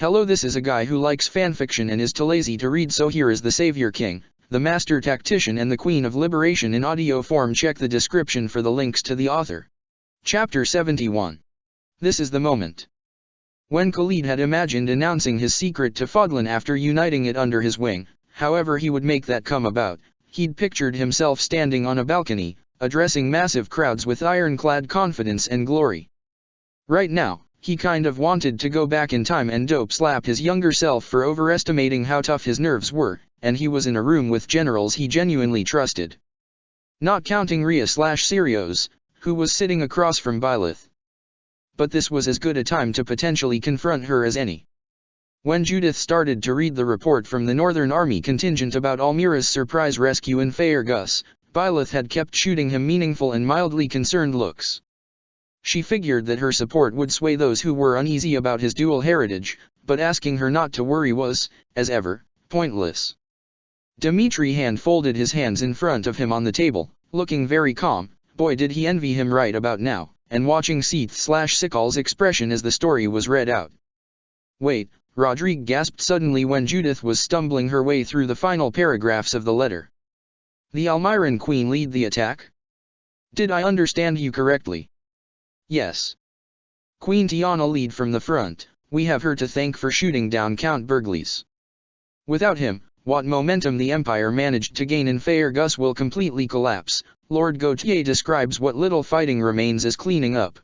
Hello, this is a guy who likes fanfiction and is too lazy to read, so here is the Savior King, the Master Tactician and the Queen of Liberation in audio form. Check the description for the links to the author. Chapter 71. This is the moment. When Khalid had imagined announcing his secret to Fadlan after uniting it under his wing, however he would make that come about, he'd pictured himself standing on a balcony, addressing massive crowds with ironclad confidence and glory. Right now, he kind of wanted to go back in time and dope slap his younger self for overestimating how tough his nerves were, and he was in a room with generals he genuinely trusted. Not counting Rhea/Sirios, who was sitting across from Byleth. But this was as good a time to potentially confront her as any. When Judith started to read the report from the Northern Army contingent about Almira's surprise rescue in Faergus, Byleth had kept shooting him meaningful and mildly concerned looks. She figured that her support would sway those who were uneasy about his dual heritage, but asking her not to worry was, as ever, pointless. Dmitri folded his hands in front of him on the table, looking very calm. Boy, did he envy him right about now, and watching Seath/Sikal's expression as the story was read out. Wait, Rodrigue gasped suddenly when Judith was stumbling her way through the final paragraphs of the letter. The Almiran Queen lead the attack? Did I understand you correctly? Yes. Queen Tiana lead from the front. We have her to thank for shooting down Count Berglis. Without him, what momentum the Empire managed to gain in Faergus will completely collapse. Lord Gautier describes what little fighting remains as cleaning up.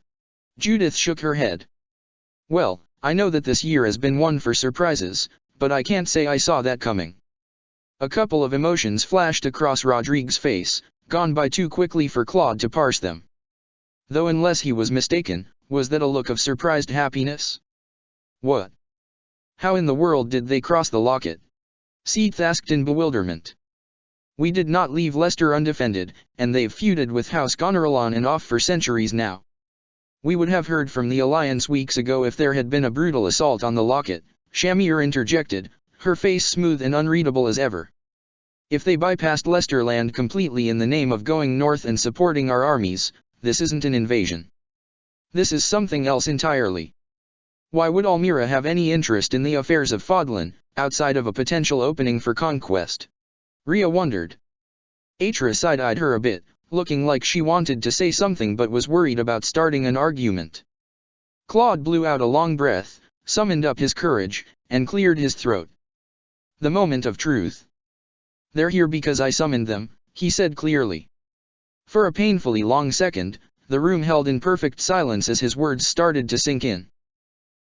Judith shook her head. Well, I know that this year has been one for surprises, but I can't say I saw that coming. A couple of emotions flashed across Rodrigue's face, gone by too quickly for Claude to parse them. Though unless he was mistaken, was that a look of surprised happiness? What? How in the world did they cross the locket? Seath asked in bewilderment. We did not leave Leicester undefended, and they've feuded with House Goneril on and off for centuries now. We would have heard from the Alliance weeks ago if there had been a brutal assault on the locket, Shamir interjected, her face smooth and unreadable as ever. If they bypassed Leicesterland completely in the name of going north and supporting our armies, this isn't an invasion. This is something else entirely. Why would Almira have any interest in the affairs of Fadlan, outside of a potential opening for conquest? Rhea wondered. Atra side-eyed her a bit, looking like she wanted to say something but was worried about starting an argument. Claude blew out a long breath, summoned up his courage, and cleared his throat. The moment of truth. They're here because I summoned them, he said clearly. For a painfully long second, the room held in perfect silence as his words started to sink in.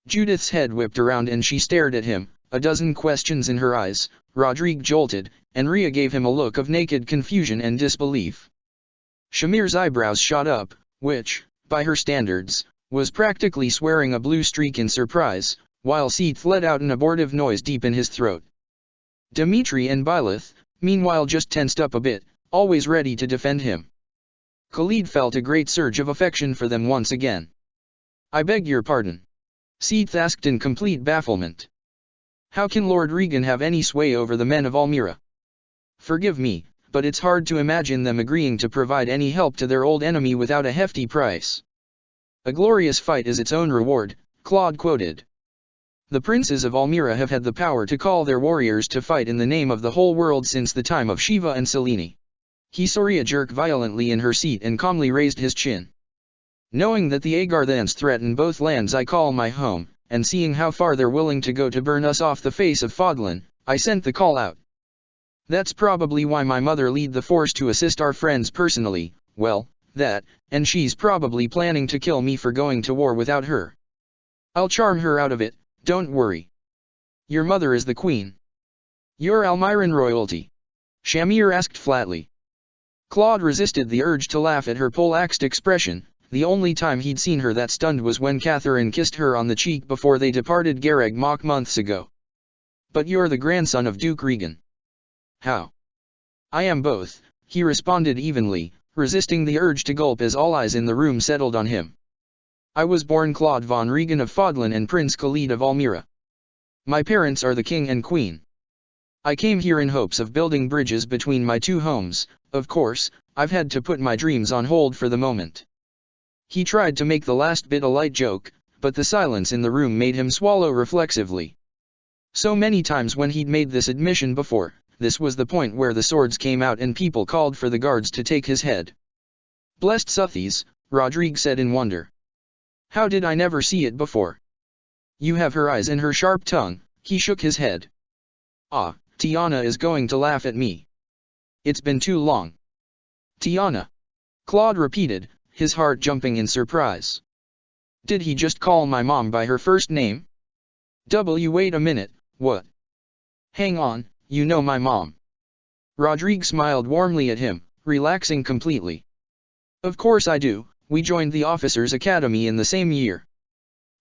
Judith's head whipped around and she stared at him, a dozen questions in her eyes. Rodrigue jolted, and Rhea gave him a look of naked confusion and disbelief. Shamir's eyebrows shot up, which, by her standards, was practically swearing a blue streak in surprise, while Seath let out an abortive noise deep in his throat. Dmitri and Byleth, meanwhile, just tensed up a bit, always ready to defend him. Khalid felt a great surge of affection for them once again. I beg your pardon? Seath asked in complete bafflement. How can Lord Regan have any sway over the men of Almira? Forgive me, but it's hard to imagine them agreeing to provide any help to their old enemy without a hefty price. A glorious fight is its own reward, Claude quoted. The princes of Almira have had the power to call their warriors to fight in the name of the whole world since the time of Shiva and Selene. He saw Rhea jerk violently in her seat and calmly raised his chin. Knowing that the Agarthans threaten both lands I call my home, and seeing how far they're willing to go to burn us off the face of Fadlan, I sent the call out. That's probably why my mother led the force to assist our friends personally, well, that, and she's probably planning to kill me for going to war without her. I'll charm her out of it, don't worry. Your mother is the queen. You're Almiran royalty? Shamir asked flatly. Claude resisted the urge to laugh at her poleaxed expression. The only time he'd seen her that stunned was when Catherine kissed her on the cheek before they departed Garreg Mach months ago. But you're the grandson of Duke Regan. How? I am both, he responded evenly, resisting the urge to gulp as all eyes in the room settled on him. I was born Claude von Regan of Fadlan and Prince Khalid of Almira. My parents are the king and queen. I came here in hopes of building bridges between my two homes. Of course, I've had to put my dreams on hold for the moment. He tried to make the last bit a light joke, but the silence in the room made him swallow reflexively. So many times when he'd made this admission before, this was the point where the swords came out and people called for the guards to take his head. "Blessed Suthies," Rodrigue said in wonder. "How did I never see it before? You have her eyes and her sharp tongue." He shook his head. "Ah, Tiana is going to laugh at me. It's been too long." "Tiana?" Claude repeated, his heart jumping in surprise. "Did he just call my mom by her first name?" Wait a minute, what? Hang on, you know my mom." Rodrigue smiled warmly at him, relaxing completely. "Of course I do, we joined the officers' academy in the same year."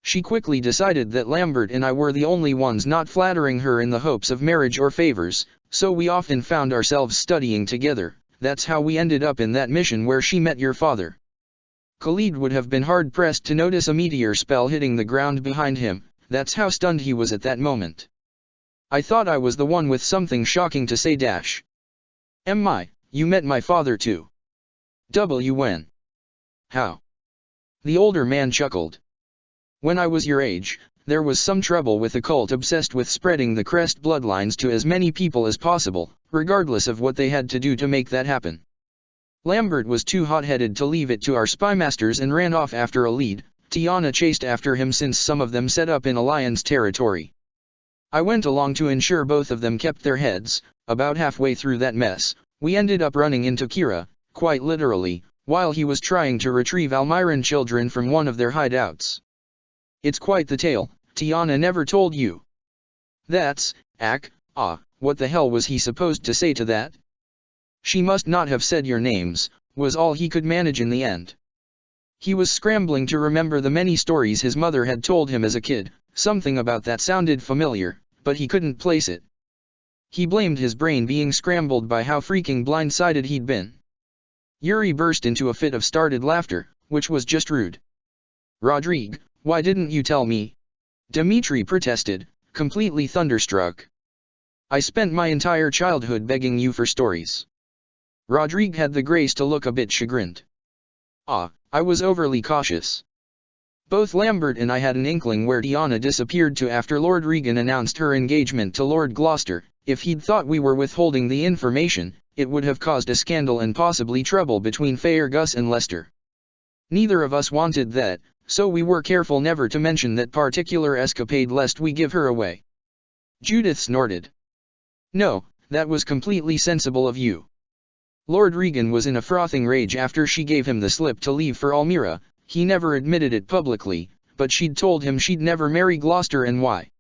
She quickly decided that Lambert and I were the only ones not flattering her in the hopes of marriage or favors, so we often found ourselves studying together. That's how we ended up in that mission where she met your father. Khalid would have been hard-pressed to notice a meteor spell hitting the ground behind him, that's how stunned he was at that moment. "I thought I was the one with something shocking to say dash. My, you met my father too. When? How?" The older man chuckled. "When I was your age, there was some trouble with a cult obsessed with spreading the crest bloodlines to as many people as possible, regardless of what they had to do to make that happen. Lambert was too hot-headed to leave it to our spymasters and ran off after a lead. Tiana chased after him since some of them set up in Alliance territory. I went along to ensure both of them kept their heads. About halfway through that mess, we ended up running into Kira, quite literally, while he was trying to retrieve Almiran children from one of their hideouts. It's quite the tale. Tiana never told you." "That's, what the hell was he supposed to say to that?" "She must not have said your names," was all he could manage in the end. He was scrambling to remember the many stories his mother had told him as a kid, something about that sounded familiar, but he couldn't place it. He blamed his brain being scrambled by how freaking blindsided he'd been. Yuri burst into a fit of startled laughter, which was just rude. "Rodrigue, why didn't you tell me?" Dmitri protested, completely thunderstruck. "I spent my entire childhood begging you for stories." Rodrigue had the grace to look a bit chagrined. I was overly cautious. Both Lambert and I had an inkling where Tiana disappeared to after Lord Regan announced her engagement to Lord Gloucester. If he'd thought we were withholding the information, it would have caused a scandal and possibly trouble between Fairgus and Leicester. Neither of us wanted that, so we were careful never to mention that particular escapade lest we give her away. Judith snorted. "No, that was completely sensible of you." Lord Regan was in a frothing rage after she gave him the slip to leave for Almira. He never admitted it publicly, but she'd told him she'd never marry Gloucester and why.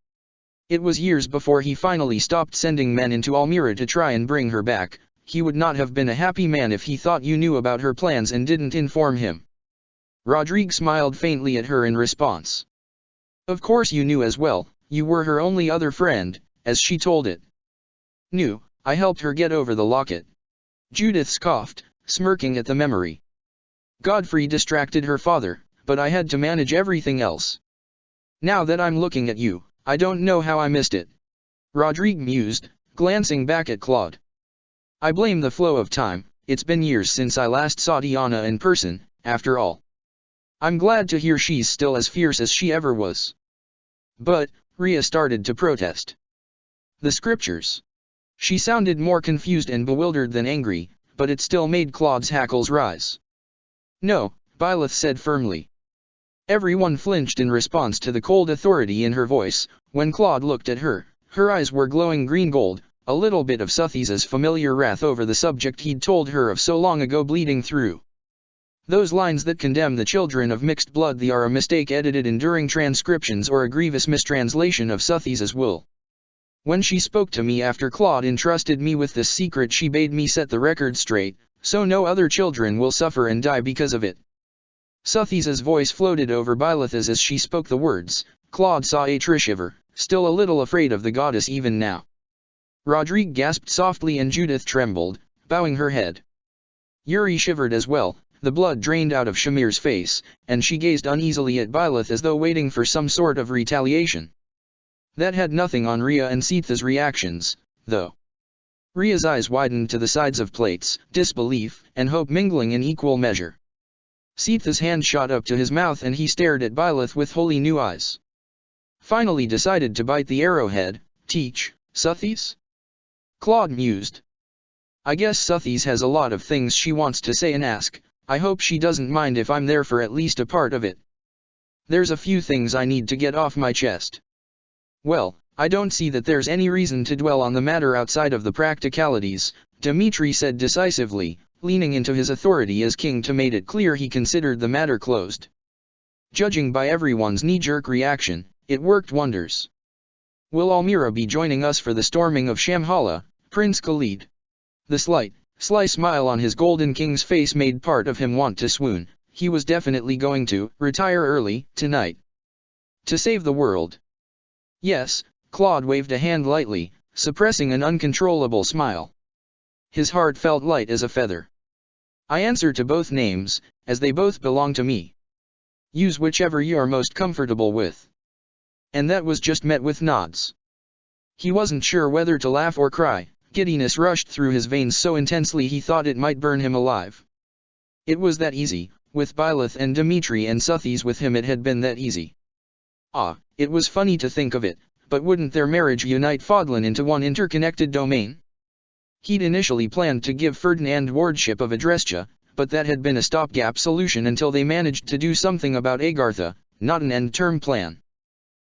It was years before he finally stopped sending men into Almira to try and bring her back. He would not have been a happy man if he thought you knew about her plans and didn't inform him. Rodrigue smiled faintly at her in response. "Of course you knew as well, you were her only other friend, as she told it." "Knew, I helped her get over the locket." Judith scoffed, smirking at the memory. "Godfrey distracted her father, but I had to manage everything else. Now that I'm looking at you, I don't know how I missed it." Rodrigue mused, glancing back at Claude. "I blame the flow of time. It's been years since I last saw Tiana in person, after all. I'm glad to hear she's still as fierce as she ever was." "But," Rhea started to protest. "The scriptures." She sounded more confused and bewildered than angry, but it still made Claude's hackles rise. "No," Byleth said firmly. Everyone flinched in response to the cold authority in her voice. When Claude looked at her, her eyes were glowing green gold, a little bit of Suthies' familiar wrath over the subject he'd told her of so long ago bleeding through. "Those lines that condemn the children of mixed blood, they are a mistake edited in during transcriptions or a grievous mistranslation of Suthies' will. When she spoke to me after Claude entrusted me with this secret, she bade me set the record straight, so no other children will suffer and die because of it." Suthies' voice floated over Byleth's as she spoke the words. Claude saw Atri shiver, still a little afraid of the goddess even now. Rodrigue gasped softly and Judith trembled, bowing her head. Yuri shivered as well, the blood drained out of Shamir's face, and she gazed uneasily at Byleth as though waiting for some sort of retaliation. That had nothing on Rhea and Sitha's reactions, though. Rhea's eyes widened to the sides of plates, disbelief and hope mingling in equal measure. Sitha's hand shot up to his mouth and he stared at Byleth with wholly new eyes. Finally decided to bite the arrowhead. Teach, Suthies? Claude mused. I guess Suthies has a lot of things she wants to say and ask. I hope she doesn't mind if I'm there for at least a part of it. There's a few things I need to get off my chest. Well, I don't see that there's any reason to dwell on the matter outside of the practicalities, Dmitri said decisively, leaning into his authority as king to make it clear he considered the matter closed. Judging by everyone's knee-jerk reaction, it worked wonders. Will Almira be joining us for the storming of Shamhala, Prince Khalid? The sly smile on his golden king's face made part of him want to swoon. He was definitely going to retire early tonight. To save the world. Yes, Claude waved a hand lightly, suppressing an uncontrollable smile. His heart felt light as a feather. I answer to both names, as they both belong to me. Use whichever you are most comfortable with. And that was just met with nods. He wasn't sure whether to laugh or cry. Giddiness rushed through his veins so intensely he thought it might burn him alive. It was that easy. With Byleth and Dmitri and Suthies with him it had been that easy. Ah, it was funny to think of it, but wouldn't their marriage unite Fodlan into one interconnected domain? He'd initially planned to give Ferdinand wardship of Adrestia, but that had been a stopgap solution until they managed to do something about Agartha, not an end-term plan.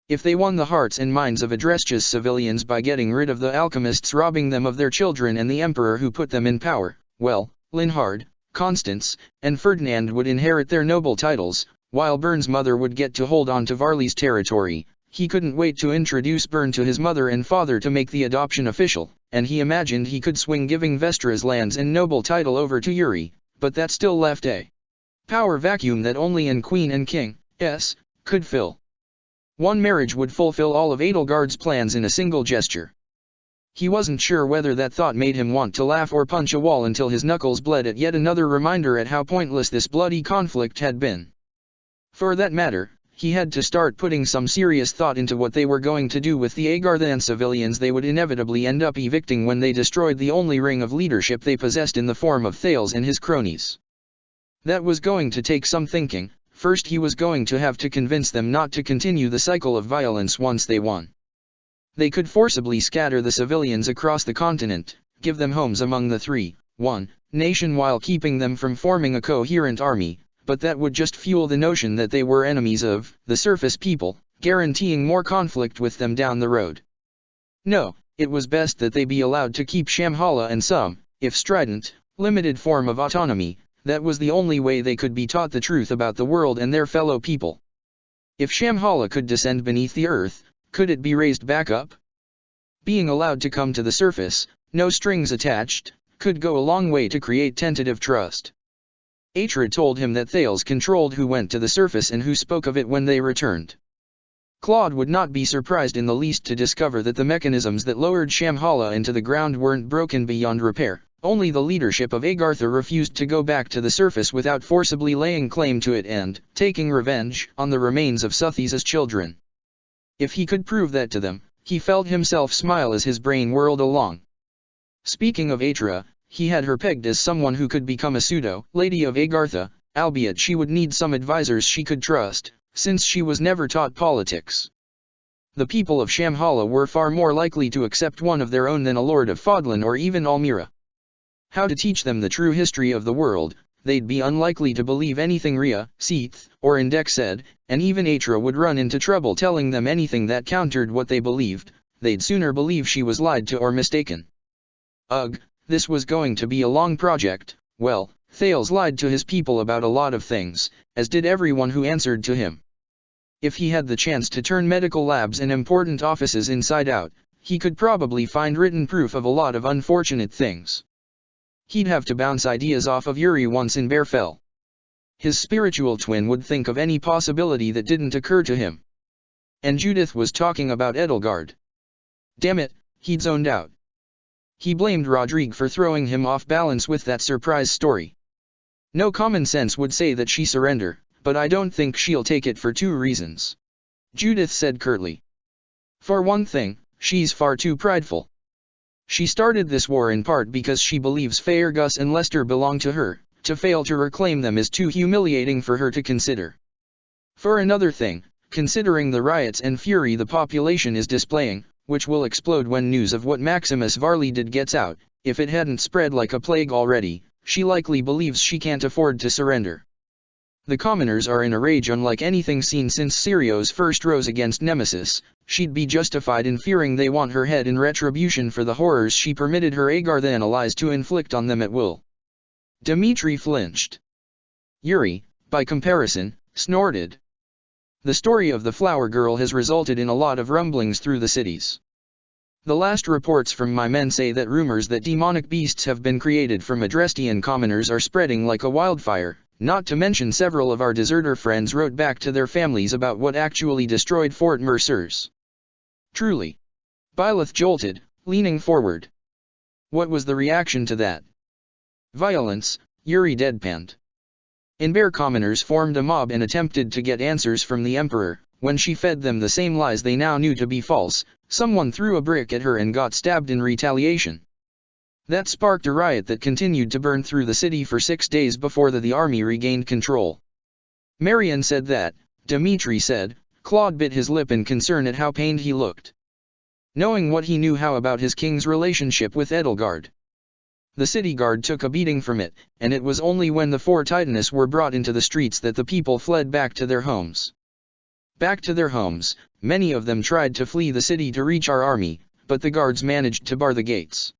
If they won the hearts and minds of Adrestia's civilians by getting rid of the alchemists robbing them of their children and the emperor who put them in power, well, Linhard, Constance, and Ferdinand would inherit their noble titles, while Bern's mother would get to hold on to Varley's territory. He couldn't wait to introduce Bern to his mother and father to make the adoption official, and he imagined he could swing giving Vestra's lands and noble title over to Yuri, but that still left a power vacuum that only an Queen and King could fill. One marriage would fulfill all of Edelgard's plans in a single gesture. He wasn't sure whether that thought made him want to laugh or punch a wall until his knuckles bled at yet another reminder at how pointless this bloody conflict had been. For that matter, he had to start putting some serious thought into what they were going to do with the Agarthan civilians they would inevitably end up evicting when they destroyed the only ring of leadership they possessed in the form of Thales and his cronies. That was going to take some thinking. First he was going to have to convince them not to continue the cycle of violence once they won. They could forcibly scatter the civilians across the continent, give them homes among the nation while keeping them from forming a coherent army, but that would just fuel the notion that they were enemies of the surface people, guaranteeing more conflict with them down the road. No, it was best that they be allowed to keep Shamhala and some, if strident, limited form of autonomy. That was the only way they could be taught the truth about the world and their fellow people. If Shamhala could descend beneath the earth, could it be raised back up? Being allowed to come to the surface, no strings attached, could go a long way to create tentative trust. Atra told him that Thales controlled who went to the surface and who spoke of it when they returned. Claude would not be surprised in the least to discover that the mechanisms that lowered Shamhala into the ground weren't broken beyond repair. Only the leadership of Agartha refused to go back to the surface without forcibly laying claim to it and taking revenge on the remains of Suthies' children. If he could prove that to them, he felt himself smile as his brain whirled along. Speaking of Atra, he had her pegged as someone who could become a pseudo-lady of Agartha, albeit she would need some advisors she could trust, since she was never taught politics. The people of Shamhala were far more likely to accept one of their own than a lord of Fodlan or even Almira. How to teach them the true history of the world? They'd be unlikely to believe anything Rhea, Seath, or Indek said, and even Atra would run into trouble telling them anything that countered what they believed. They'd sooner believe she was lied to or mistaken. Ugh, this was going to be a long project. Well, Thales lied to his people about a lot of things, as did everyone who answered to him. If he had the chance to turn medical labs and important offices inside out, he could probably find written proof of a lot of unfortunate things. He'd have to bounce ideas off of Yuri once in Bearfell. His spiritual twin would think of any possibility that didn't occur to him. And Judith was talking about Edelgard. Damn it, he'd zoned out. He blamed Rodrigue for throwing him off balance with that surprise story. No common sense would say that she surrender, but I don't think she'll take it for 2 reasons. Judith said curtly. For one thing, she's far too prideful. She started this war in part because she believes Faergus and Lester belong to her. To fail to reclaim them is too humiliating for her to consider. For another thing, considering the riots and fury the population is displaying, which will explode when news of what Maximus Varley did gets out. If it hadn't spread like a plague already, she likely believes she can't afford to surrender. The commoners are in a rage unlike anything seen since Sirios first rose against Nemesis. She'd be justified in fearing they want her head in retribution for the horrors she permitted her Agarthan allies to inflict on them at will. Dmitri flinched. Yuri, by comparison, snorted. The story of the flower girl has resulted in a lot of rumblings through the cities. The last reports from my men say that rumors that demonic beasts have been created from Adrestian commoners are spreading like a wildfire. Not to mention several of our deserter friends wrote back to their families about what actually destroyed Fort Mercers. Truly. Byleth jolted, leaning forward. What was the reaction to that? Violence, Yuri deadpanned. Inbear commoners formed a mob and attempted to get answers from the Emperor. When she fed them the same lies they now knew to be false, someone threw a brick at her and got stabbed in retaliation. That sparked a riot that continued to burn through the city for 6 days before the army regained control. Marion said that, Dmitri said. Claude bit his lip in concern at how pained he looked. Knowing what he knew how about his king's relationship with Edelgard. The city guard took a beating from it, and it was only when the 4 Titanists were brought into the streets that the people fled back to their homes. Back to their homes, many of them tried to flee the city to reach our army, but the guards managed to bar the gates.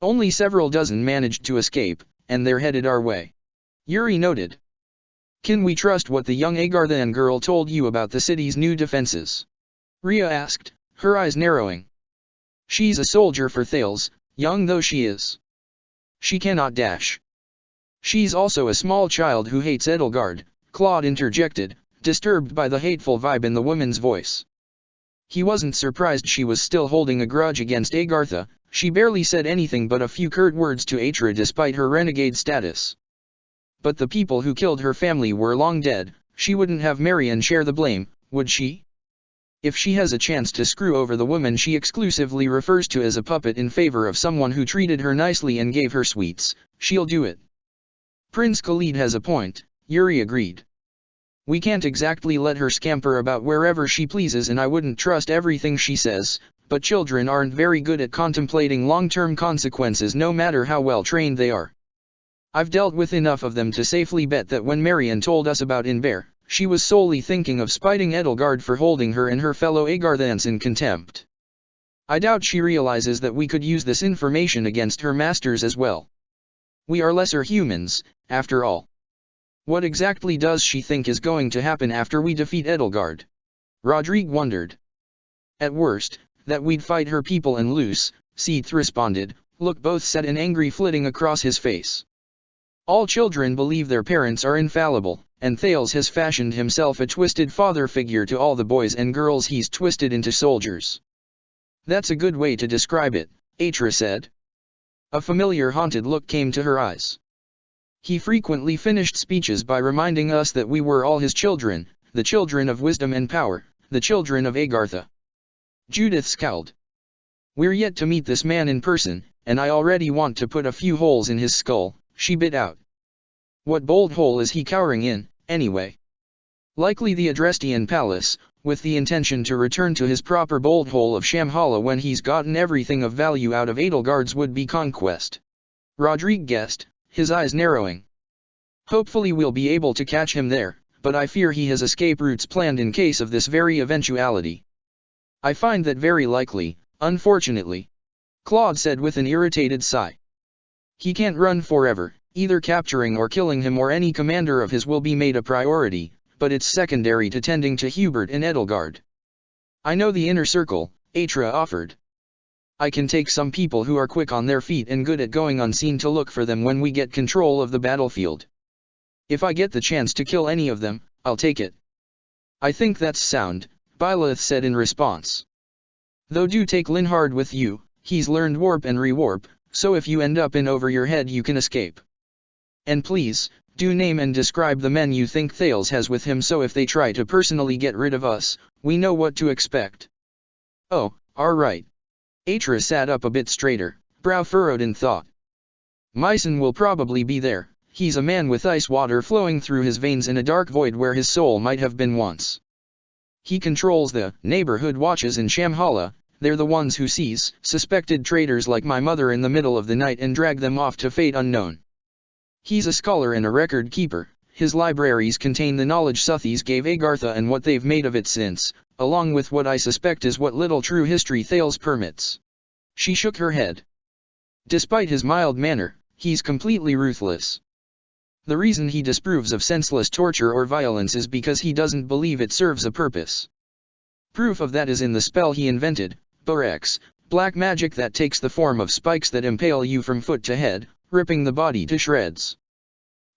Only several dozen managed to escape, and they're headed our way. Yuri noted. Can we trust what the young Agarthan girl told you about the city's new defenses? Rhea asked, her eyes narrowing. She's a soldier for Thales, young though she is. She cannot dash. She's also a small child who hates Edelgard, Claude interjected, disturbed by the hateful vibe in the woman's voice. He wasn't surprised she was still holding a grudge against Agartha. She barely said anything but a few curt words to Atra despite her renegade status. But the people who killed her family were long dead. She wouldn't have Marion share the blame, would she? If she has a chance to screw over the woman she exclusively refers to as a puppet in favor of someone who treated her nicely and gave her sweets, she'll do it. Prince Khalid has a point, Yuri agreed. We can't exactly let her scamper about wherever she pleases, and I wouldn't trust everything she says, but children aren't very good at contemplating long-term consequences no matter how well trained they are. I've dealt with enough of them to safely bet that when Marion told us about Inbear, she was solely thinking of spiting Edelgard for holding her and her fellow Agarthans in contempt. I doubt she realizes that we could use this information against her masters as well. We are lesser humans, after all. What exactly does she think is going to happen after we defeat Edelgard? Rodrigue wondered. At worst, that we'd fight her people and lose, Seath responded, look both sad and angry flitting across his face. All children believe their parents are infallible, and Thales has fashioned himself a twisted father figure to all the boys and girls he's twisted into soldiers. That's a good way to describe it, Atra said. A familiar haunted look came to her eyes. He frequently finished speeches by reminding us that we were all his children, the children of wisdom and power, the children of Agartha. Judith scowled. We're yet to meet this man in person, and I already want to put a few holes in his skull, she bit out. What bold hole is he cowering in, anyway? Likely the Adrestian palace, with the intention to return to his proper bold hole of Shamhala when he's gotten everything of value out of Edelgard's would-be conquest. Rodrigue guessed, his eyes narrowing. Hopefully we'll be able to catch him there, but I fear he has escape routes planned in case of this very eventuality. I find that very likely, unfortunately. Claude said with an irritated sigh. He can't run forever, either capturing or killing him or any commander of his will be made a priority, but it's secondary to tending to Hubert and Edelgard. I know the inner circle, Atra offered. I can take some people who are quick on their feet and good at going unseen to look for them when we get control of the battlefield. If I get the chance to kill any of them, I'll take it. I think that's sound, Byleth said in response. Though do take Linhard with you, he's learned warp and rewarp, so if you end up in over your head you can escape. And please, do name and describe the men you think Thales has with him so if they try to personally get rid of us, we know what to expect. Oh, alright. Atra sat up a bit straighter, brow furrowed in thought. Myson will probably be there, he's a man with ice water flowing through his veins in a dark void where his soul might have been once. He controls the neighborhood watches in Shamhala, they're the ones who seize suspected traitors like my mother in the middle of the night and drag them off to fate unknown. He's a scholar and a record keeper. His libraries contain the knowledge Suthies gave Agartha and what they've made of it since, along with what I suspect is what little true history Thales permits." She shook her head. "Despite his mild manner, he's completely ruthless. The reason he disapproves of senseless torture or violence is because he doesn't believe it serves a purpose. Proof of that is in the spell he invented, Borex, black magic that takes the form of spikes that impale you from foot to head, ripping the body to shreds.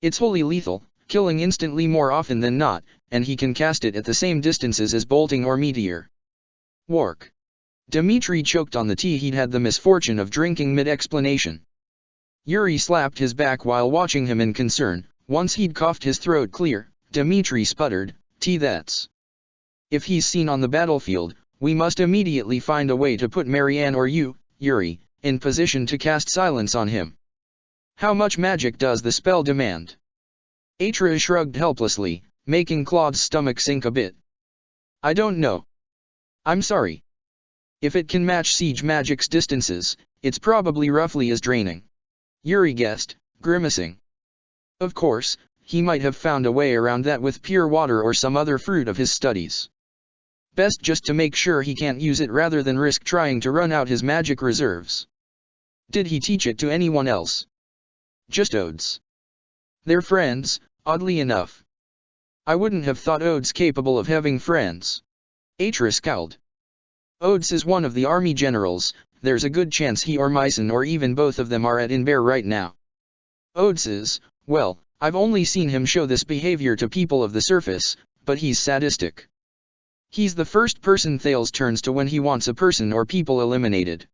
It's wholly lethal, killing instantly more often than not, and he can cast it at the same distances as bolting or meteor. Wark." Dmitri choked on the tea he'd had the misfortune of drinking mid-explanation. Yuri slapped his back while watching him in concern. Once he'd coughed his throat clear, Dmitri sputtered, "Tea, that's. If he's seen on the battlefield, we must immediately find a way to put Marianne or you, Yuri, in position to cast silence on him. How much magic does the spell demand?" Atra shrugged helplessly, making Claude's stomach sink a bit. "I don't know. I'm sorry. If it can match siege magic's distances, it's probably roughly as draining." Yuri guessed, grimacing. Of course, he might have found a way around that with pure water or some other fruit of his studies. Best just to make sure he can't use it rather than risk trying to run out his magic reserves. Did he teach it to anyone else? Just Odes. They're friends, oddly enough. I wouldn't have thought Odes capable of having friends. Atra scowled. Odes is one of the army generals. There's a good chance he or Myson or even both of them are at Inber right now. Odes is, well, I've only seen him show this behavior to people of the surface, but he's sadistic. He's the first person Thales turns to when he wants a person or people eliminated.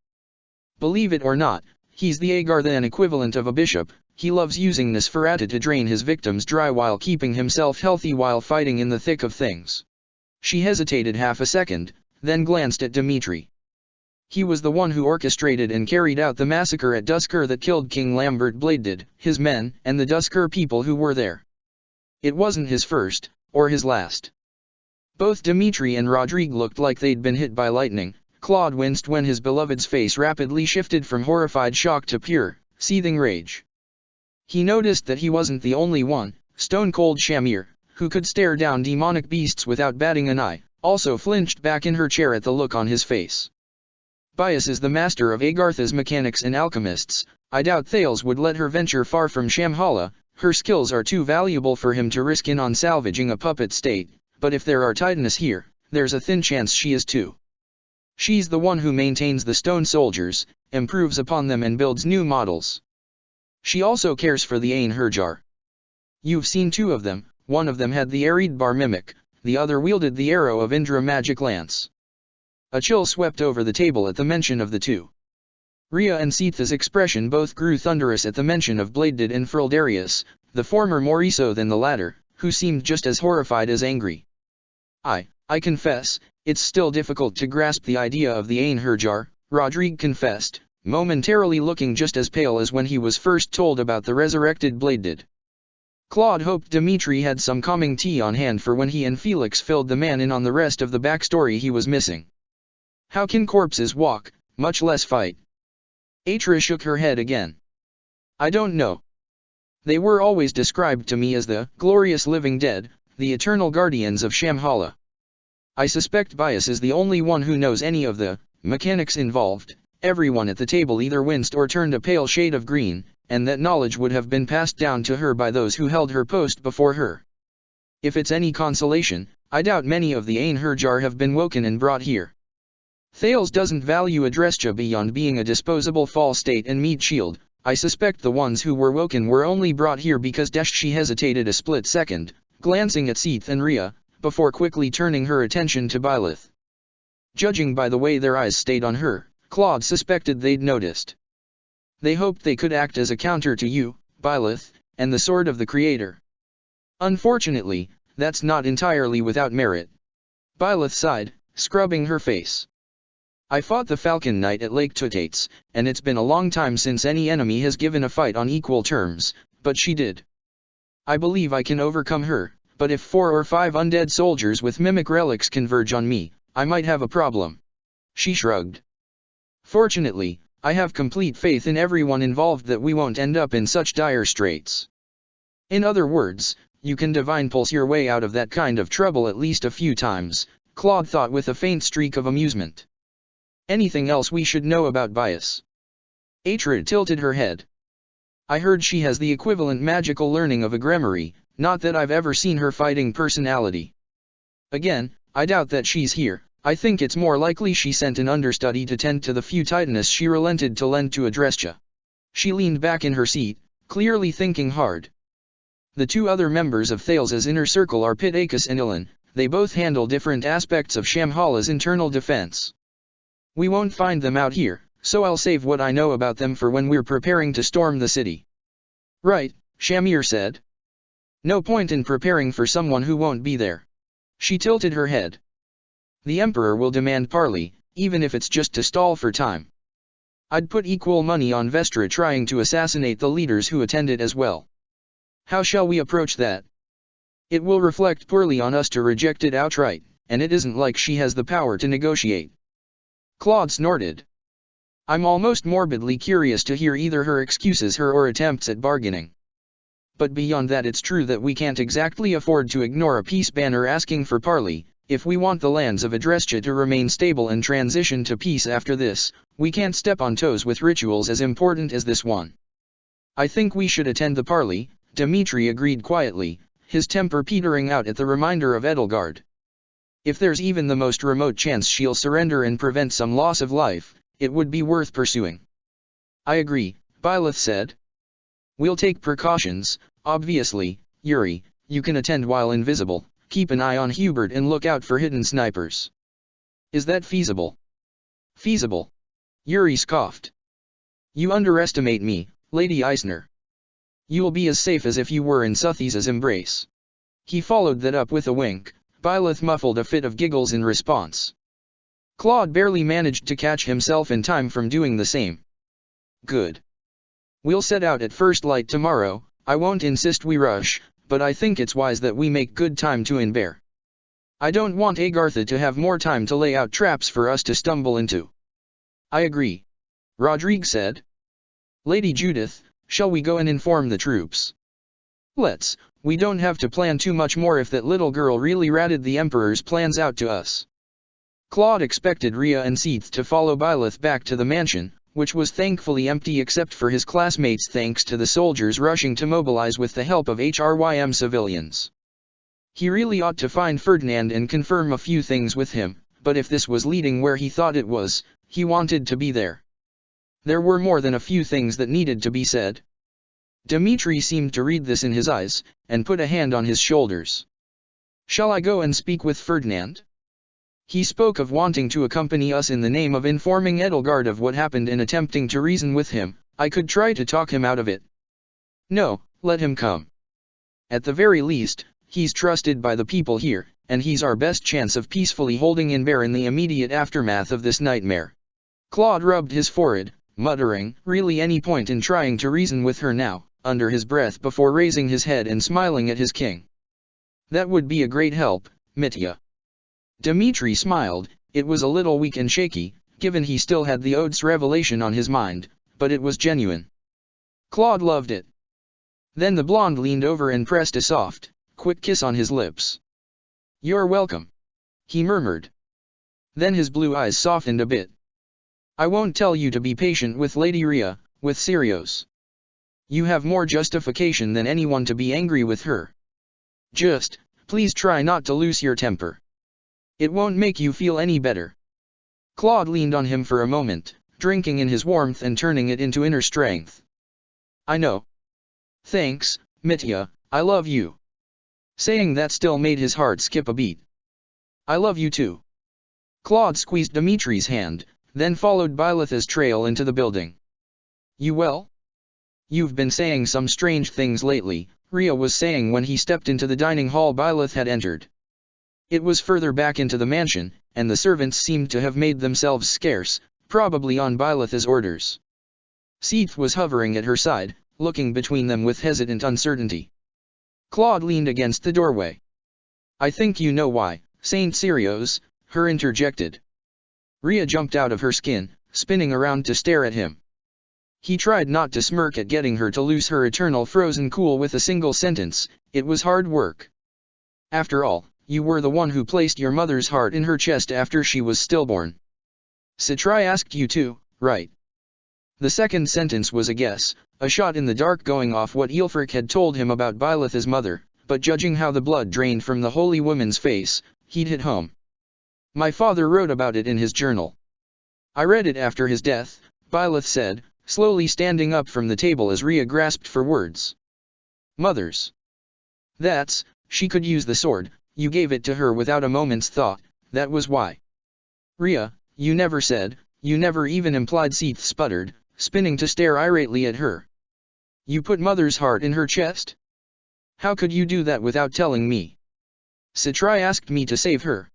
Believe it or not, he's the Agarthan equivalent of a bishop. He loves using Nosferatu to drain his victims dry while keeping himself healthy while fighting in the thick of things. She hesitated half a second, then glanced at Dmitri. He was the one who orchestrated and carried out the massacre at Dusker that killed King Lambert Bladedid, his men, and the Dusker people who were there. It wasn't his first, or his last. Both Dmitri and Rodrigue looked like they'd been hit by lightning. Claude winced when his beloved's face rapidly shifted from horrified shock to pure, seething rage. He noticed that he wasn't the only one. Stone-cold Shamir, who could stare down demonic beasts without batting an eye, also flinched back in her chair at the look on his face. Bias is the master of Agartha's mechanics and alchemists. I doubt Thales would let her venture far from Shamhala. Her skills are too valuable for him to risk in on salvaging a puppet state, but if there are Titanists here, there's a thin chance she is too. She's the one who maintains the stone soldiers, improves upon them and builds new models. She also cares for the Ain-Herjar. You've seen two of them. One of them had the Eridbar mimic, the other wielded the arrow of Indra magic lance. A chill swept over the table at the mention of the two. Rhea and Sitha's expression both grew thunderous at the mention of Bladedid and Frildarius, the former more so than the latter, who seemed just as horrified as angry. I confess, it's still difficult to grasp the idea of the Ain-Herjar, Rodrigue confessed, momentarily looking just as pale as when he was first told about the resurrected Bladedid. Claude hoped Dmitri had some calming tea on hand for when he and Felix filled the man in on the rest of the backstory he was missing. How can corpses walk, much less fight? Atra shook her head again. I don't know. They were always described to me as the glorious living dead, the eternal guardians of Shamhala. I suspect Bias is the only one who knows any of the mechanics involved. Everyone at the table either winced or turned a pale shade of green, and that knowledge would have been passed down to her by those who held her post before her. If it's any consolation, I doubt many of the Ain-Herjar have been woken and brought here. Thales doesn't value Adrestia beyond being a disposable fall state and meat shield. I suspect the ones who were woken were only brought here because she hesitated a split second, glancing at Sith and Rhea, before quickly turning her attention to Byleth. Judging by the way their eyes stayed on her, Claude suspected they'd noticed. They hoped they could act as a counter to you, Byleth, and the Sword of the Creator. Unfortunately, that's not entirely without merit. Byleth sighed, scrubbing her face. I fought the Falcon Knight at Lake Tutates, and it's been a long time since any enemy has given a fight on equal terms, but she did. I believe I can overcome her, but if 4 or 5 undead soldiers with mimic relics converge on me, I might have a problem. She shrugged. Fortunately, I have complete faith in everyone involved that we won't end up in such dire straits. In other words, you can divine pulse your way out of that kind of trouble at least a few times, Claude thought with a faint streak of amusement. Anything else we should know about Bias? Atrid tilted her head. I heard she has the equivalent magical learning of a Gremory, not that I've ever seen her fighting personality. Again, I doubt that she's here. I think it's more likely she sent an understudy to tend to the few Titanus she relented to lend to Adrestia. She leaned back in her seat, clearly thinking hard. The two other members of Thales's inner circle are Pitacus and Ilan. They both handle different aspects of Shamhala's internal defense. We won't find them out here, so I'll save what I know about them for when we're preparing to storm the city. Right, Shamir said. No point in preparing for someone who won't be there. She tilted her head. The Emperor will demand parley, even if it's just to stall for time. I'd put equal money on Vestra trying to assassinate the leaders who attended as well. How shall we approach that? It will reflect poorly on us to reject it outright, and it isn't like she has the power to negotiate. Claude snorted. I'm almost morbidly curious to hear either her excuses or attempts at bargaining. But beyond that, it's true that we can't exactly afford to ignore a peace banner asking for parley. If we want the lands of Adrestia to remain stable and transition to peace after this, we can't step on toes with rituals as important as this one. I think we should attend the parley, Dimitri agreed quietly, his temper petering out at the reminder of Edelgard. If there's even the most remote chance she'll surrender and prevent some loss of life, it would be worth pursuing. I agree, Byleth said. We'll take precautions, obviously. Yuri, you can attend while invisible. Keep an eye on Hubert and look out for hidden snipers. Is that feasible? Feasible? Yuri scoffed. You underestimate me, Lady Eisner. You'll be as safe as if you were in Suthisa's embrace. He followed that up with a wink. Byleth muffled a fit of giggles in response. Claude barely managed to catch himself in time from doing the same. Good. We'll set out at first light tomorrow. I won't insist we rush, but I think it's wise that we make good time to Inbear. I don't want Agartha to have more time to lay out traps for us to stumble into. I agree. Rodrigue said. Lady Judith, shall we go and inform the troops? Let's. We don't have to plan too much more if that little girl really ratted the Emperor's plans out to us. Claude expected Rhea and Seath to follow Byleth back to the mansion, which was thankfully empty except for his classmates thanks to the soldiers rushing to mobilize with the help of HRYM civilians. He really ought to find Ferdinand and confirm a few things with him, but if this was leading where he thought it was, he wanted to be there. There were more than a few things that needed to be said. Dimitri seemed to read this in his eyes, and put a hand on his shoulders. Shall I go and speak with Ferdinand? He spoke of wanting to accompany us in the name of informing Edelgard of what happened and attempting to reason with him. I could try to talk him out of it. No, let him come. At the very least, he's trusted by the people here, and he's our best chance of peacefully holding Inbear in the immediate aftermath of this nightmare. Claude rubbed his forehead, muttering, really any point in trying to reason with her now, under his breath before raising his head and smiling at his king. That would be a great help, Mitya. Dimitri smiled. It was a little weak and shaky, given he still had the Odes revelation on his mind, but it was genuine. Claude loved it. Then the blonde leaned over and pressed a soft, quick kiss on his lips. You're welcome, he murmured. Then his blue eyes softened a bit. I won't tell you to be patient with Lady Rhea, with Sirios. You have more justification than anyone to be angry with her. Just, please try not to lose your temper. It won't make you feel any better. Claude leaned on him for a moment, drinking in his warmth and turning it into inner strength. I know. Thanks, Mitya, I love you. Saying that still made his heart skip a beat. I love you too. Claude squeezed Dimitri's hand, then followed Byleth's trail into the building. You well? You've been saying some strange things lately, Rhea was saying when he stepped into the dining hall Byleth had entered. It was further back into the mansion, and the servants seemed to have made themselves scarce, probably on Byleth's orders. Seath was hovering at her side, looking between them with hesitant uncertainty. Claude leaned against the doorway. I think you know why, Saint Sirios, her interjected. Rhea jumped out of her skin, spinning around to stare at him. He tried not to smirk at getting her to lose her eternal frozen cool with a single sentence. It was hard work. After all, you were the one who placed your mother's heart in her chest after she was stillborn. Citrai asked you to, right? The second sentence was a guess, a shot in the dark going off what Aelfric had told him about Byleth's mother, but judging how the blood drained from the holy woman's face, he'd hit home. My father wrote about it in his journal. I read it after his death, Byleth said, slowly standing up from the table as Rhea grasped for words. Mother's. She could use the sword, you gave it to her without a moment's thought, that was why. Rhea, you never said, you never even implied. Seath sputtered, spinning to stare irately at her. You put mother's heart in her chest? How could you do that without telling me? Citrai asked me to save her.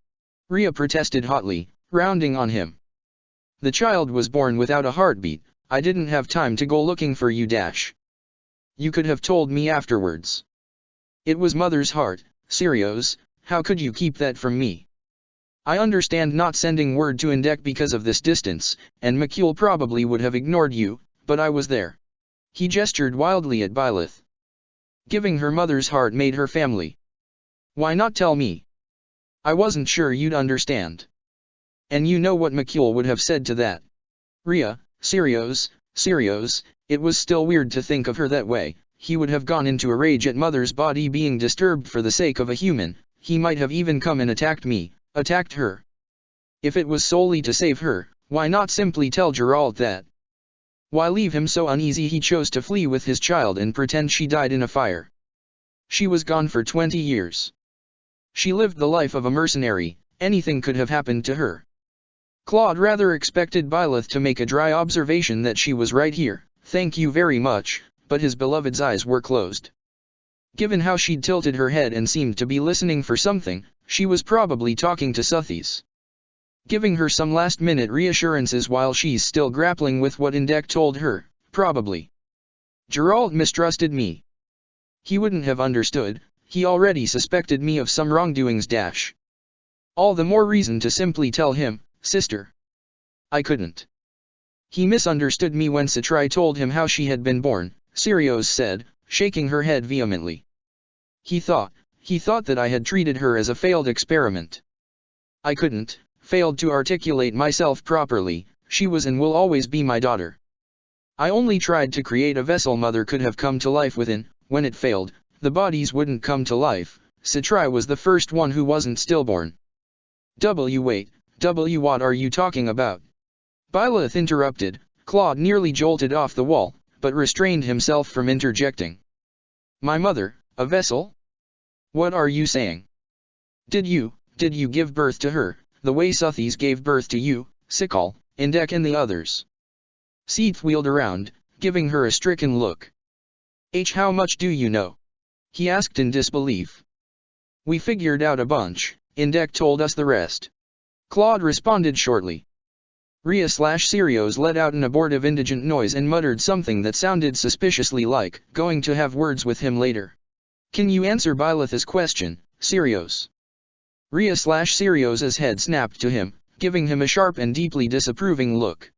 Rhea protested hotly, rounding on him. The child was born without a heartbeat, I didn't have time to go looking for you. You could have told me afterwards. It was mother's heart, Sirius, how could you keep that from me? I understand not sending word to Indek because of this distance, and Mikhail probably would have ignored you, but I was there. He gestured wildly at Byleth. Giving her mother's heart made her family. Why not tell me? I wasn't sure you'd understand. And you know what Mikhail would have said to that. Rhea, Sirius, it was still weird to think of her that way. He would have gone into a rage at mother's body being disturbed for the sake of a human. He might have even come and attacked her. If it was solely to save her, why not simply tell Geralt that? Why leave him so uneasy he chose to flee with his child and pretend she died in a fire? She was gone for 20 years. She lived the life of a mercenary, anything could have happened to her. Claude rather expected Byleth to make a dry observation that she was right here, thank you very much, but his beloved's eyes were closed. Given how she'd tilted her head and seemed to be listening for something, she was probably talking to Suthies. Giving her some last-minute reassurances while she's still grappling with what Indek told her, probably. Geralt mistrusted me. He wouldn't have understood, he already suspected me of some wrongdoings. All the more reason to simply tell him, sister. I couldn't. He misunderstood me when Citrai told him how she had been born, Sirius said, shaking her head vehemently. He thought that I had treated her as a failed experiment. I failed to articulate myself properly, she was and will always be my daughter. I only tried to create a vessel mother could have come to life within, when it failed, the bodies wouldn't come to life, Citrai was the first one who wasn't stillborn. Wait, what are you talking about? Byleth interrupted, Claude nearly jolted off the wall, but restrained himself from interjecting. My mother, a vessel? What are you saying? Did you give birth to her, the way Suthies gave birth to you, Sikal, Indek and the others? Seath wheeled around, giving her a stricken look. How much do you know? He asked in disbelief. We figured out a bunch, Indek told us the rest. Claude responded shortly. Rhea/Sirius let out an abortive indigent noise and muttered something that sounded suspiciously like, going to have words with him later. Can you answer Byleth's question, Sirius? Rhea/Sirius's head snapped to him, giving him a sharp and deeply disapproving look.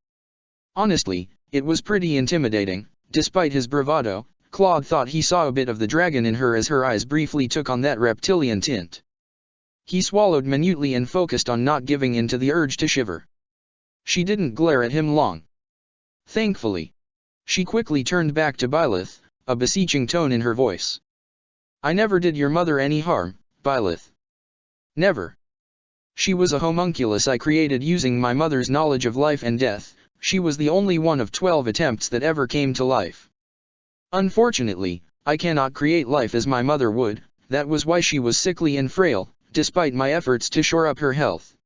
Honestly, it was pretty intimidating. Despite his bravado, Claude thought he saw a bit of the dragon in her as her eyes briefly took on that reptilian tint. He swallowed minutely and focused on not giving in to the urge to shiver. She didn't glare at him long. Thankfully. She quickly turned back to Byleth, a beseeching tone in her voice. I never did your mother any harm, Byleth. Never. She was a homunculus I created using my mother's knowledge of life and death. She was the only one of 12 attempts that ever came to life. Unfortunately, I cannot create life as my mother would, that was why she was sickly and frail, despite my efforts to shore up her health.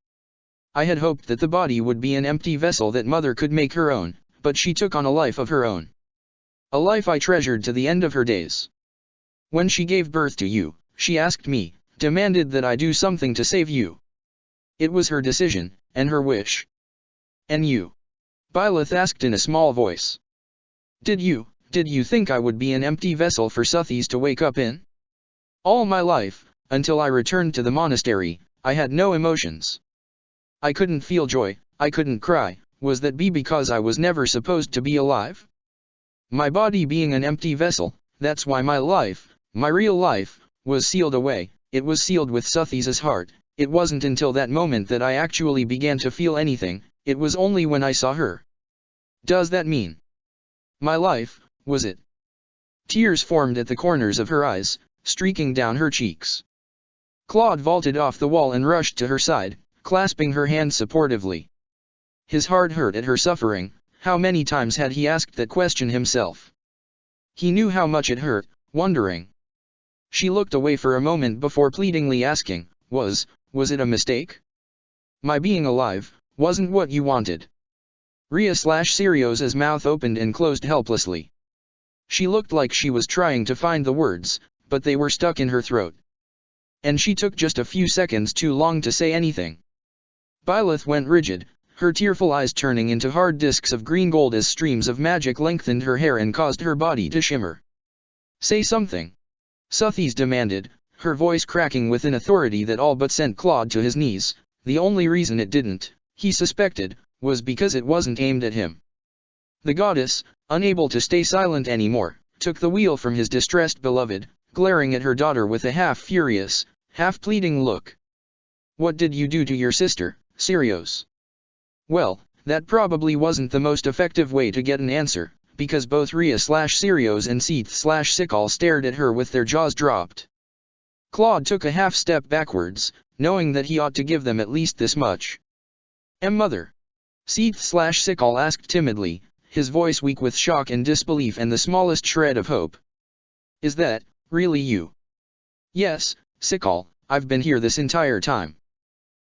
I had hoped that the body would be an empty vessel that mother could make her own, but she took on a life of her own. A life I treasured to the end of her days. When she gave birth to you, she asked me, demanded that I do something to save you. It was her decision, and her wish. And you? Byleth asked in a small voice. Did you think I would be an empty vessel for Suthies to wake up in? All my life, until I returned to the monastery, I had no emotions. I couldn't feel joy, I couldn't cry, was that because I was never supposed to be alive? My body being an empty vessel, that's why my life, my real life, was sealed away. It was sealed with Suthi's heart. It wasn't until that moment that I actually began to feel anything. It was only when I saw her. Does that mean my life, was it? Tears formed at the corners of her eyes, streaking down her cheeks. Claude vaulted off the wall and rushed to her side, clasping her hand supportively. His heart hurt at her suffering. How many times had he asked that question himself? He knew how much it hurt, wondering. She looked away for a moment before pleadingly asking, Was it a mistake? My being alive, wasn't what you wanted. Rhea/Sirius's mouth opened and closed helplessly. She looked like she was trying to find the words, but they were stuck in her throat. And she took just a few seconds too long to say anything. Byleth went rigid, her tearful eyes turning into hard discs of green gold as streams of magic lengthened her hair and caused her body to shimmer. Say something, Suthi's demanded, her voice cracking with an authority that all but sent Claude to his knees. The only reason it didn't, he suspected, was because it wasn't aimed at him. The goddess, unable to stay silent anymore, took the wheel from his distressed beloved, glaring at her daughter with a half-furious, half-pleading look. What did you do to your sister, Sirius? Well, that probably wasn't the most effective way to get an answer, because both Rhea/Sirius and Seath/Sikal stared at her with their jaws dropped. Claude took a half-step backwards, knowing that he ought to give them at least this much. Mother? Seath/Sikal asked timidly, his voice weak with shock and disbelief and the smallest shred of hope. Is that, really you? Yes, Sikal, I've been here this entire time.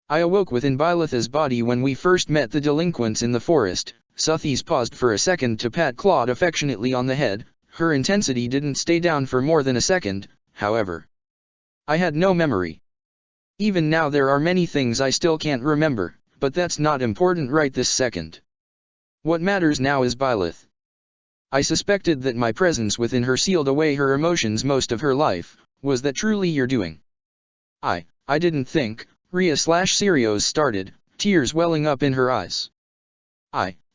I awoke within Byleth's body when we first met the delinquents in the forest. Suthi's paused for a second to pat Claude affectionately on the head. Her intensity didn't stay down for more than a second, however. I had no memory. Even now there are many things I still can't remember, but that's not important right this second. What matters now is Byleth. I suspected that my presence within her sealed away her emotions most of her life. Was that truly your doing? I didn't think, Rhea/Sirius started, tears welling up in her eyes.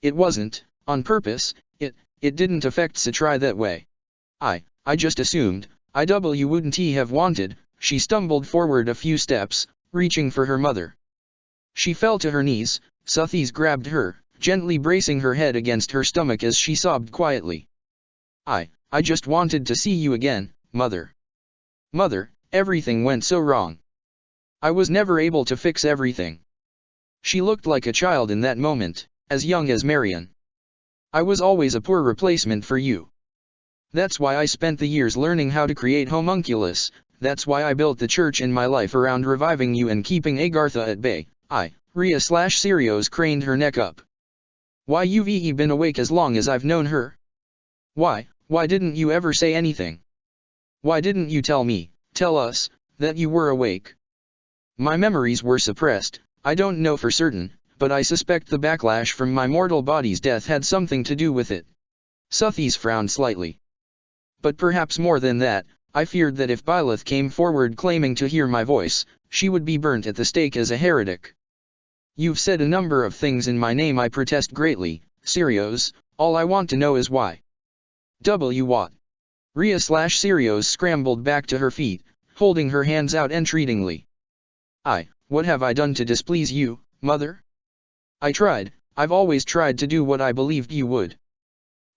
It wasn't, on purpose, it didn't affect Satri that way. I just assumed, wouldn't he have wanted. She stumbled forward a few steps, reaching for her mother. She fell to her knees. Suthi's grabbed her, gently bracing her head against her stomach as she sobbed quietly. I just wanted to see you again, Mother. Mother, everything went so wrong. I was never able to fix everything. She looked like a child in that moment, as young as Marion. I was always a poor replacement for you. That's why I spent the years learning how to create homunculus. That's why I built the church in my life around reviving you and keeping Agartha at bay. Rhea/Sirius craned her neck up. Why you've been awake as long as I've known her? Why didn't you ever say anything? Why didn't you tell us, that you were awake? My memories were suppressed. I don't know for certain, but I suspect the backlash from my mortal body's death had something to do with it. Suthi's frowned slightly. But perhaps more than that, I feared that if Byleth came forward claiming to hear my voice, she would be burnt at the stake as a heretic. You've said a number of things in my name I protest greatly, Sirius. All I want to know is why. What? Rhea/Sirius scrambled back to her feet, holding her hands out entreatingly. What have I done to displease you, Mother? I've always tried to do what I believed you would.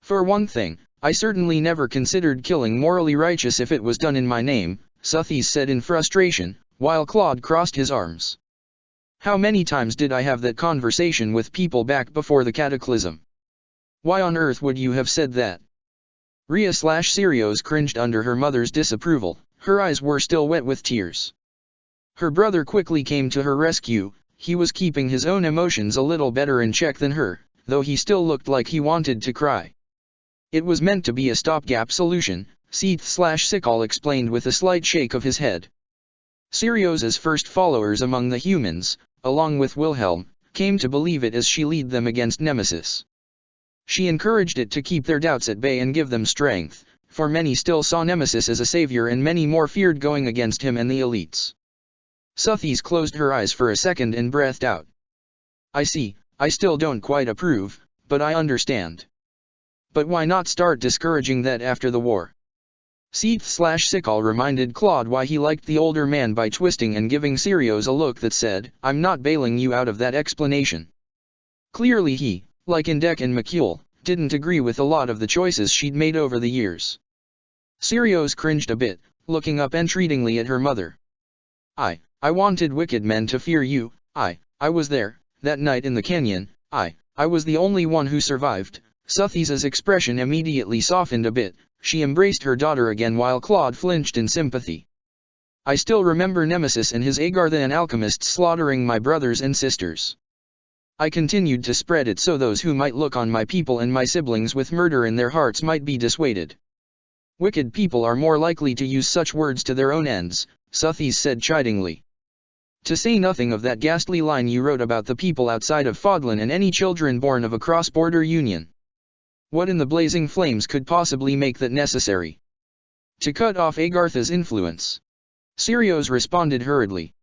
For one thing, I certainly never considered killing morally righteous if it was done in my name, Suthi's said in frustration, while Claude crossed his arms. How many times did I have that conversation with people back before the cataclysm? Why on earth would you have said that? Rhea/Sirius cringed under her mother's disapproval. Her eyes were still wet with tears. Her brother quickly came to her rescue. He was keeping his own emotions a little better in check than her, though he still looked like he wanted to cry. It was meant to be a stopgap solution, Seath/Sikal explained with a slight shake of his head. Sirius's first followers among the humans, along with Wilhelm, came to believe it as she led them against Nemesis. She encouraged it to keep their doubts at bay and give them strength, for many still saw Nemesis as a savior and many more feared going against him and the elites. Suthi's closed her eyes for a second and breathed out. I I still don't quite approve, but I understand. But why not start discouraging that after the war? Seath/Sikal reminded Claude why he liked the older man by twisting and giving Sirius a look that said, I'm not bailing you out of that explanation. Clearly he, like Indek and McCule, didn't agree with a lot of the choices she'd made over the years. Sirius cringed a bit, looking up entreatingly at her mother. I wanted wicked men to fear you. I was there, that night in the canyon. I was the only one who survived. Suthisa's expression immediately softened a bit. She embraced her daughter again while Claude flinched in sympathy. I still remember Nemesis and his Agarthan alchemists slaughtering my brothers and sisters. I continued to spread it so those who might look on my people and my siblings with murder in their hearts might be dissuaded. Wicked people are more likely to use such words to their own ends, Suthis said chidingly. To say nothing of that ghastly line you wrote about the people outside of Fodlan and any children born of a cross-border union. What in the blazing flames could possibly make that necessary? To cut off Agartha's influence. Sirius responded hurriedly.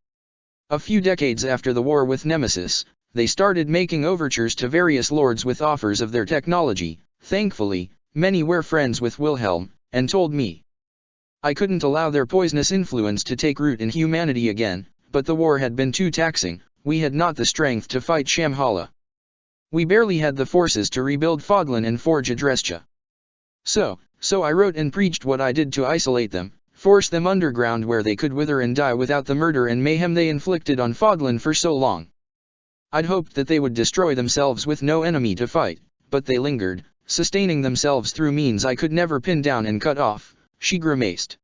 A few decades after the war with Nemesis, they started making overtures to various lords with offers of their technology. Thankfully, many were friends with Wilhelm, and told me. I couldn't allow their poisonous influence to take root in humanity again, but the war had been too taxing. We had not the strength to fight Shamhala. We barely had the forces to rebuild Fodlan and forge Adrestia. So I wrote and preached what I did to isolate them, force them underground where they could wither and die without the murder and mayhem they inflicted on Fodlan for so long. I'd hoped that they would destroy themselves with no enemy to fight, but they lingered, sustaining themselves through means I could never pin down and cut off. She grimaced.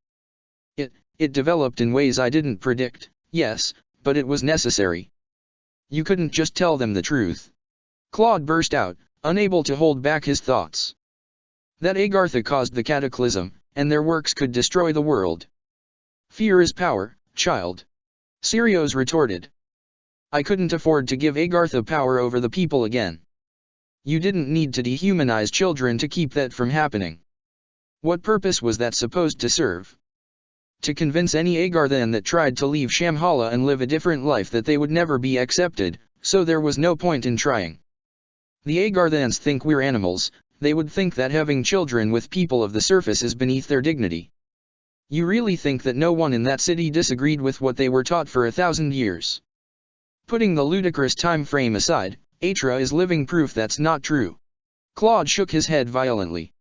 It developed in ways I didn't predict, yes, but it was necessary. You couldn't just tell them the truth. Claude burst out, unable to hold back his thoughts. That Agartha caused the cataclysm, and their works could destroy the world. Fear is power, child. Sirius retorted. I couldn't afford to give Agartha power over the people again. You didn't need to dehumanize children to keep that from happening. What purpose was that supposed to serve? To convince any Agarthan that tried to leave Shamhala and live a different life that they would never be accepted, so there was no point in trying. The Agarthans think we're animals. They would think that having children with people of the surface is beneath their dignity. You really think that no one in that city disagreed with what they were taught for 1,000 years? Putting the ludicrous time frame aside, Atra is living proof that's not true. Claude shook his head violently.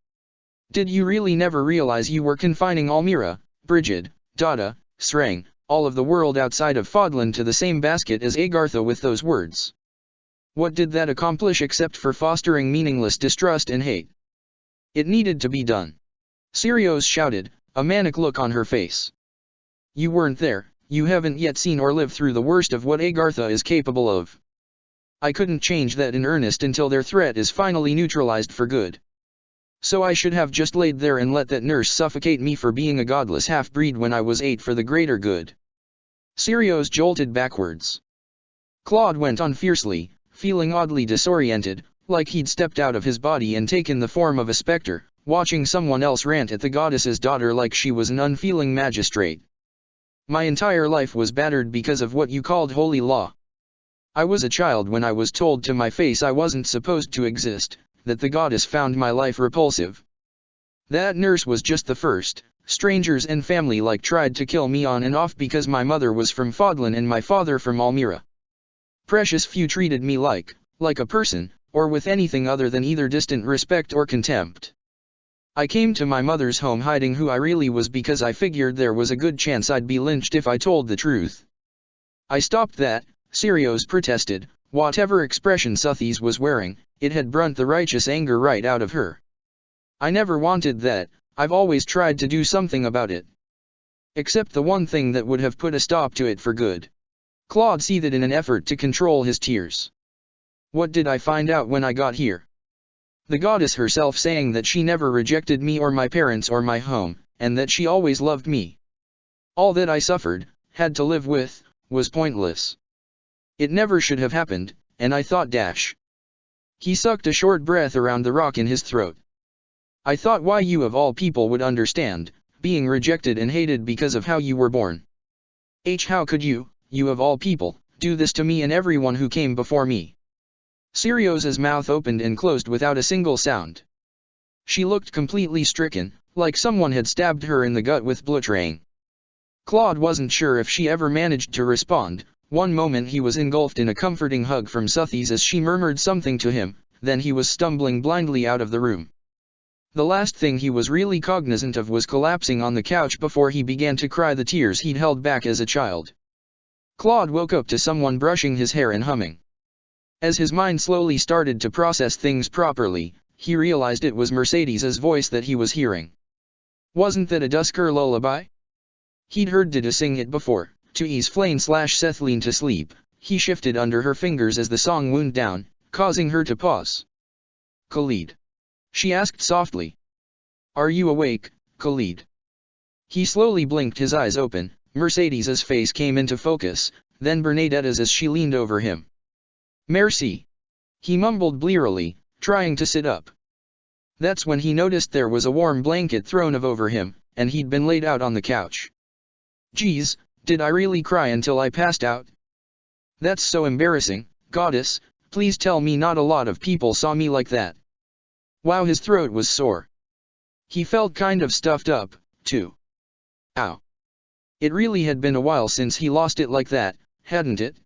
Did you really never realize you were confining Almira, Brigid, Dada, Srang, all of the world outside of Fodlan to the same basket as Agartha with those words? What did that accomplish except for fostering meaningless distrust and hate? It needed to be done. Sirius shouted, a manic look on her face. You weren't there, you haven't yet seen or lived through the worst of what Agartha is capable of. I couldn't change that in earnest until their threat is finally neutralized for good. So I should have just laid there and let that nurse suffocate me for being a godless half-breed when I was 8 for the greater good. Sirius jolted backwards. Claude went on fiercely, feeling oddly disoriented, like he'd stepped out of his body and taken the form of a specter, watching someone else rant at the goddess's daughter like she was an unfeeling magistrate. My entire life was battered because of what you called holy law. I was a child when I was told to my face I wasn't supposed to exist, that the goddess found my life repulsive. That nurse was just the first. Strangers and family like tried to kill me on and off because my mother was from Fodlan and my father from Almira. Precious few treated me like a person, or with anything other than either distant respect or contempt. I came to my mother's home hiding who I really was because I figured there was a good chance I'd be lynched if I told the truth. I stopped that, Sirius protested. Whatever expression Suthis was wearing, it had burnt the righteous anger right out of her. I never wanted that. I've always tried to do something about it. Except the one thing that would have put a stop to it for good. Claude seethed in an effort to control his tears. What did I find out when I got here? The goddess herself saying that she never rejected me or my parents or my home, and that she always loved me. All that I suffered, had to live with, was pointless. It never should have happened, and I thought He sucked a short breath around the rock in his throat. I thought why you of all people would understand, being rejected and hated because of how you were born. How could you of all people, do this to me and everyone who came before me? Sirius's mouth opened and closed without a single sound. She looked completely stricken, like someone had stabbed her in the gut with bludgeoning. Claude wasn't sure if she ever managed to respond. One moment he was engulfed in a comforting hug from Suthies as she murmured something to him, then he was stumbling blindly out of the room. The last thing he was really cognizant of was collapsing on the couch before he began to cry the tears he'd held back as a child. Claude woke up to someone brushing his hair and humming. As his mind slowly started to process things properly, he realized it was Mercedes's voice that he was hearing. Wasn't that a Dusker lullaby? He'd heard Dida sing it before. To ease Flaine/Sethleen to sleep, he shifted under her fingers as the song wound down, causing her to pause. "Khalid?" she asked softly. "Are you awake, Khalid?" He slowly blinked his eyes open. Mercedes's face came into focus, then Bernadetta's as she leaned over him. "Merci," he mumbled blearily, trying to sit up. That's when he noticed there was a warm blanket thrown over him, and he'd been laid out on the couch. "Geez, did I really cry until I passed out? That's so embarrassing, goddess, please tell me not a lot of people saw me like that." Wow, his throat was sore. He felt kind of stuffed up, too. Ow. It really had been a while since he lost it like that, hadn't it?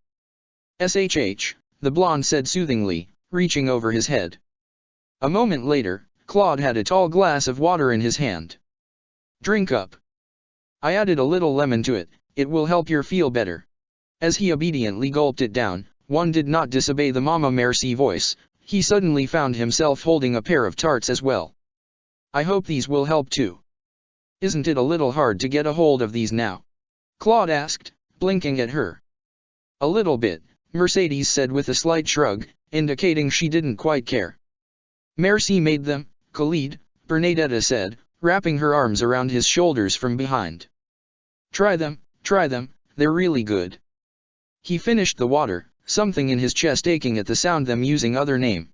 "SHH, the blonde said soothingly, reaching over his head. A moment later, Claude had a tall glass of water in his hand. "Drink up. I added a little lemon to it, it will help you feel better." As he obediently gulped it down, one did not disobey the Mama Merci voice, he suddenly found himself holding a pair of tarts as well. "I hope these will help too. Isn't it a little hard to get a hold of these now?" Claude asked, blinking at her. "A little bit," Mercedes said with a slight shrug, indicating she didn't quite care. "Merci made them, Khalid," Bernadetta said, wrapping her arms around his shoulders from behind. Try them, they're really good." He finished the water, something in his chest aching at the sound them using other name.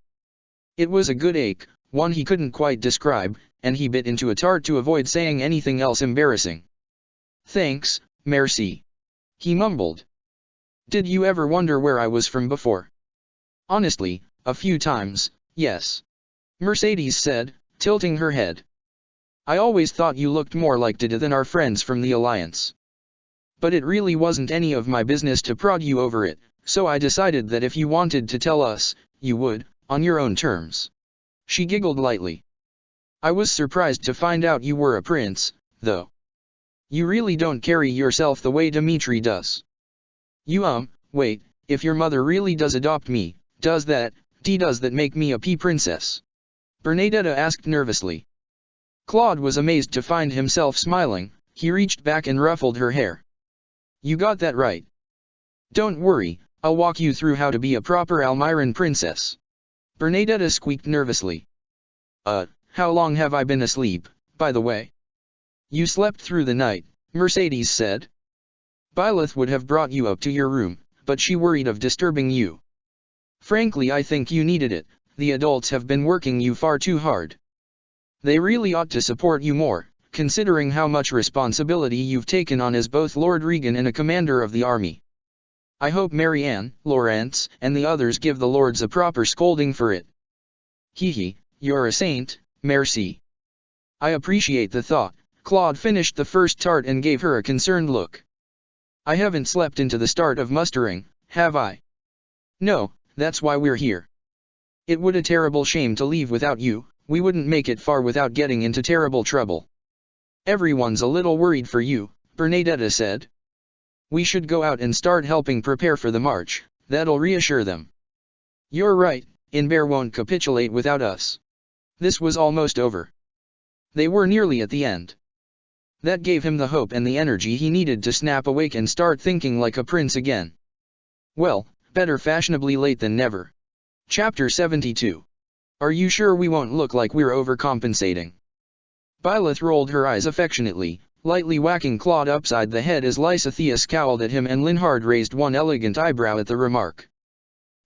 It was a good ache, one he couldn't quite describe, and he bit into a tart to avoid saying anything else embarrassing. "Thanks, merci," he mumbled. "Did you ever wonder where I was from before?" "Honestly, a few times, yes," Mercedes said, tilting her head. "I always thought you looked more like Dida than our friends from the Alliance. But it really wasn't any of my business to prod you over it, so I decided that if you wanted to tell us, you would, on your own terms." She giggled lightly. "I was surprised to find out you were a prince, though. You really don't carry yourself the way Dimitri does. Wait, if your mother really does adopt me, does that make me a princess?" Bernadetta asked nervously. Claude was amazed to find himself smiling. He reached back and ruffled her hair. "You got that right. Don't worry, I'll walk you through how to be a proper Almiran princess." Bernadetta squeaked nervously. How long have I been asleep, by the way?" "You slept through the night," Mercedes said. "Byleth would have brought you up to your room, but she worried of disturbing you. Frankly, I think you needed it. The adults have been working you far too hard. They really ought to support you more, considering how much responsibility you've taken on as both Lord Regan and a commander of the army. I hope Marianne, Lawrence, and the others give the lords a proper scolding for it." "Hee, you're a saint, merci. I appreciate the thought." Claude finished the first tart and gave her a concerned look. "I haven't slept into the start of mustering, have I?" "No, that's why we're here. It would a terrible shame to leave without you. We wouldn't make it far without getting into terrible trouble. Everyone's a little worried for you," Bernadetta said. "We should go out and start helping prepare for the march, that'll reassure them." "You're right, Inber won't capitulate without us." This was almost over. They were nearly at the end. That gave him the hope and the energy he needed to snap awake and start thinking like a prince again. Well, better fashionably late than never. Chapter 72. Are you sure we won't look like we're overcompensating? Byleth rolled her eyes affectionately, lightly whacking Claude upside the head as Lysathea scowled at him and Linhard raised one elegant eyebrow at the remark.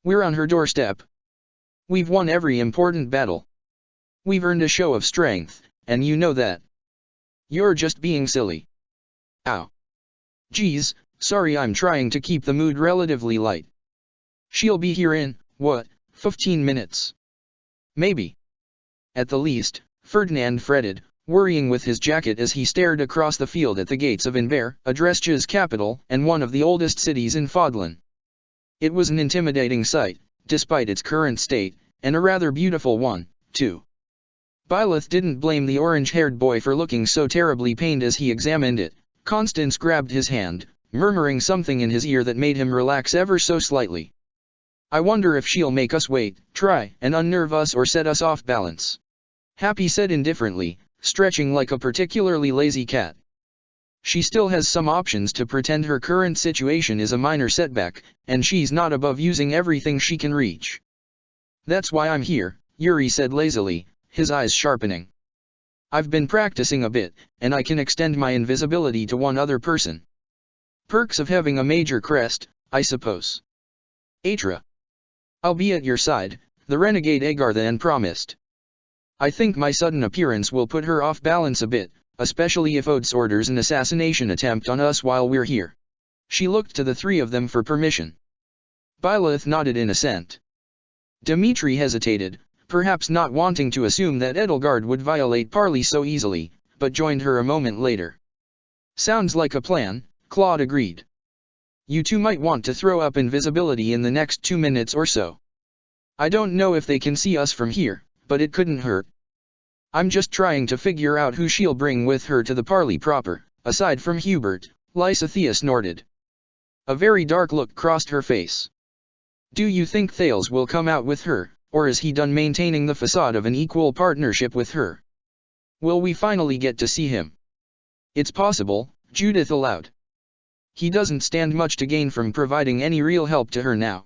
We're on her doorstep. We've won every important battle. We've earned a show of strength, and you know that. You're just being silly. Ow. Geez, sorry, I'm trying to keep the mood relatively light. She'll be here in, what, 15 minutes. Maybe. At the least, Ferdinand fretted, worrying with his jacket as he stared across the field at the gates of Inver, Adresja's capital and one of the oldest cities in Fodlan. It was an intimidating sight, despite its current state, and a rather beautiful one, too. Byleth didn't blame the orange-haired boy for looking so terribly pained as he examined it. Constance grabbed his hand, murmuring something in his ear that made him relax ever so slightly. "I wonder if she'll make us wait, try and unnerve us or set us off balance," Happy said indifferently, stretching like a particularly lazy cat. "She still has some options to pretend her current situation is a minor setback, and she's not above using everything she can reach." "That's why I'm here," Yuri said lazily, his eyes sharpening. "I've been practicing a bit, and I can extend my invisibility to one other person. Perks of having a major crest, I suppose." "Atra. I'll be at your side," the renegade Agarthan promised. "I think my sudden appearance will put her off balance a bit, especially if Odes orders an assassination attempt on us while we're here." She looked to the three of them for permission. Byleth nodded in assent. Dmitri hesitated, perhaps not wanting to assume that Edelgard would violate parley so easily, but joined her a moment later. "Sounds like a plan," Claude agreed. "You two might want to throw up invisibility in the next 2 minutes or so. I don't know if they can see us from here, but it couldn't hurt. I'm just trying to figure out who she'll bring with her to the parley proper, aside from Hubert," Lysathea snorted. A very dark look crossed her face. "Do you think Thales will come out with her, or is he done maintaining the facade of an equal partnership with her? Will we finally get to see him?" "It's possible," Judith allowed. "He doesn't stand much to gain from providing any real help to her now."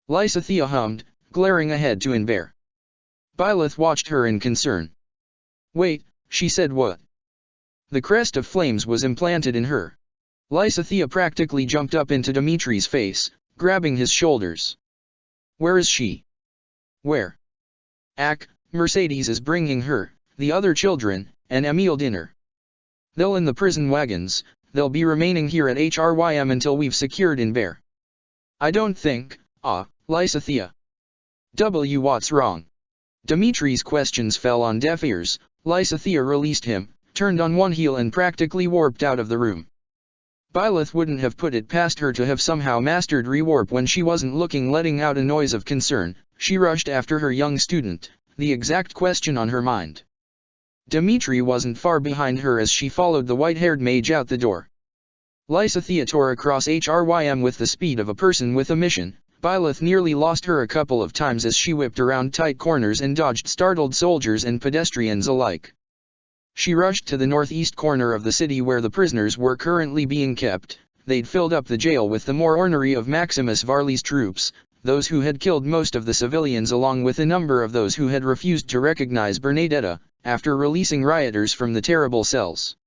Lysathea hummed, glaring ahead to Inver. Byleth watched her in concern. "Wait," she said. "What?" The crest of flames was implanted in her. Lysathea practically jumped up into Dimitri's face, grabbing his shoulders. "Where is she?" "Where?" Mercedes is bringing her, the other children, and Emil dinner. They'll in the prison wagons. They'll be remaining here at Hrym until we've secured Inver." "I don't think, Lysathea. What's wrong?" Dimitri's questions fell on deaf ears. Lysathea released him, turned on one heel and practically warped out of the room. Byleth wouldn't have put it past her to have somehow mastered rewarp when she wasn't looking, letting out a noise of concern. She rushed after her young student, the exact question on her mind. Dimitri wasn't far behind her as she followed the white-haired mage out the door. Lysathea tore across Hrym with the speed of a person with a mission. Byleth nearly lost her a couple of times as she whipped around tight corners and dodged startled soldiers and pedestrians alike. She rushed to the northeast corner of the city where the prisoners were currently being kept. They'd filled up the jail with the more ornery of Maximus Varley's troops, those who had killed most of the civilians along with a number of those who had refused to recognize Bernadetta, after releasing rioters from the terrible cells.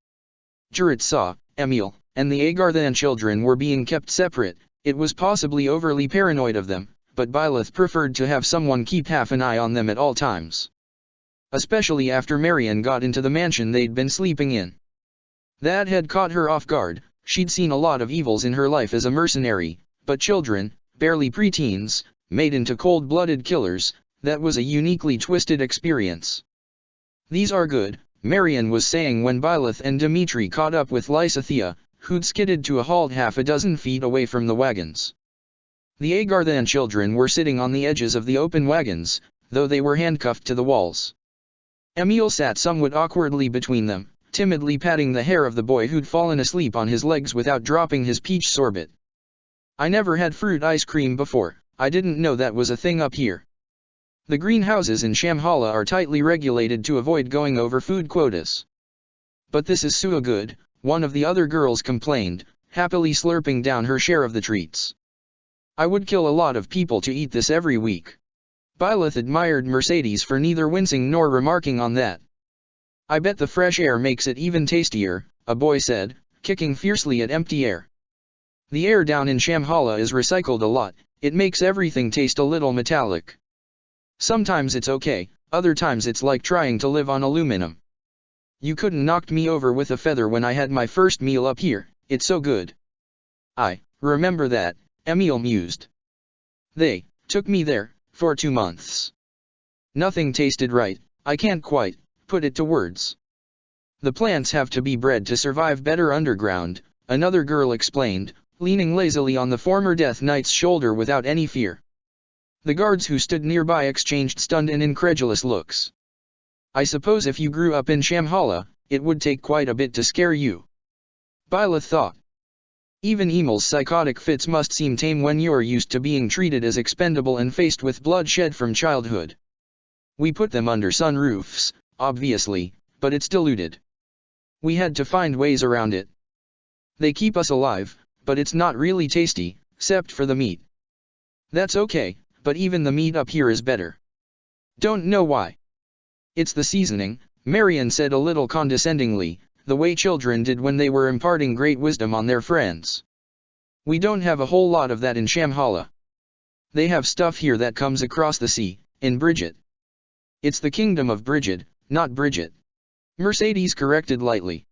Jurat saw, Emil, and the Agarthan children were being kept separate. It was possibly overly paranoid of them, but Byleth preferred to have someone keep half an eye on them at all times. Especially after Marian got into the mansion they'd been sleeping in. That had caught her off guard. She'd seen a lot of evils in her life as a mercenary, but children, barely preteens, made into cold-blooded killers, that was a uniquely twisted experience. "These are good," Marian was saying when Byleth and Dimitri caught up with Lysathea, who'd skidded to a halt half a dozen feet away from the wagons. The Agarthan children were sitting on the edges of the open wagons, though they were handcuffed to the walls. Emil sat somewhat awkwardly between them, timidly patting the hair of the boy who'd fallen asleep on his legs without dropping his peach sorbet. "I never had fruit ice cream before. I didn't know that was a thing up here. The greenhouses in Shamhala are tightly regulated to avoid going over food quotas. But this is so good," one of the other girls complained, happily slurping down her share of the treats. "I would kill a lot of people to eat this every week." Byleth admired Mercedes for neither wincing nor remarking on that. "I bet the fresh air makes it even tastier," a boy said, kicking fiercely at empty air. "The air down in Shamhala is recycled a lot. It makes everything taste a little metallic. Sometimes it's okay, other times it's like trying to live on aluminum. You couldn't knock me over with a feather when I had my first meal up here. It's so good." "I remember that," Emil mused. "They took me there, for 2 months. Nothing tasted right, I can't quite put it to words. The plants have to be bred to survive better underground, another girl explained, leaning lazily on the former Death Knight's shoulder without any fear. The guards who stood nearby exchanged stunned and incredulous looks. I suppose if you grew up in Shamhala, it would take quite a bit to scare you. Bila thought. Even Emel's psychotic fits must seem tame when you're used to being treated as expendable and faced with bloodshed from childhood. We put them under sunroofs, obviously, but it's diluted. We had to find ways around it. They keep us alive, but it's not really tasty, except for the meat. That's okay, but even the meat up here is better. Don't know why. It's the seasoning, Marian said a little condescendingly, the way children did when they were imparting great wisdom on their friends. We don't have a whole lot of that in Shamhala. They have stuff here that comes across the sea, in Bridget. It's the kingdom of Bridget, not Bridget. Mercedes corrected lightly.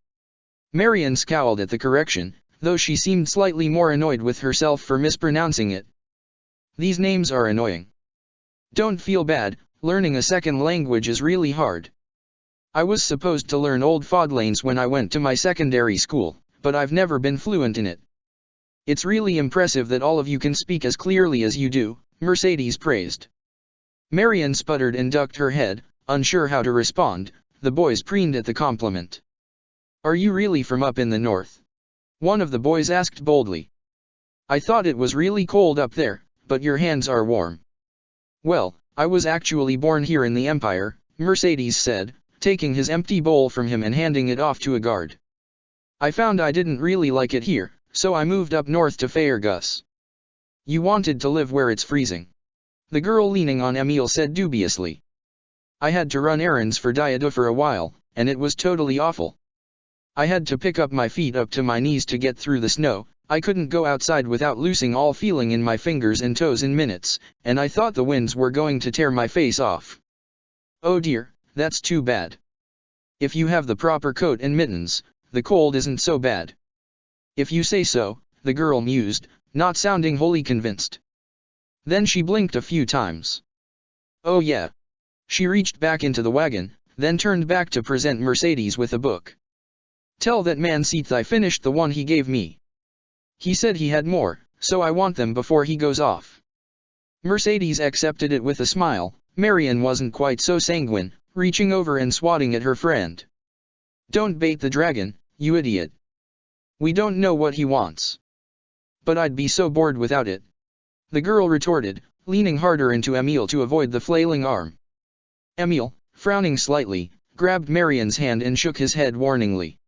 Marian scowled at the correction, though she seemed slightly more annoyed with herself for mispronouncing it. These names are annoying. Don't feel bad, learning a second language is really hard. I was supposed to learn Old Fodlanes when I went to my secondary school, but I've never been fluent in it. It's really impressive that all of you can speak as clearly as you do, Mercedes praised. Marian sputtered and ducked her head, unsure how to respond. The boys preened at the compliment. Are you really from up in the north? One of the boys asked boldly. I thought it was really cold up there, but your hands are warm. Well, I was actually born here in the Empire, Mercedes said, taking his empty bowl from him and handing it off to a guard. I found I didn't really like it here, so I moved up north to Faergus. You wanted to live where it's freezing. The girl leaning on Emil said dubiously. I had to run errands for Diada for a while, and it was totally awful. I had to pick up my feet up to my knees to get through the snow. I couldn't go outside without losing all feeling in my fingers and toes in minutes, and I thought the winds were going to tear my face off. Oh dear, that's too bad. If you have the proper coat and mittens, the cold isn't so bad. If you say so, the girl mused, not sounding wholly convinced. Then she blinked a few times. Oh yeah. She reached back into the wagon, then turned back to present Mercedes with a book. Tell that man Seath I finished the one he gave me. He said he had more, so I want them before he goes off. Mercedes accepted it with a smile. Marian wasn't quite so sanguine, reaching over and swatting at her friend. Don't bait the dragon, you idiot. We don't know what he wants. But I'd be so bored without it. The girl retorted, leaning harder into Emil to avoid the flailing arm. Emil, frowning slightly, grabbed Marian's hand and shook his head warningly.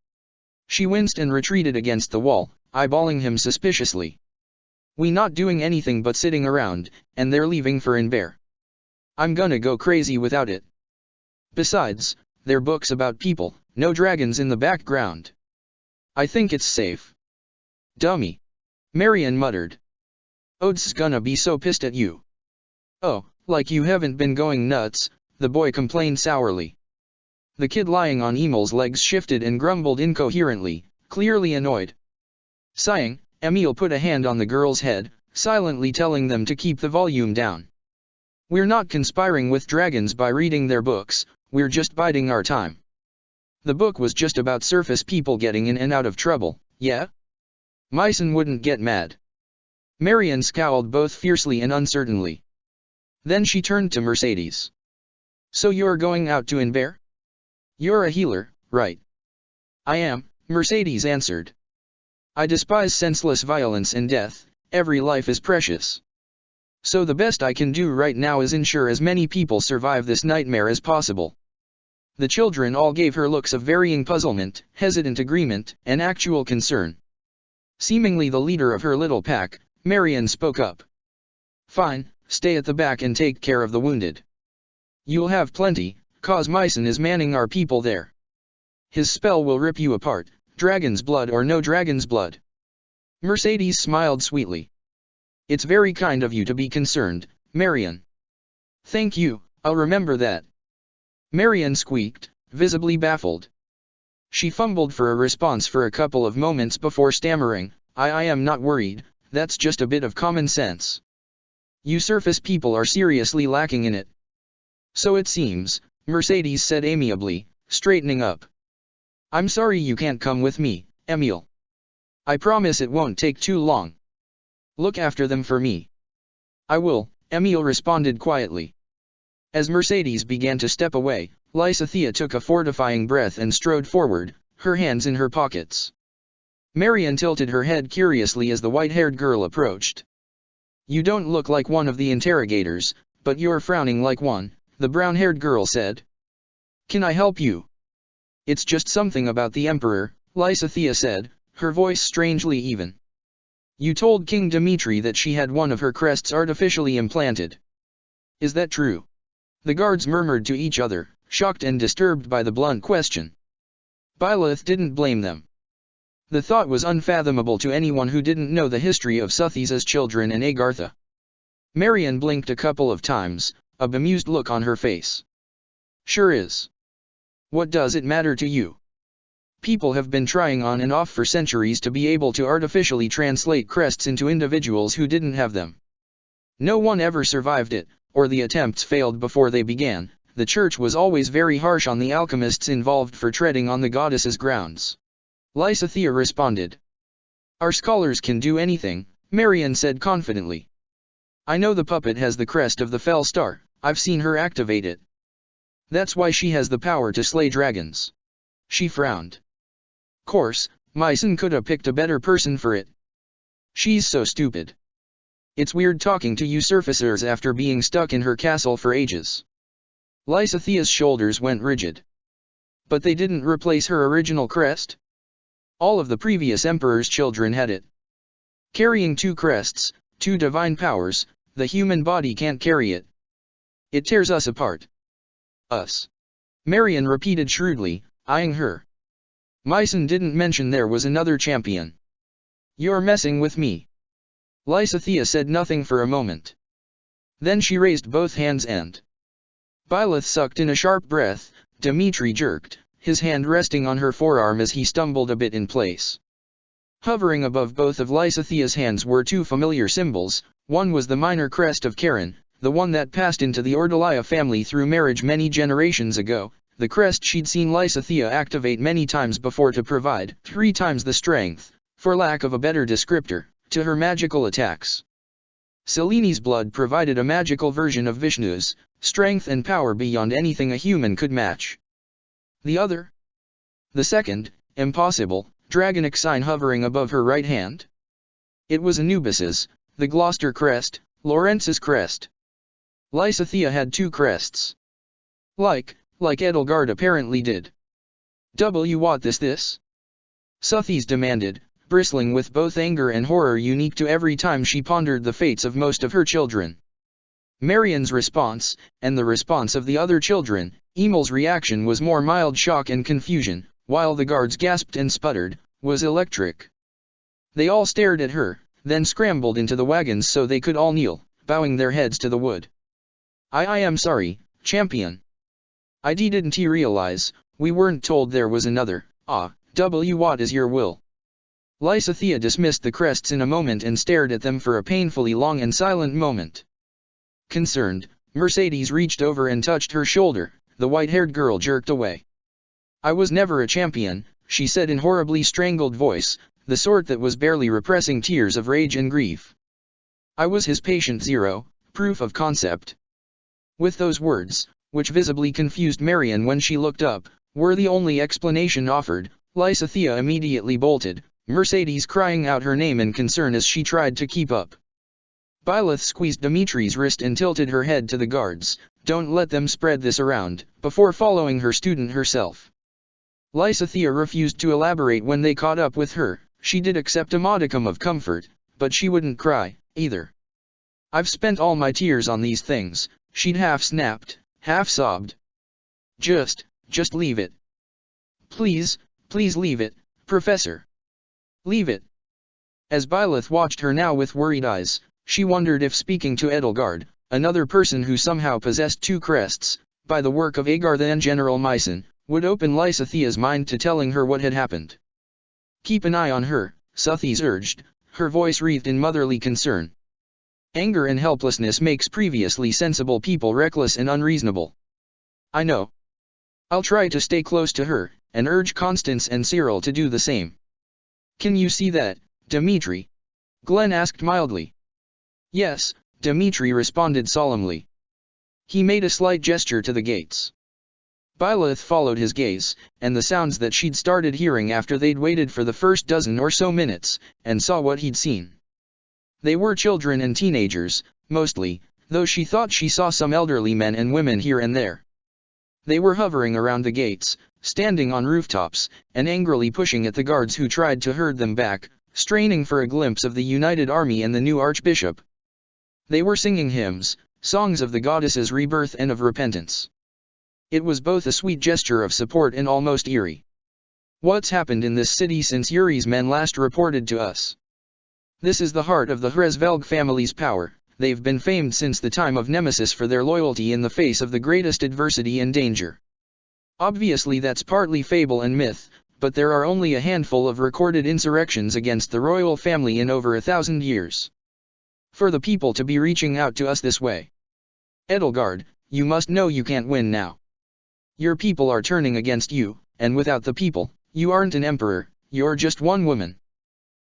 She winced and retreated against the wall, eyeballing him suspiciously. We not doing anything but sitting around, and they're leaving for Inver. I'm gonna go crazy without it. Besides, they're books about people, no dragons in the background. I think it's safe. Dummy. Marian muttered. Od's gonna be so pissed at you. Oh, like you haven't been going nuts, the boy complained sourly. The kid lying on Emel's legs shifted and grumbled incoherently, clearly annoyed. Sighing, Emil put a hand on the girl's head, silently telling them to keep the volume down. We're not conspiring with dragons by reading their books, we're just biding our time. The book was just about surface people getting in and out of trouble, yeah? Myson wouldn't get mad. Marian scowled both fiercely and uncertainly. Then she turned to Mercedes. So you're going out to Inver? You're a healer, right? I am, Mercedes answered. I despise senseless violence and death, every life is precious. So the best I can do right now is ensure as many people survive this nightmare as possible. The children all gave her looks of varying puzzlement, hesitant agreement, and actual concern. Seemingly the leader of her little pack, Marian spoke up. Fine, stay at the back and take care of the wounded. You'll have plenty, cause Myson is manning our people there. His spell will rip you apart, dragon's blood or no dragon's blood. Mercedes smiled sweetly. It's very kind of you to be concerned, Marian. Thank you, I'll remember that. Marian squeaked, visibly baffled. She fumbled for a response for a couple of moments before stammering, I am not worried, that's just a bit of common sense. You surface people are seriously lacking in it. So it seems, Mercedes said amiably, straightening up. I'm sorry you can't come with me, Emil. I promise it won't take too long. Look after them for me. I will, Emil responded quietly. As Mercedes began to step away, Lysithea took a fortifying breath and strode forward, her hands in her pockets. Marian tilted her head curiously as the white-haired girl approached. You don't look like one of the interrogators, but you're frowning like one, the brown-haired girl said. Can I help you? It's just something about the Emperor, Lysithea said, her voice strangely even. You told King Dmitri that she had one of her crests artificially implanted. Is that true? The guards murmured to each other, shocked and disturbed by the blunt question. Byleth didn't blame them. The thought was unfathomable to anyone who didn't know the history of Suthisa's children and Agartha. Marian blinked a couple of times, a bemused look on her face. Sure is. What does it matter to you? People have been trying on and off for centuries to be able to artificially translate crests into individuals who didn't have them. No one ever survived it, or the attempts failed before they began. The church was always very harsh on the alchemists involved for treading on the goddess's grounds. Lysithea responded. Our scholars can do anything, Marian said confidently. I know the puppet has the crest of the Fell Star, I've seen her activate it. That's why she has the power to slay dragons. She frowned. Course, Mycen could have picked a better person for it. She's so stupid. It's weird talking to you surfacers after being stuck in her castle for ages. Lysithea's shoulders went rigid. But they didn't replace her original crest? All of the previous emperor's children had it. Carrying two crests, two divine powers, the human body can't carry it. It tears us apart. Us. Marian repeated shrewdly, eyeing her. Mycen didn't mention there was another champion. You're messing with me. Lysithea said nothing for a moment. Then she raised both hands and Byleth sucked in a sharp breath. Dmitri jerked, his hand resting on her forearm as he stumbled a bit in place. Hovering above both of Lysithea's hands were two familiar symbols. One was the minor crest of Karen, the one that passed into the Ordelia family through marriage many generations ago, the crest she'd seen Lysithea activate many times before to provide 3 times the strength, for lack of a better descriptor, to her magical attacks. Seleni's blood provided a magical version of Vishnu's, strength and power beyond anything a human could match. The other? The second, impossible, dragonic sign hovering above her right hand? It was Anubis's, the Gloucester crest, Lorenz's crest. Lysithea had 2 crests. Like Edelgard apparently did. What is this? Suthis demanded, bristling with both anger and horror unique to every time she pondered the fates of most of her children. Marian's response, and the response of the other children, Emil's reaction was more mild shock and confusion, while the guards gasped and sputtered, was electric. They all stared at her, then scrambled into the wagons so they could all kneel, bowing their heads to the wood. I am sorry, champion. I didn't realize, we weren't told there was another. What is your will? Lysithea dismissed the crests in a moment and stared at them for a painfully long and silent moment. Concerned, Mercedes reached over and touched her shoulder. The white-haired girl jerked away. I was never a champion, she said in horribly strangled voice, the sort that was barely repressing tears of rage and grief. I was his patient zero, proof of concept. With those words, which visibly confused Marian when she looked up, were the only explanation offered, Lysithea immediately bolted, Mercedes crying out her name in concern as she tried to keep up. Byleth squeezed Dimitri's wrist and tilted her head to the guards, don't let them spread this around, before following her student herself. Lysithea refused to elaborate when they caught up with her. She did accept a modicum of comfort, but she wouldn't cry, either. I've spent all my tears on these things, she'd half snapped, half sobbed. Just leave it. Please leave it, Professor. Leave it. As Byleth watched her now with worried eyes, she wondered if speaking to Edelgard, another person who somehow possessed 2 crests, by the work of Agartha and General Mycen, would open Lysithea's mind to telling her what had happened. Keep an eye on her, Suthis urged, her voice wreathed in motherly concern. Anger and helplessness makes previously sensible people reckless and unreasonable. I know. I'll try to stay close to her, and urge Constance and Cyril to do the same. Can you see that, Dmitri? Glenn asked mildly. Yes, Dmitri responded solemnly. He made a slight gesture to the gates. Byleth followed his gaze, and the sounds that she'd started hearing after they'd waited for the first dozen or so minutes, and saw what he'd seen. They were children and teenagers, mostly, though she thought she saw some elderly men and women here and there. They were hovering around the gates, standing on rooftops, and angrily pushing at the guards who tried to herd them back, straining for a glimpse of the united army and the new archbishop. They were singing hymns, songs of the goddess's rebirth and of repentance. It was both a sweet gesture of support and almost eerie. What's happened in this city since Yuri's men last reported to us? This is the heart of the Hresvelg family's power. They've been famed since the time of Nemesis for their loyalty in the face of the greatest adversity and danger. Obviously that's partly fable and myth, but there are only a handful of recorded insurrections against the royal family in over 1,000 years. For the people to be reaching out to us this way. Edelgard, you must know you can't win now. Your people are turning against you, and without the people, you aren't an emperor, you're just one woman.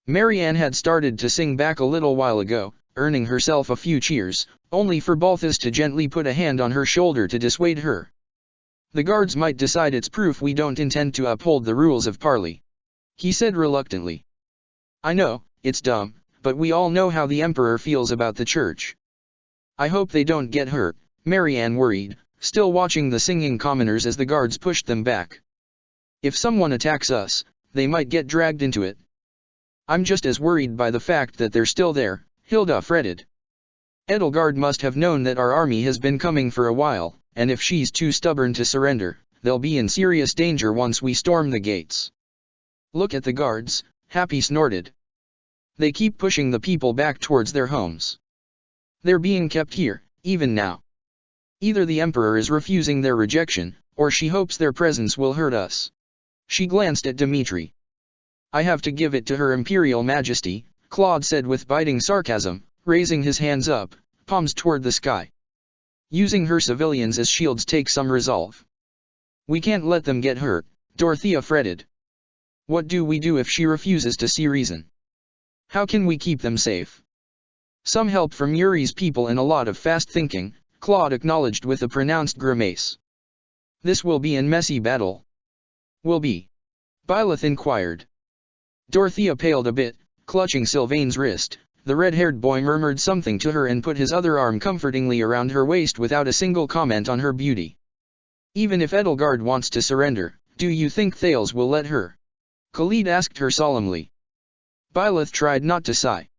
Marianne had started to sing back a little while ago, earning herself a few cheers, only for Balthus to gently put a hand on her shoulder to dissuade her. The guards might decide it's proof we don't intend to uphold the rules of parley. He said reluctantly. I know, it's dumb, but we all know how the emperor feels about the church. I hope they don't get hurt, Marianne worried, still watching the singing commoners as the guards pushed them back. If someone attacks us, they might get dragged into it. I'm just as worried by the fact that they're still there, Hilda fretted. Edelgard must have known that our army has been coming for a while, and if she's too stubborn to surrender, they'll be in serious danger once we storm the gates. Look at the guards, Happy snorted. They keep pushing the people back towards their homes. They're being kept here, even now. Either the emperor is refusing their rejection, or she hopes their presence will hurt us. She glanced at Dmitri. I have to give it to her imperial majesty, Claude said with biting sarcasm, raising his hands up, palms toward the sky. Using her civilians as shields takes some resolve. We can't let them get hurt, Dorothea fretted. What do we do if she refuses to see reason? How can we keep them safe? Some help from Yuri's people and a lot of fast thinking, Claude acknowledged with a pronounced grimace. This will be a messy battle. Will be? Byleth inquired. Dorothea paled a bit, clutching Sylvain's wrist. The red-haired boy murmured something to her and put his other arm comfortingly around her waist without a single comment on her beauty. Even if Edelgard wants to surrender, do you think Thales will let her? Khalid asked her solemnly. Byleth tried not to sigh.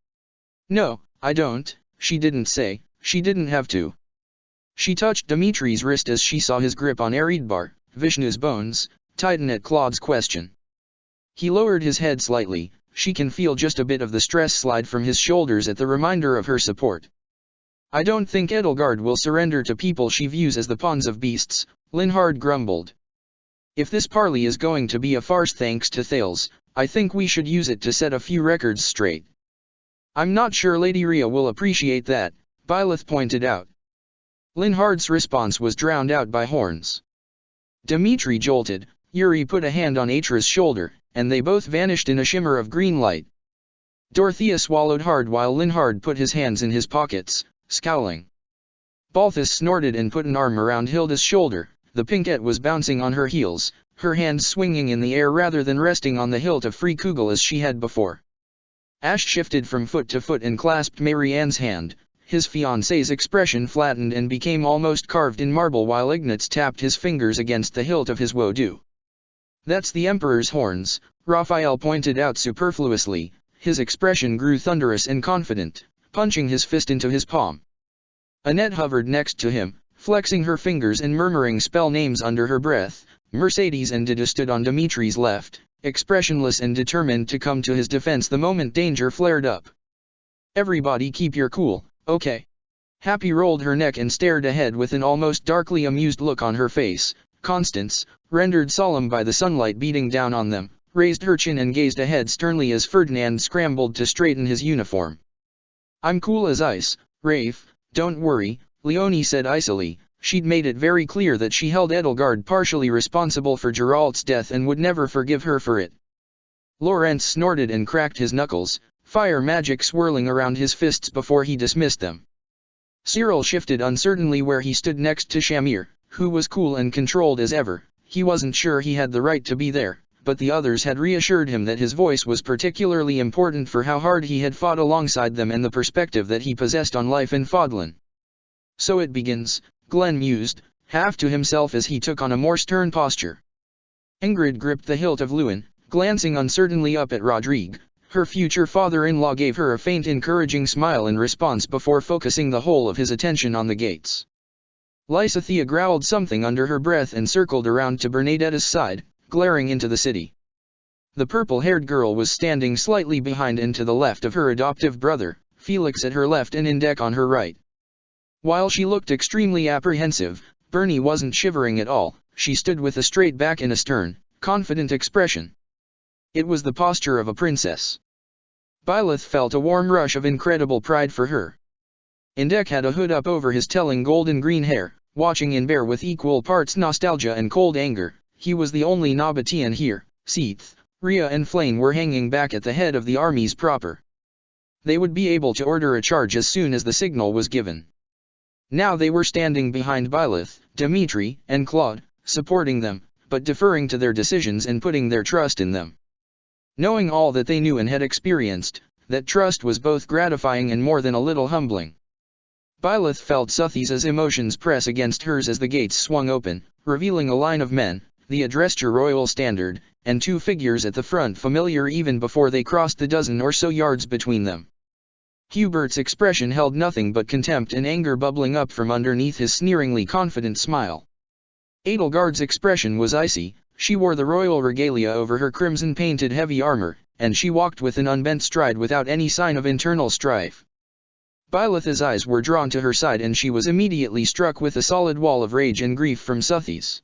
No, I don't, she didn't say, she didn't have to. She touched Dimitri's wrist as she saw his grip on Eridbar, Vishnu's bones, tighten at Claude's question. He lowered his head slightly. She can feel just a bit of the stress slide from his shoulders at the reminder of her support. I don't think Edelgard will surrender to people she views as the pawns of beasts, Linhard grumbled. If this parley is going to be a farce thanks to Thales, I think we should use it to set a few records straight. I'm not sure Lady Rhea will appreciate that, Byleth pointed out. Linhard's response was drowned out by horns. Dmitri jolted, Yuri put a hand on Atra's shoulder, and they both vanished in a shimmer of green light. Dorothea swallowed hard while Linhard put his hands in his pockets, scowling. Balthus snorted and put an arm around Hilda's shoulder. The pinkette was bouncing on her heels, her hands swinging in the air rather than resting on the hilt of free kugel as she had before. Ash shifted from foot to foot and clasped Marianne's hand. His fiancée's expression flattened and became almost carved in marble while Ignatz tapped his fingers against the hilt of his wodu. That's the Emperor's horns, Raphael pointed out superfluously. His expression grew thunderous and confident, punching his fist into his palm. Annette hovered next to him, flexing her fingers and murmuring spell names under her breath. Mercedes and Dida stood on Dimitri's left, expressionless and determined to come to his defense the moment danger flared up. Everybody keep your cool, okay? Happy rolled her neck and stared ahead with an almost darkly amused look on her face. Constance, rendered solemn by the sunlight beating down on them, raised her chin and gazed ahead sternly as Ferdinand scrambled to straighten his uniform. I'm cool as ice, Rafe, don't worry, Leonie said icily. She'd made it very clear that she held Edelgard partially responsible for Geralt's death and would never forgive her for it. Lawrence snorted and cracked his knuckles, fire magic swirling around his fists before he dismissed them. Cyril shifted uncertainly where he stood next to Shamir, who was cool and controlled as ever. He wasn't sure he had the right to be there, but the others had reassured him that his voice was particularly important for how hard he had fought alongside them and the perspective that he possessed on life in Fodlan. So it begins, Glenn mused, half to himself as he took on a more stern posture. Ingrid gripped the hilt of Lewin, glancing uncertainly up at Rodrigue. Her future father-in-law gave her a faint encouraging smile in response before focusing the whole of his attention on the gates. Lysithea growled something under her breath and circled around to Bernadetta's side, glaring into the city. The purple-haired girl was standing slightly behind and to the left of her adoptive brother, Felix at her left and Indek on her right. While she looked extremely apprehensive, Bernie wasn't shivering at all. She stood with a straight back and a stern, confident expression. It was the posture of a princess. Byleth felt a warm rush of incredible pride for her. Indek had a hood up over his telling golden-green hair, watching in bear with equal parts nostalgia and cold anger. He was the only Nabatean here. Seath, Rhea and Flane were hanging back at the head of the armies proper. They would be able to order a charge as soon as the signal was given. Now they were standing behind Byleth, Dimitri, and Claude, supporting them, but deferring to their decisions and putting their trust in them. Knowing all that they knew and had experienced, that trust was both gratifying and more than a little humbling. Byleth felt Suthisa's emotions press against hers as the gates swung open, revealing a line of men, the Adresture Royal Standard, and two figures at the front familiar even before they crossed the dozen or so yards between them. Hubert's expression held nothing but contempt and anger bubbling up from underneath his sneeringly confident smile. Edelgard's expression was icy. She wore the royal regalia over her crimson-painted heavy armor, and she walked with an unbent stride without any sign of internal strife. Byleth's eyes were drawn to her side and she was immediately struck with a solid wall of rage and grief from Suthi's.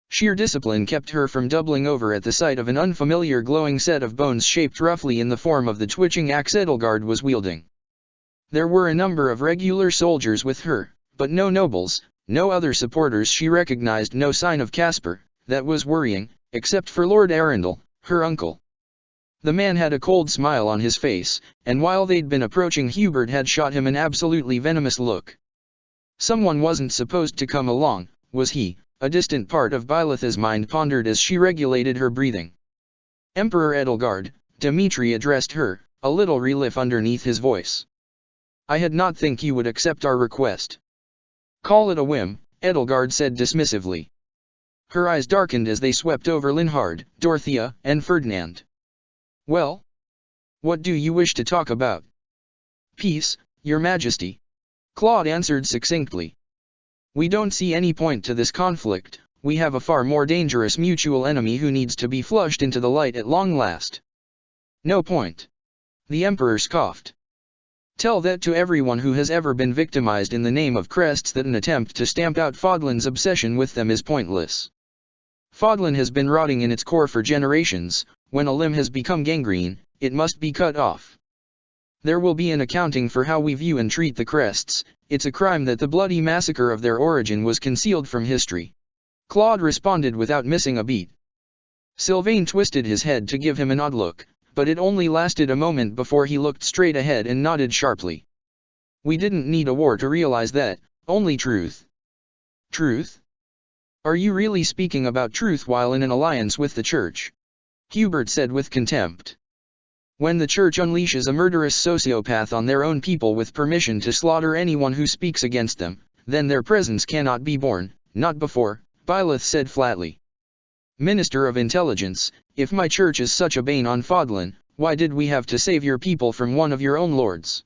Sheer discipline kept her from doubling over at the sight of an unfamiliar glowing set of bones shaped roughly in the form of the twitching axe Edelgard was wielding. There were a number of regular soldiers with her, but no nobles, no other supporters. She recognized no sign of Caspar. That was worrying, except for Lord Arundel, her uncle. The man had a cold smile on his face, and while they'd been approaching, Hubert had shot him an absolutely venomous look. Someone wasn't supposed to come along, was he? A distant part of Byleth's mind pondered as she regulated her breathing. Emperor Edelgard, Dimitri addressed her, a little relief underneath his voice. I had not think you would accept our request. Call it a whim, Edelgard said dismissively. Her eyes darkened as they swept over Linhard, Dorothea, and Ferdinand. Well? What do you wish to talk about? Peace, Your Majesty. Claude answered succinctly. We don't see any point to this conflict. We have a far more dangerous mutual enemy who needs to be flushed into the light at long last. No point. The Emperor scoffed. Tell that to everyone who has ever been victimized in the name of crests that an attempt to stamp out Fodlan's obsession with them is pointless. Fodlan has been rotting in its core for generations. When a limb has become gangrene, it must be cut off. There will be an accounting for how we view and treat the crests. It's a crime that the bloody massacre of their origin was concealed from history. Claude responded without missing a beat. Sylvain twisted his head to give him an odd look, but it only lasted a moment before he looked straight ahead and nodded sharply. We didn't need a war to realize that, only truth. Truth? Are you really speaking about truth while in an alliance with the Church? Hubert said with contempt. When the Church unleashes a murderous sociopath on their own people with permission to slaughter anyone who speaks against them, then their presence cannot be borne, not before, Byleth said flatly. Minister of Intelligence, if my Church is such a bane on Fodlan, why did we have to save your people from one of your own lords?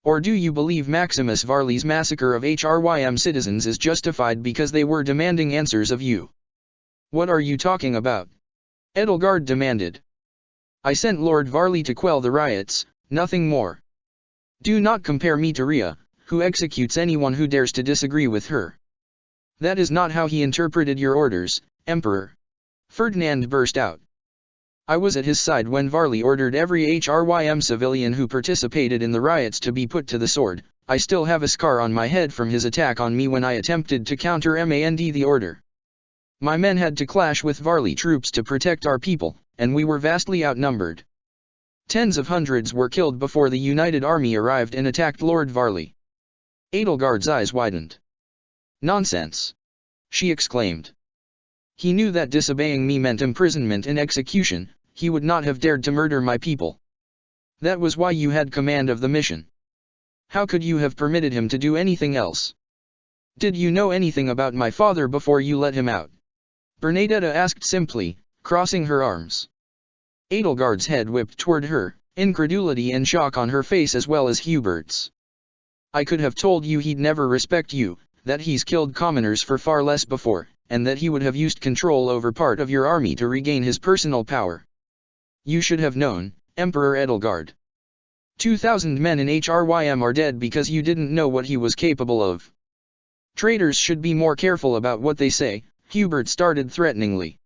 Or do you believe Maximus Varley's massacre of HRYM citizens is justified because they were demanding answers of you? What are you talking about? Edelgard demanded. I sent Lord Varley to quell the riots, nothing more. Do not compare me to Rhea, who executes anyone who dares to disagree with her. That is not how he interpreted your orders, Emperor. Ferdinand burst out. I was at his side when Varley ordered every HRYM civilian who participated in the riots to be put to the sword. I still have a scar on my head from his attack on me when I attempted to countermand the order. My men had to clash with Varley troops to protect our people, and we were vastly outnumbered. Tens of hundreds were killed before the United Army arrived and attacked Lord Varley. Edelgard's eyes widened. Nonsense! She exclaimed. He knew that disobeying me meant imprisonment and execution. He would not have dared to murder my people. That was why you had command of the mission. How could you have permitted him to do anything else? Did you know anything about my father before you let him out? Bernadetta asked simply, crossing her arms. Edelgard's head whipped toward her, incredulity and shock on her face as well as Hubert's. I could have told you he'd never respect you, that he's killed commoners for far less before, and that he would have used control over part of your army to regain his personal power. You should have known, Emperor Edelgard. 2,000 men in Hrym are dead because you didn't know what he was capable of. Traitors should be more careful about what they say, Hubert started threateningly.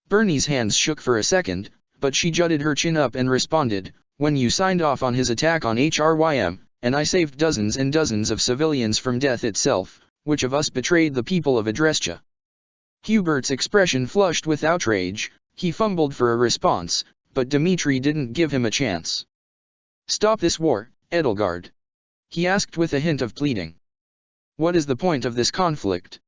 Bernie's hands shook for a second, but she jutted her chin up and responded, when you signed off on his attack on Hrym, and I saved dozens and dozens of civilians from death itself, which of us betrayed the people of Adrestia? Hubert's expression flushed with outrage. He fumbled for a response, but Dmitri didn't give him a chance. Stop this war, Edelgard. He asked with a hint of pleading. What is the point of this conflict?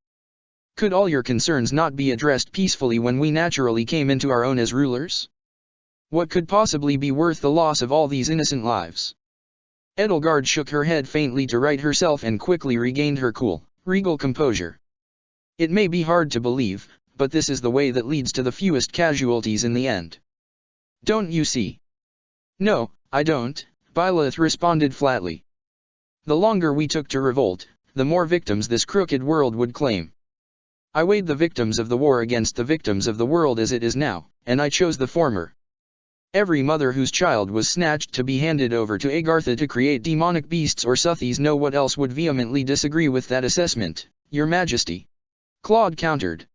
Could all your concerns not be addressed peacefully when we naturally came into our own as rulers? What could possibly be worth the loss of all these innocent lives? Edelgard shook her head faintly to right herself and quickly regained her cool, regal composure. It may be hard to believe, but this is the way that leads to the fewest casualties in the end. Don't you see? No, I don't, Byleth responded flatly. The longer we took to revolt, the more victims this crooked world would claim. I weighed the victims of the war against the victims of the world as it is now, and I chose the former. Every mother whose child was snatched to be handed over to Agartha to create demonic beasts or Suthies know what else would vehemently disagree with that assessment, Your Majesty. Claude countered.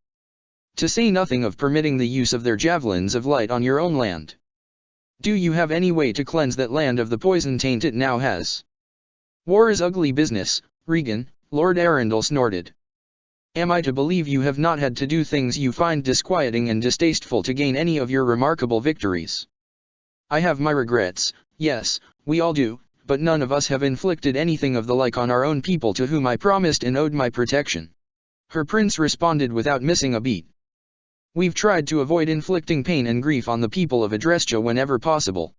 To say nothing of permitting the use of their javelins of light on your own land. Do you have any way to cleanse that land of the poison taint it now has? War is ugly business, Regan, Lord Arundel snorted. Am I to believe you have not had to do things you find disquieting and distasteful to gain any of your remarkable victories? I have my regrets, yes, we all do, but none of us have inflicted anything of the like on our own people to whom I promised and owed my protection. Her prince responded without missing a beat. We've tried to avoid inflicting pain and grief on the people of Adrestia whenever possible.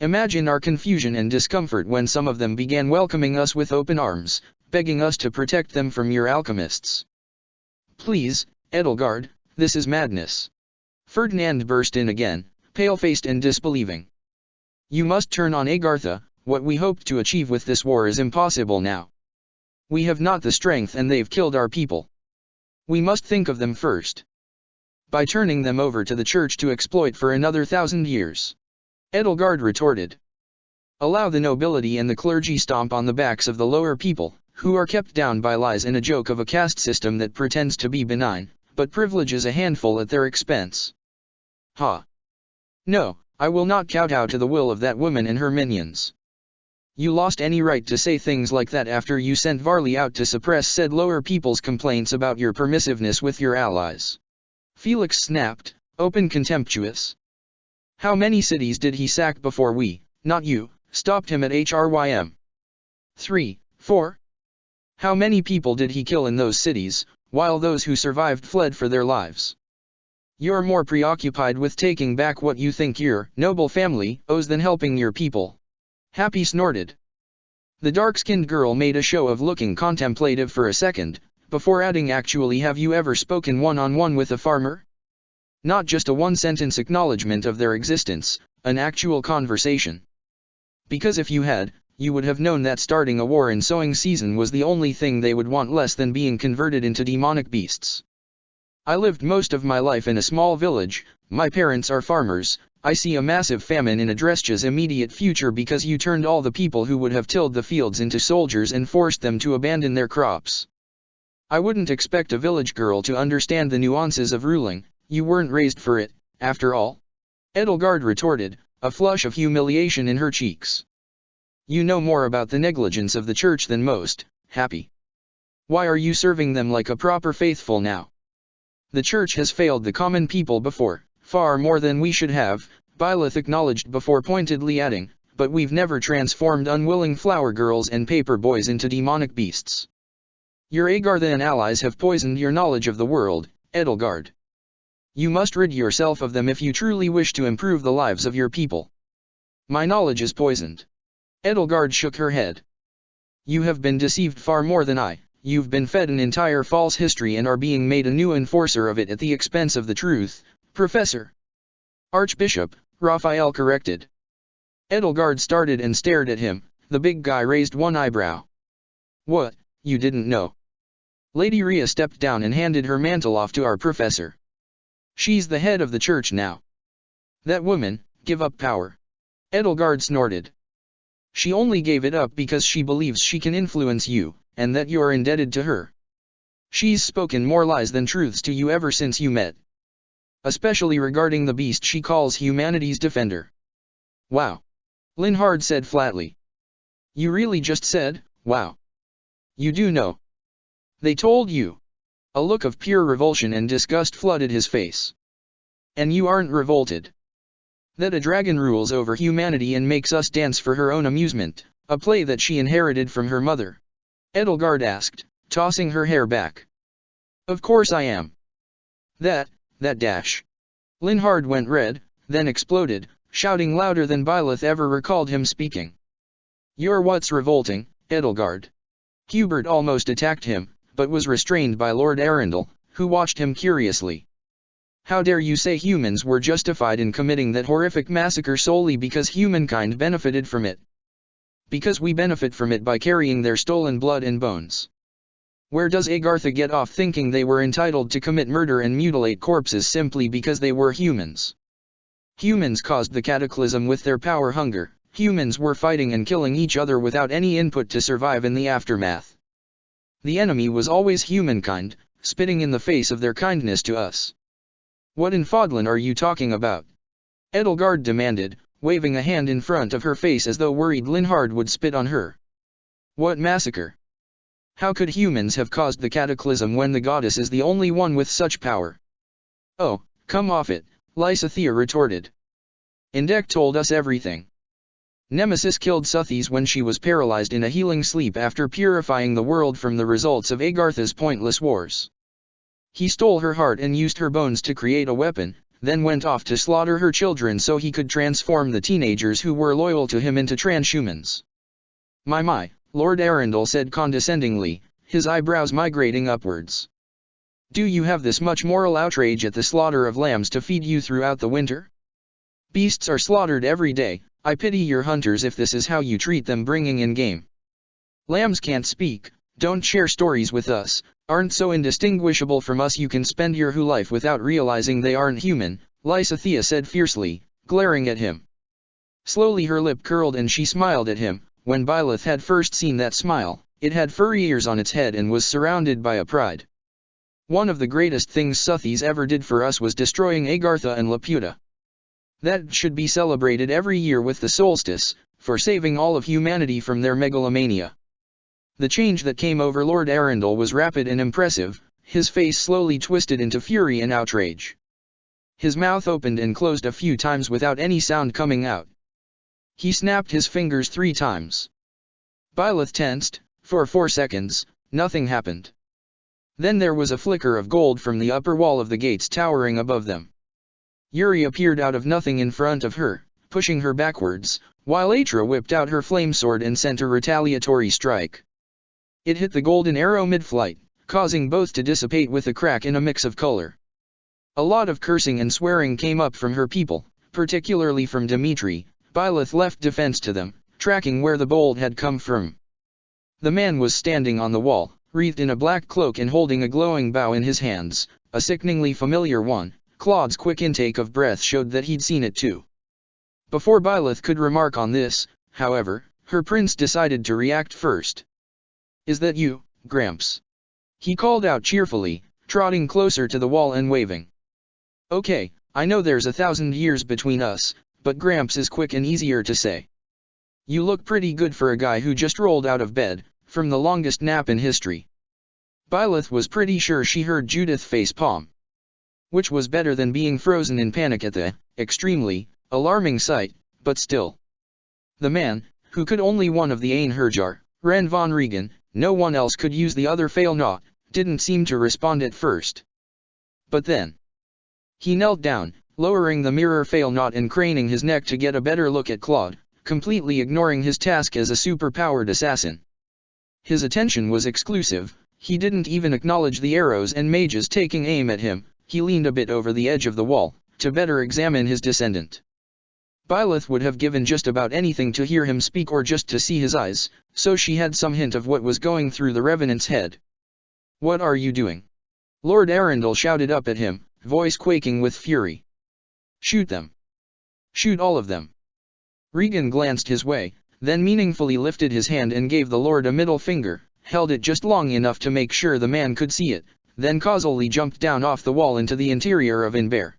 Imagine our confusion and discomfort when some of them began welcoming us with open arms, begging us to protect them from your alchemists. Please, Edelgard, this is madness. Ferdinand burst in again, pale-faced and disbelieving. You must turn on Agartha. What we hoped to achieve with this war is impossible now. We have not the strength and they've killed our people. We must think of them first. By turning them over to the church to exploit for another 1,000 years. Edelgard retorted. Allow the nobility and the clergy stomp on the backs of the lower people, who are kept down by lies and a joke of a caste system that pretends to be benign, but privileges a handful at their expense. Ha! No, I will not kowtow to the will of that woman and her minions. You lost any right to say things like that after you sent Varley out to suppress said lower people's complaints about your permissiveness with your allies. Felix snapped, open contemptuous. How many cities did he sack before we, not you, stopped him at Hrym? 3, 4? How many people did he kill in those cities, while those who survived fled for their lives? You're more preoccupied with taking back what you think your noble family owes than helping your people. Happy snorted. The dark-skinned girl made a show of looking contemplative for a second, before adding, actually, have you ever spoken one-on-one with a farmer? Not just a one-sentence acknowledgement of their existence, an actual conversation. Because if you had, you would have known that starting a war in sowing season was the only thing they would want less than being converted into demonic beasts. I lived most of my life in a small village, my parents are farmers. I see a massive famine in Adrestia's immediate future because you turned all the people who would have tilled the fields into soldiers and forced them to abandon their crops. I wouldn't expect a village girl to understand the nuances of ruling, you weren't raised for it, after all. Edelgard retorted, a flush of humiliation in her cheeks. You know more about the negligence of the church than most, Happy. Why are you serving them like a proper faithful now? The church has failed the common people before, far more than we should have, Byleth acknowledged before pointedly adding, but we've never transformed unwilling flower girls and paper boys into demonic beasts. Your Agartha and allies have poisoned your knowledge of the world, Edelgard. You must rid yourself of them if you truly wish to improve the lives of your people. My knowledge is poisoned. Edelgard shook her head. You have been deceived far more than I. You've been fed an entire false history and are being made a new enforcer of it at the expense of the truth, Professor. Archbishop, Raphael corrected. Edelgard started and stared at him. The big guy raised one eyebrow. What, you didn't know? Lady Rhea stepped down and handed her mantle off to our professor. She's the head of the church now. That woman, give up power. Edelgard snorted. She only gave it up because she believes she can influence you, and that you're indebted to her. She's spoken more lies than truths to you ever since you met. Especially regarding the beast she calls humanity's defender. Wow. Linhard said flatly. You really just said, wow. You do know. They told you. A look of pure revulsion and disgust flooded his face. And you aren't revolted. That a dragon rules over humanity and makes us dance for her own amusement, a play that she inherited from her mother? Edelgard asked, tossing her hair back. Of course I am. That dash. Linhard went red, then exploded, shouting louder than Byleth ever recalled him speaking. You're what's revolting, Edelgard. Hubert almost attacked him, but was restrained by Lord Arundel, who watched him curiously. How dare you say humans were justified in committing that horrific massacre solely because humankind benefited from it? Because we benefit from it by carrying their stolen blood and bones. Where does Agartha get off thinking they were entitled to commit murder and mutilate corpses simply because they were humans? Humans caused the cataclysm with their power hunger. Humans were fighting and killing each other without any input to survive in the aftermath. The enemy was always humankind, spitting in the face of their kindness to us. What in Fodlan are you talking about? Edelgard demanded, waving a hand in front of her face as though worried Linhard would spit on her. What massacre? How could humans have caused the cataclysm when the goddess is the only one with such power? Oh, come off it, Lysithea retorted. Indek told us everything. Nemesis killed Suthes when she was paralyzed in a healing sleep after purifying the world from the results of Agartha's pointless wars. He stole her heart and used her bones to create a weapon, then went off to slaughter her children so he could transform the teenagers who were loyal to him into transhumans. My, Lord Arundel said condescendingly, his eyebrows migrating upwards. Do you have this much moral outrage at the slaughter of lambs to feed you throughout the winter? Beasts are slaughtered every day. I pity your hunters if this is how you treat them bringing in game. Lambs can't speak, don't share stories with us, aren't so indistinguishable from us you can spend your whole life without realizing they aren't human, Lysithea said fiercely, glaring at him. Slowly her lip curled and she smiled at him. When Byleth had first seen that smile, it had furry ears on its head and was surrounded by a pride. One of the greatest things Suthes ever did for us was destroying Agartha and Laputa. That should be celebrated every year with the solstice, for saving all of humanity from their megalomania. The change that came over Lord Arundel was rapid and impressive. His face slowly twisted into fury and outrage. His mouth opened and closed a few times without any sound coming out. He snapped his fingers 3 times. Byleth tensed. For 4 seconds, nothing happened. Then there was a flicker of gold from the upper wall of the gates towering above them. Yuri appeared out of nothing in front of her, pushing her backwards, while Atra whipped out her flame sword and sent a retaliatory strike. It hit the golden arrow mid-flight, causing both to dissipate with a crack in a mix of color. A lot of cursing and swearing came up from her people, particularly from Dimitri. Byleth left defense to them, tracking where the bolt had come from. The man was standing on the wall, wreathed in a black cloak and holding a glowing bow in his hands, a sickeningly familiar one. Claude's quick intake of breath showed that he'd seen it too. Before Byleth could remark on this, however, her prince decided to react first. Is that you, Gramps? He called out cheerfully, trotting closer to the wall and waving. Okay, I know there's 1,000 years between us, but Gramps is quick and easier to say. You look pretty good for a guy who just rolled out of bed, from the longest nap in history. Byleth was pretty sure she heard Judith face palm. Which was better than being frozen in panic at the, extremely, alarming sight, but still. The man, who could only one of the Einherjar, Ran von Regen, no one else could use the other fail not, didn't seem to respond at first. But then. He knelt down, lowering the mirror fail not and craning his neck to get a better look at Claude, completely ignoring his task as a super-powered assassin. His attention was exclusive, he didn't even acknowledge the arrows and mages taking aim at him. He leaned a bit over the edge of the wall, to better examine his descendant. Byleth would have given just about anything to hear him speak or just to see his eyes, so she had some hint of what was going through the Revenant's head. "What are you doing?" Lord Arundel shouted up at him, voice quaking with fury. "Shoot them. Shoot all of them." Regan glanced his way, then meaningfully lifted his hand and gave the Lord a middle finger, held it just long enough to make sure the man could see it, then causally jumped down off the wall into the interior of Inber.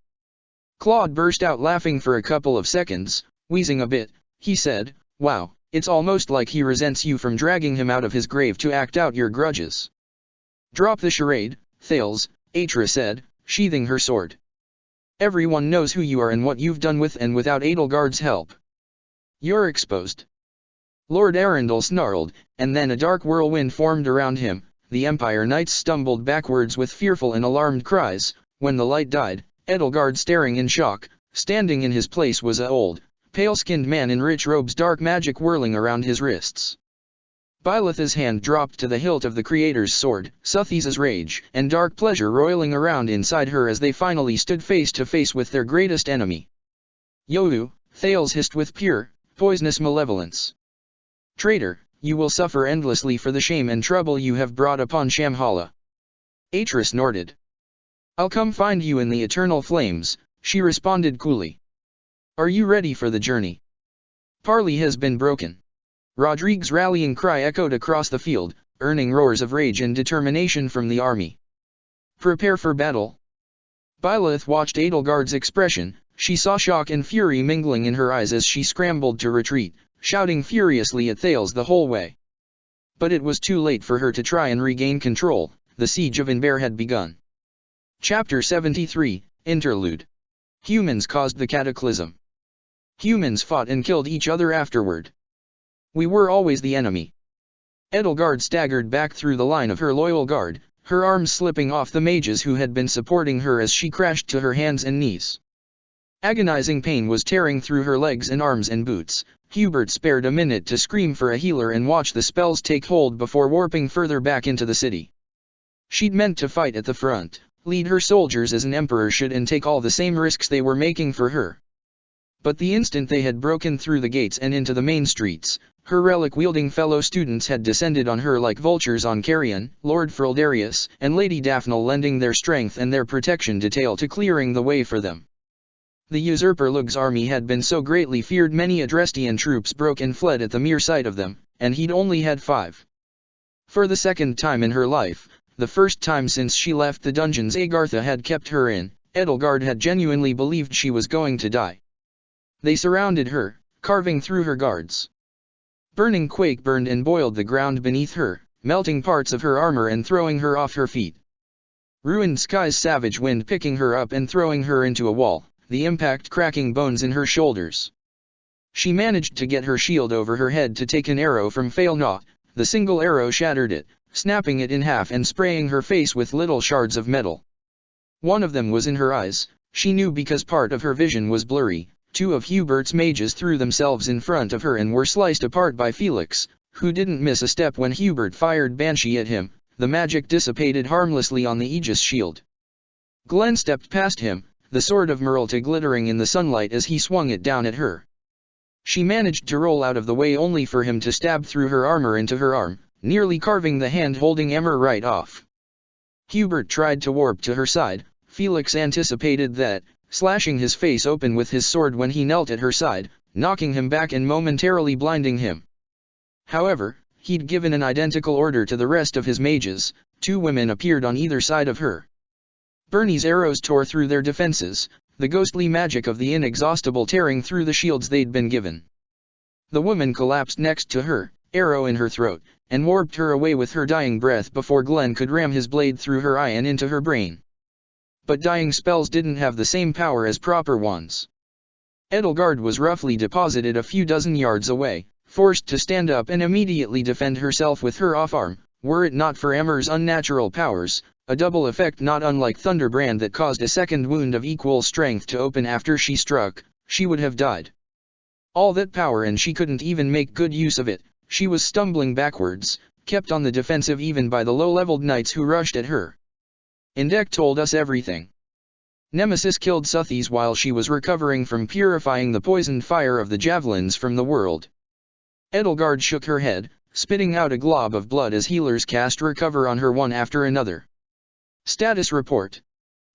Claude burst out laughing for a couple of seconds, wheezing a bit. He said, "Wow, it's almost like he resents you from dragging him out of his grave to act out your grudges." "Drop the charade, Thales," Atra said, sheathing her sword. "Everyone knows who you are and what you've done with and without Edelgard's help. You're exposed." Lord Arundel snarled, and then a dark whirlwind formed around him. The Empire Knights stumbled backwards with fearful and alarmed cries. When the light died, Edelgard staring in shock. Standing in his place was a old, pale-skinned man in rich robes, dark magic whirling around his wrists. Byleth's hand dropped to the hilt of the Creator's sword, Suthisa's rage and dark pleasure roiling around inside her as they finally stood face to face with their greatest enemy. "Yoru," Thales hissed with pure, poisonous malevolence. "Traitor, you will suffer endlessly for the shame and trouble you have brought upon Shamhala." Atra snorted. "I'll come find you in the eternal flames," she responded coolly. "Are you ready for the journey?" "Parley has been broken." Rodrigue's rallying cry echoed across the field, earning roars of rage and determination from the army. "Prepare for battle." Byleth watched Edelgard's expression. She saw shock and fury mingling in her eyes as she scrambled to retreat, shouting furiously at Thales the whole way. But it was too late for her to try and regain control. The siege of Inber had begun. Chapter 73, Interlude. Humans caused the cataclysm. Humans fought and killed each other afterward. We were always the enemy. Edelgard staggered back through the line of her loyal guard, her arms slipping off the mages who had been supporting her as she crashed to her hands and knees. Agonizing pain was tearing through her legs and arms and boots. Hubert spared a minute to scream for a healer and watch the spells take hold before warping further back into the city. She'd meant to fight at the front, lead her soldiers as an emperor should and take all the same risks they were making for her. But the instant they had broken through the gates and into the main streets, her relic-wielding fellow students had descended on her like vultures on Carrion, Lord Frildarius, and Lady Daphne lending their strength and their protection detail to clearing the way for them. The usurper Lug's army had been so greatly feared many Adrestian troops broke and fled at the mere sight of them, and he'd only had 5. For the second time in her life, the first time since she left the dungeons Agartha had kept her in, Edelgard had genuinely believed she was going to die. They surrounded her, carving through her guards. Burning quake burned and boiled the ground beneath her, melting parts of her armor and throwing her off her feet. Ruined skies, savage wind picking her up and throwing her into a wall, the impact cracking bones in her shoulders. She managed to get her shield over her head to take an arrow from Failnaught. The single arrow shattered it, snapping it in half and spraying her face with little shards of metal. One of them was in her eyes, she knew because part of her vision was blurry. 2 of Hubert's mages threw themselves in front of her and were sliced apart by Felix, who didn't miss a step when Hubert fired Banshee at him. The magic dissipated harmlessly on the Aegis shield. Glenn stepped past him, the sword of Merylta glittering in the sunlight as he swung it down at her. She managed to roll out of the way only for him to stab through her armor into her arm, nearly carving the hand holding Emmer right off. Hubert tried to warp to her side. Felix anticipated that, slashing his face open with his sword when he knelt at her side, knocking him back and momentarily blinding him. However, he'd given an identical order to the rest of his mages. 2 women appeared on either side of her. Bernie's arrows tore through their defenses, the ghostly magic of the inexhaustible tearing through the shields they'd been given. The woman collapsed next to her, arrow in her throat, and warped her away with her dying breath before Glenn could ram his blade through her eye and into her brain. But dying spells didn't have the same power as proper ones. Edelgard was roughly deposited a few dozen yards away, forced to stand up and immediately defend herself with her off-arm. Were it not for Emmer's unnatural powers, a double effect not unlike Thunderbrand that caused a second wound of equal strength to open after she struck, she would have died. All that power and she couldn't even make good use of it. She was stumbling backwards, kept on the defensive even by the low-leveled knights who rushed at her. Indek told us everything. Nemesis killed Suthies while she was recovering from purifying the poisoned fire of the javelins from the world. Edelgard shook her head, spitting out a glob of blood as healers cast Recover on her one after another. Status report.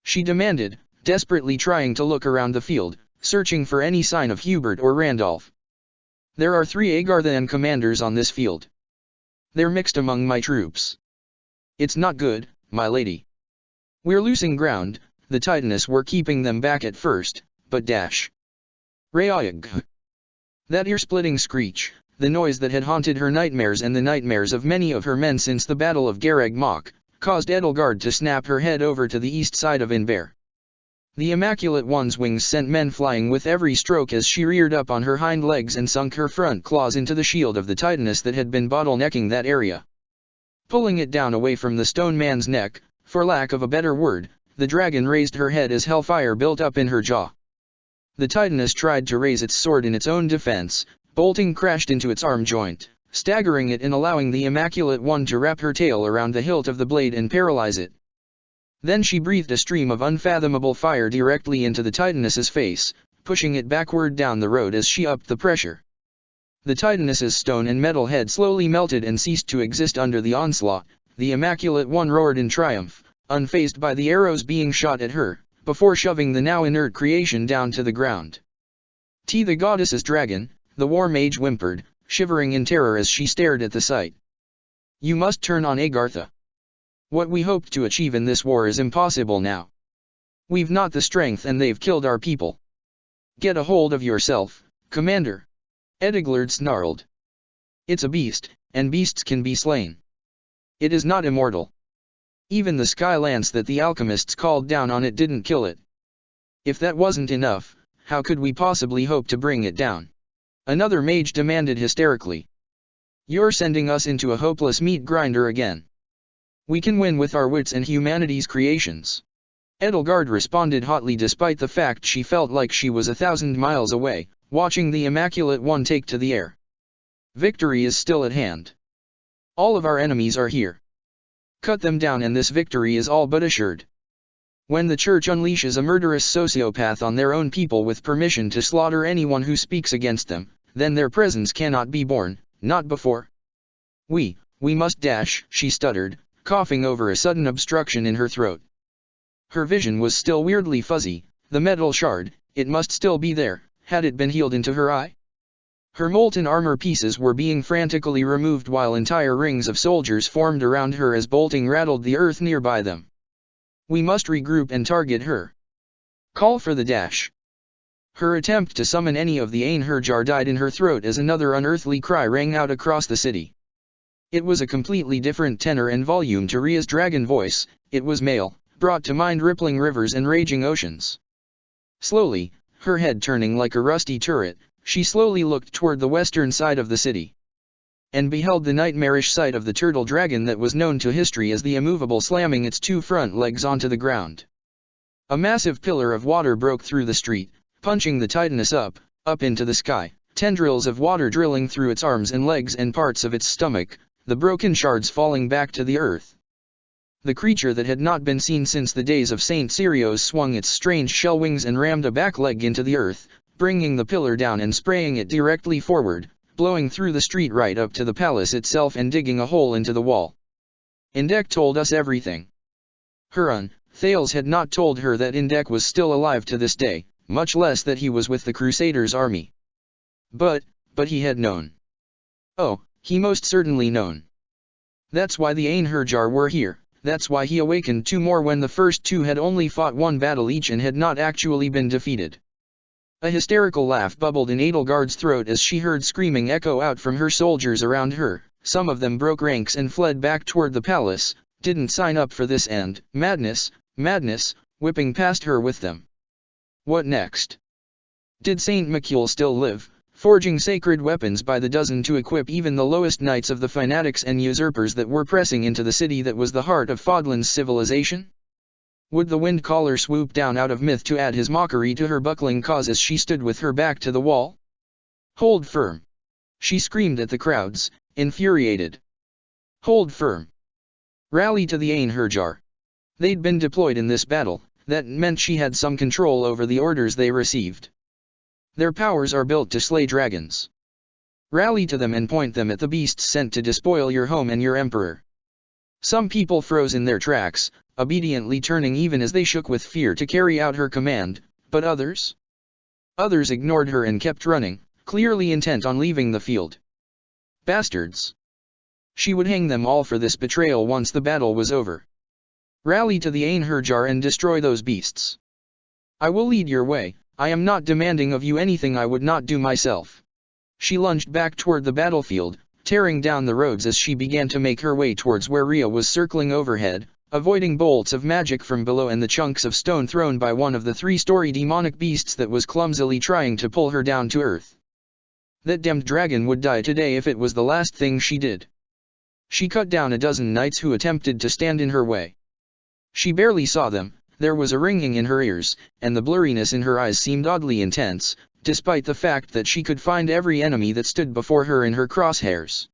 She demanded, desperately trying to look around the field, searching for any sign of Hubert or Randolph. There are 3 Agarthan commanders on this field. They're mixed among my troops. It's not good, my lady. We're losing ground. The Titaness were keeping them back at first, but Rayag. That ear-splitting screech, the noise that had haunted her nightmares and the nightmares of many of her men since the Battle of Garag Mach, caused Edelgard to snap her head over to the east side of Inver. The Immaculate One's wings sent men flying with every stroke as she reared up on her hind legs and sunk her front claws into the shield of the Titaness that had been bottlenecking that area. Pulling it down away from the stone man's neck, for lack of a better word, the dragon raised her head as hellfire built up in her jaw. The Titaness tried to raise its sword in its own defense, bolting crashed into its arm joint, staggering it and allowing the Immaculate One to wrap her tail around the hilt of the blade and paralyze it. Then she breathed a stream of unfathomable fire directly into the Titaness's face, pushing it backward down the road as she upped the pressure. The Titaness's stone and metal head slowly melted and ceased to exist under the onslaught. The Immaculate One roared in triumph, unfazed by the arrows being shot at her, before shoving the now inert creation down to the ground. The goddess's dragon, the war mage whimpered, shivering in terror as she stared at the sight. You must turn on Agartha. What we hoped to achieve in this war is impossible now. We've not the strength and they've killed our people. Get a hold of yourself, Commander. Edelgard snarled. It's a beast, and beasts can be slain. It is not immortal. Even the sky lance that the alchemists called down on it didn't kill it. If that wasn't enough, how could we possibly hope to bring it down? Another mage demanded hysterically. You're sending us into a hopeless meat grinder again. We can win with our wits and humanity's creations. Edelgard responded hotly despite the fact she felt like she was 1,000 miles away, watching the Immaculate One take to the air. Victory is still at hand. All of our enemies are here. Cut them down and this victory is all but assured. When the Church unleashes a murderous sociopath on their own people with permission to slaughter anyone who speaks against them, then their presence cannot be borne, not before. We must she stuttered, coughing over a sudden obstruction in her throat. Her vision was still weirdly fuzzy, the metal shard, it must still be there, had it been healed into her eye? Her molten armor pieces were being frantically removed while entire rings of soldiers formed around her as bolting rattled the earth nearby them. We must regroup and target her. Call for the dash. Her attempt to summon any of the Einherjar died in her throat as another unearthly cry rang out across the city. It was a completely different tenor and volume to Ria's dragon voice. It was male, brought to mind rippling rivers and raging oceans. Slowly, her head turning like a rusty turret, she slowly looked toward the western side of the city. And beheld the nightmarish sight of the turtle dragon that was known to history as the immovable slamming its 2 front legs onto the ground. A massive pillar of water broke through the street, punching the Titaness up into the sky, tendrils of water drilling through its arms and legs and parts of its stomach, the broken shards falling back to the earth. The creature that had not been seen since the days of Saint Sirios swung its strange shell wings and rammed a back leg into the earth, bringing the pillar down and spraying it directly forward, blowing through the street right up to the palace itself and digging a hole into the wall. Indek told us everything. Huron, Thales had not told her that Indek was still alive to this day, much less that he was with the Crusaders' army. But he had known. Oh, he most certainly known. That's why the Einherjar were here, that's why he awakened 2 more when the first 2 had only fought 1 battle each and had not actually been defeated. A hysterical laugh bubbled in Edelgard's throat as she heard screaming echo out from her soldiers around her. Some of them broke ranks and fled back toward the palace, didn't sign up for this, and madness, whipping past her with them. What next? Did Saint Mikhail still live, forging sacred weapons by the dozen to equip even the lowest knights of the fanatics and usurpers that were pressing into the city that was the heart of Fodlan's civilization? Would the wind caller swoop down out of myth to add his mockery to her buckling cause as she stood with her back to the wall? Hold firm! She screamed at the crowds, infuriated. Hold firm! Rally to the Einherjar! They'd been deployed in this battle, that meant she had some control over the orders they received. Their powers are built to slay dragons. Rally to them and point them at the beasts sent to despoil your home and your emperor. Some people froze in their tracks, obediently turning even as they shook with fear to carry out her command, but others? Others ignored her and kept running, clearly intent on leaving the field. Bastards! She would hang them all for this betrayal once the battle was over. Rally to the Einherjar and destroy those beasts. I will lead your way, I am not demanding of you anything I would not do myself. She lunged back toward the battlefield, tearing down the roads as she began to make her way towards where Rhea was circling overhead, avoiding bolts of magic from below and the chunks of stone thrown by one of the three-story demonic beasts that was clumsily trying to pull her down to earth. That damned dragon would die today if it was the last thing she did. She cut down a dozen knights who attempted to stand in her way. She barely saw them, there was a ringing in her ears, and the blurriness in her eyes seemed oddly intense, despite the fact that she could find every enemy that stood before her in her crosshairs.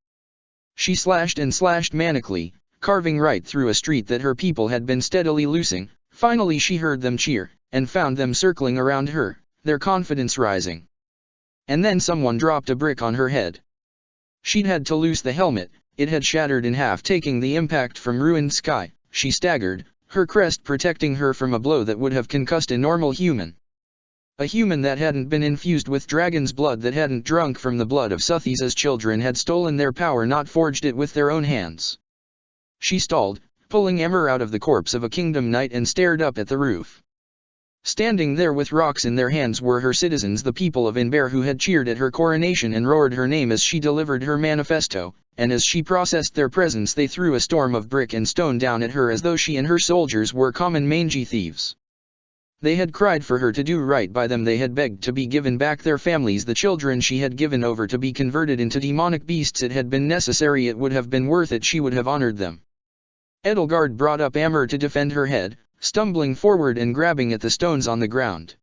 She slashed and slashed manically, carving right through a street that her people had been steadily losing. Finally she heard them cheer, and found them circling around her, their confidence rising. And then someone dropped a brick on her head. She'd had to loose the helmet, it had shattered in half taking the impact from ruined sky. She staggered, her crest protecting her from a blow that would have concussed a normal human. A human that hadn't been infused with dragon's blood, that hadn't drunk from the blood of Suthies as children, had stolen their power, not forged it with their own hands. She stalled, pulling Emmer out of the corpse of a kingdom knight, and stared up at the roof. Standing there with rocks in their hands were her citizens, the people of Inber, who had cheered at her coronation and roared her name as she delivered her manifesto, and as she processed their presence they threw a storm of brick and stone down at her as though she and her soldiers were common mangy thieves. They had cried for her to do right by them, they had begged to be given back their families, the children she had given over to be converted into demonic beasts. It had been necessary, it would have been worth it, she would have honored them. Edelgard brought up Amber to defend her head, stumbling forward and grabbing at the stones on the ground.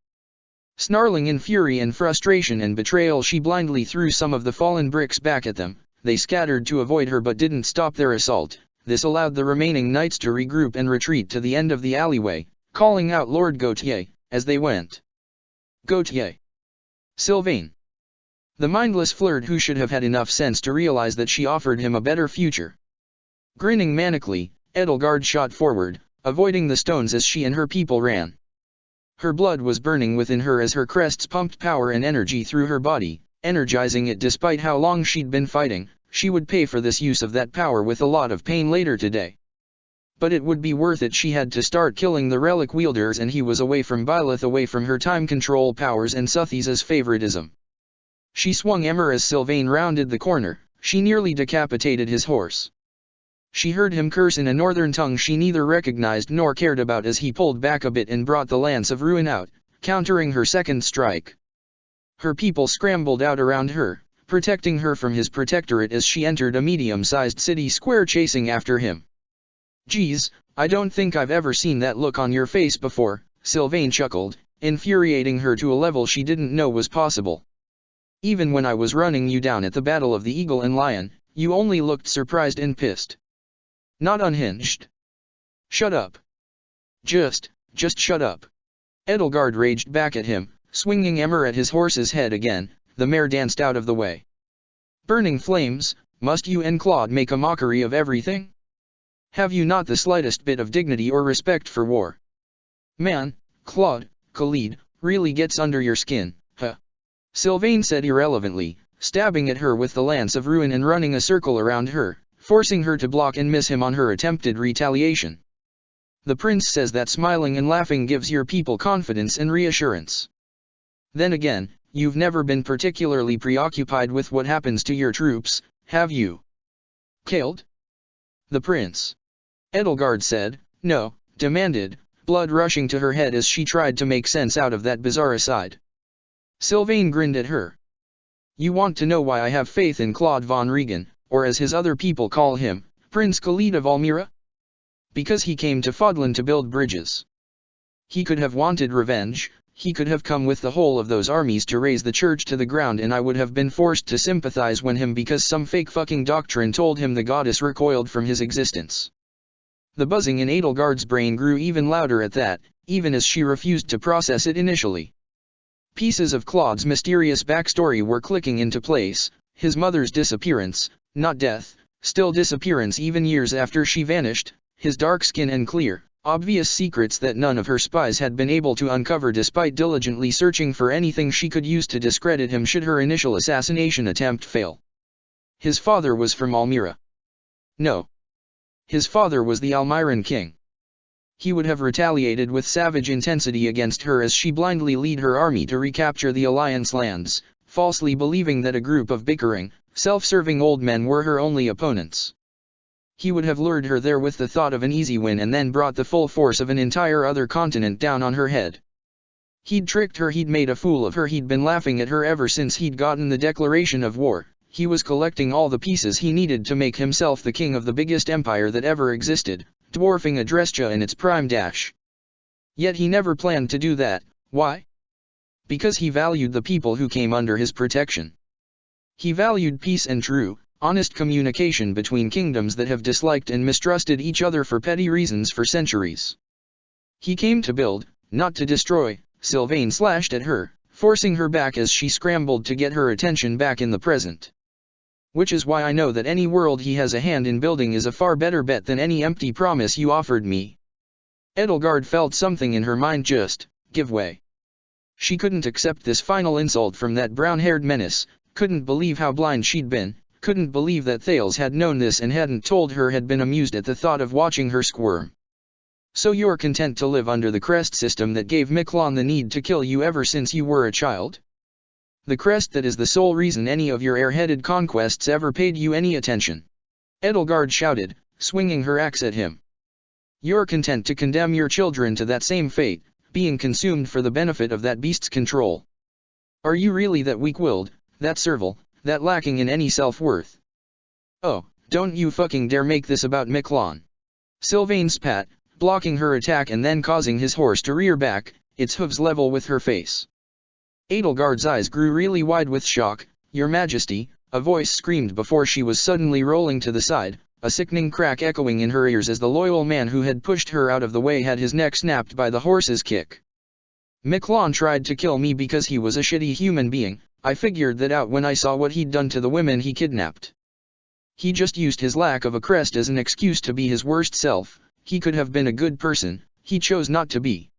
Snarling in fury and frustration and betrayal, she blindly threw some of the fallen bricks back at them. They scattered to avoid her but didn't stop their assault. This allowed the remaining knights to regroup and retreat to the end of the alleyway, calling out Lord Gautier as they went. Gautier! Sylvain! The mindless flirt who should have had enough sense to realize that she offered him a better future. Grinning manically, Edelgard shot forward, avoiding the stones as she and her people ran. Her blood was burning within her as her crests pumped power and energy through her body, energizing it despite how long she'd been fighting. She would pay for this use of that power with a lot of pain later today. But it would be worth it. She had to start killing the relic wielders, and he was away from Byleth, away from her time control powers and Suthies' favoritism. She swung Emmer as Sylvain rounded the corner. She nearly decapitated his horse. She heard him curse in a northern tongue she neither recognized nor cared about as he pulled back a bit and brought the Lance of Ruin out, countering her second strike. Her people scrambled out around her, protecting her from his protectorate as she entered a medium-sized city square, chasing after him. "Geez, I don't think I've ever seen that look on your face before," Sylvain chuckled, infuriating her to a level she didn't know was possible. "Even when I was running you down at the Battle of the Eagle and Lion, you only looked surprised and pissed. Not unhinged. Shut up. Just shut up." Edelgard raged back at him, swinging Emmer at his horse's head again. The mare danced out of the way. "Burning flames, must you and Claude make a mockery of everything? Have you not the slightest bit of dignity or respect for war? Man, Claude, Khalid, really gets under your skin, huh?" Sylvain said irrelevantly, stabbing at her with the Lance of Ruin and running a circle around her, forcing her to block and miss him on her attempted retaliation. "The prince says that smiling and laughing gives your people confidence and reassurance. Then again, you've never been particularly preoccupied with what happens to your troops, have you? Killed? The prince. Edelgard said, no, demanded, blood rushing to her head as she tried to make sense out of that bizarre aside. Sylvain grinned at her. You want to know why I have faith in Claude von Regan, or as his other people call him, Prince Khalid of Almira? Because he came to Fodlan to build bridges. He could have wanted revenge, he could have come with the whole of those armies to raise the church to the ground, and I would have been forced to sympathize with him because some fake fucking doctrine told him the goddess recoiled from his existence. The buzzing in Edelgard's brain grew even louder at that, even as she refused to process it initially. Pieces of Claude's mysterious backstory were clicking into place: his mother's disappearance, not death, still disappearance even years after she vanished, his dark skin and clear, obvious secrets that none of her spies had been able to uncover despite diligently searching for anything she could use to discredit him should her initial assassination attempt fail. His father was from Almira. No. His father was the Almiran king. He would have retaliated with savage intensity against her as she blindly led her army to recapture the Alliance lands, falsely believing that a group of bickering, self-serving old men were her only opponents. He would have lured her there with the thought of an easy win and then brought the full force of an entire other continent down on her head. He'd tricked her, he'd made a fool of her, he'd been laughing at her ever since he'd gotten the declaration of war. He was collecting all the pieces he needed to make himself the king of the biggest empire that ever existed, dwarfing Adrestia in its prime dash. Yet he never planned to do that. Why? Because he valued the people who came under his protection. He valued peace and true, honest communication between kingdoms that have disliked and mistrusted each other for petty reasons for centuries. He came to build, not to destroy. Sylvain slashed at her, forcing her back as she scrambled to get her attention back in the present. Which is why I know that any world he has a hand in building is a far better bet than any empty promise you offered me. Edelgard felt something in her mind just give way. She couldn't accept this final insult from that brown-haired menace, couldn't believe how blind she'd been, couldn't believe that Thales had known this and hadn't told her, had been amused at the thought of watching her squirm. So you're content to live under the crest system that gave Miklon the need to kill you ever since you were a child? The crest that is the sole reason any of your airheaded conquests ever paid you any attention. Edelgard shouted, swinging her axe at him. You're content to condemn your children to that same fate, being consumed for the benefit of that beast's control. Are you really that weak-willed, that servile, that lacking in any self-worth? Oh, don't you fucking dare make this about Miklon. Sylvain spat, blocking her attack and then causing his horse to rear back, its hooves level with her face. Edelgard's eyes grew really wide with shock. Your Majesty, a voice screamed before she was suddenly rolling to the side, a sickening crack echoing in her ears as the loyal man who had pushed her out of the way had his neck snapped by the horse's kick. Miklon tried to kill me because he was a shitty human being. I figured that out when I saw what he'd done to the women he kidnapped. He just used his lack of a crest as an excuse to be his worst self. He could have been a good person, he chose not to be.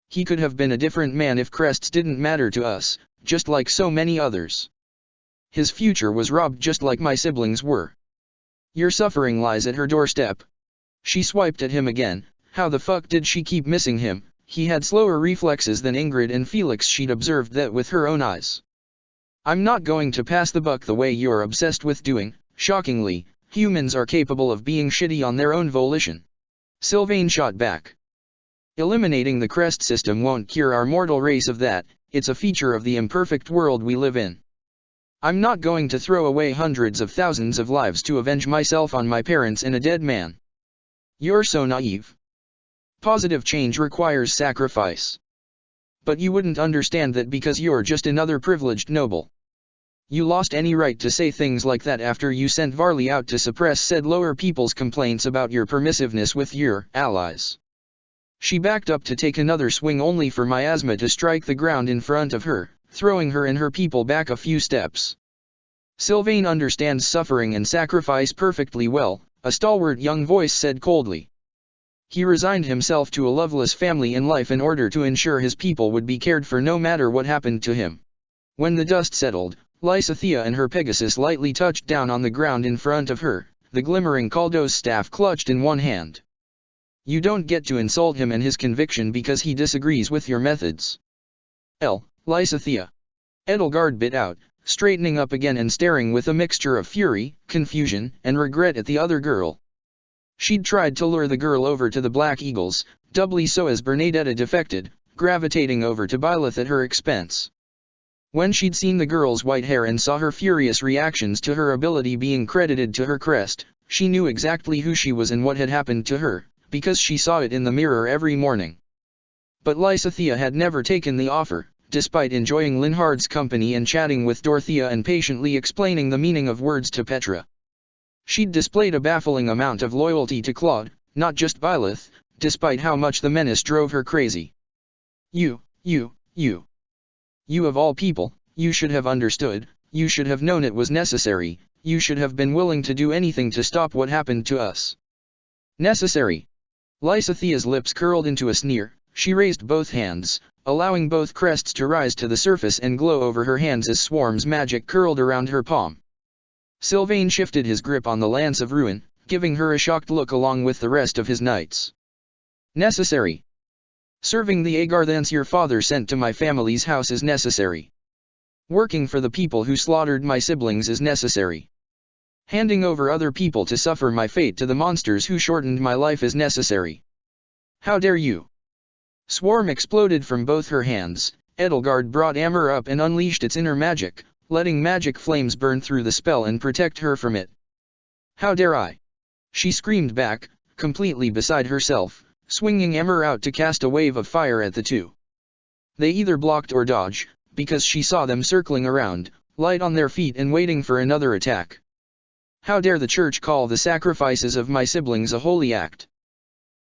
He could have been a different man if crests didn't matter to us, just like so many others. His future was robbed just like my siblings were. Your suffering lies at her doorstep. She swiped at him again. How the fuck did she keep missing him? He had slower reflexes than Ingrid and Felix. She'd observed that with her own eyes. I'm not going to pass the buck the way you're obsessed with doing. Shockingly, humans are capable of being shitty on their own volition. Sylvain shot back. Eliminating the crest system won't cure our mortal race of that, it's a feature of the imperfect world we live in. I'm not going to throw away hundreds of thousands of lives to avenge myself on my parents and a dead man. You're so naive. Positive change requires sacrifice. But you wouldn't understand that because you're just another privileged noble. You lost any right to say things like that after you sent Varley out to suppress said lower people's complaints about your permissiveness with your allies. She backed up to take another swing only for Miasma to strike the ground in front of her, throwing her and her people back a few steps. Sylvain understands suffering and sacrifice perfectly well, a stalwart young voice said coldly. He resigned himself to a loveless family in life in order to ensure his people would be cared for no matter what happened to him. When the dust settled, Lysithea and her Pegasus lightly touched down on the ground in front of her, the glimmering Kaldos staff clutched in one hand. You don't get to insult him and his conviction because he disagrees with your methods. Lysithea. Edelgard bit out, straightening up again and staring with a mixture of fury, confusion, and regret at the other girl. She'd tried to lure the girl over to the Black Eagles, doubly so as Bernadetta defected, gravitating over to Byleth at her expense. When she'd seen the girl's white hair and saw her furious reactions to her ability being credited to her crest, she knew exactly who she was and what had happened to her, because she saw it in the mirror every morning. But Lysithea had never taken the offer, despite enjoying Linhard's company and chatting with Dorothea and patiently explaining the meaning of words to Petra. She'd displayed a baffling amount of loyalty to Claude, not just Byleth, despite how much the menace drove her crazy. You of all people, you should have understood, you should have known it was necessary, you should have been willing to do anything to stop what happened to us. Necessary. Lysithea's lips curled into a sneer, she raised both hands, allowing both crests to rise to the surface and glow over her hands as swarms magic curled around her palm. Sylvain shifted his grip on the Lance of Ruin, giving her a shocked look along with the rest of his knights. Necessary. Serving the Agarthans your father sent to my family's house is necessary. Working for the people who slaughtered my siblings is necessary. Handing over other people to suffer my fate to the monsters who shortened my life is necessary. How dare you? Swarm exploded from both her hands. Edelgard brought Amber up and unleashed its inner magic, letting magic flames burn through the spell and protect her from it. How dare I? She screamed back, completely beside herself, swinging Amber out to cast a wave of fire at the two. They either blocked or dodged, because she saw them circling around, light on their feet and waiting for another attack. How dare the church call the sacrifices of my siblings a holy act?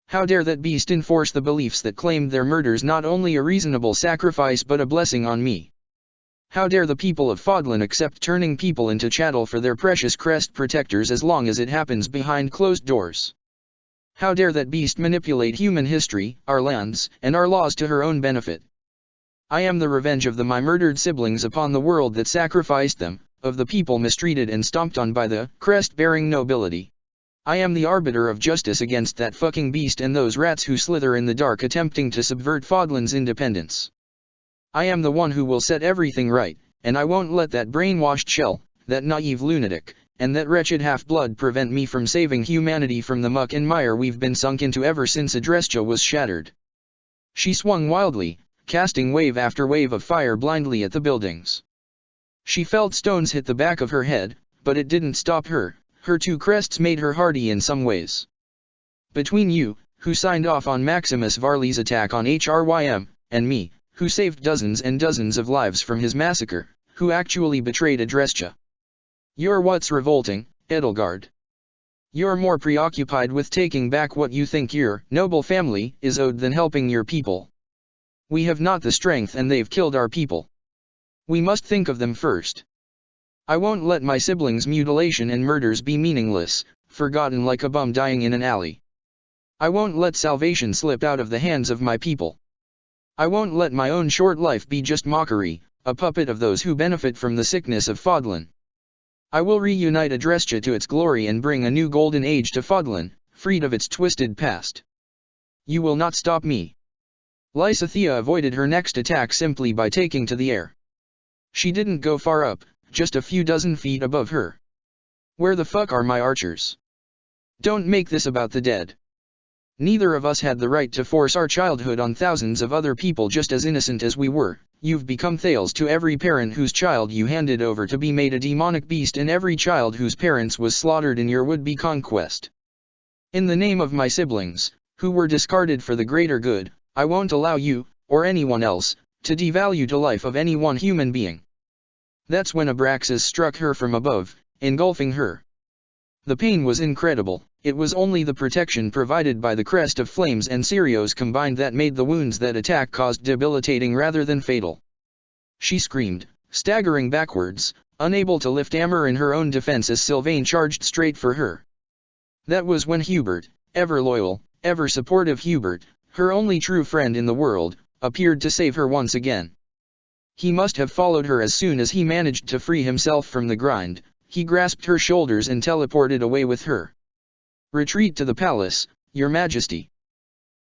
How dare that beast enforce the beliefs that claimed their murders not only a reasonable sacrifice but a blessing on me? How dare the people of Fodlan accept turning people into chattel for their precious crest protectors as long as it happens behind closed doors? How dare that beast manipulate human history, our lands, and our laws to her own benefit? I am the revenge of my murdered siblings upon the world that sacrificed them, of the people mistreated and stomped on by the crest-bearing nobility. I am the arbiter of justice against that fucking beast and those rats who slither in the dark attempting to subvert Fodlan's independence. I am the one who will set everything right, and I won't let that brainwashed shell, that naive lunatic, and that wretched half-blood prevent me from saving humanity from the muck and mire we've been sunk into ever since Adrestia was shattered. She swung wildly, casting wave after wave of fire blindly at the buildings. She felt stones hit the back of her head, but it didn't stop her. Her two crests made her hardy in some ways. Between you, who signed off on Maximus Varley's attack on Hrym, and me, who saved dozens and dozens of lives from his massacre, who actually betrayed Adrestia. You're what's revolting, Edelgard. You're more preoccupied with taking back what you think your noble family is owed than helping your people. We have not the strength and they've killed our people. We must think of them first. I won't let my siblings' mutilation and murders be meaningless, forgotten like a bum dying in an alley. I won't let salvation slip out of the hands of my people. I won't let my own short life be just mockery, a puppet of those who benefit from the sickness of Fodlan. I will reunite Adrestia to its glory and bring a new golden age to Fodlan, freed of its twisted past. You will not stop me. Lysithea avoided her next attack simply by taking to the air. She didn't go far up, just a few dozen feet above her. Where the fuck are my archers? Don't make this about the dead. Neither of us had the right to force our childhood on thousands of other people just as innocent as we were. You've become Thales to every parent whose child you handed over to be made a demonic beast and every child whose parents was slaughtered in your would-be conquest. In the name of my siblings, who were discarded for the greater good, I won't allow you, or anyone else, to devalue the life of any one human being. That's when Abraxas struck her from above, engulfing her. The pain was incredible. It was only the protection provided by the crest of flames and Sirios combined that made the wounds that attack caused debilitating rather than fatal. She screamed, staggering backwards, unable to lift Amber in her own defense as Sylvain charged straight for her. That was when Hubert, ever loyal, ever supportive Hubert, her only true friend in the world, appeared to save her once again. He must have followed her as soon as he managed to free himself from the grind. He grasped her shoulders and teleported away with her. Retreat to the palace, Your Majesty.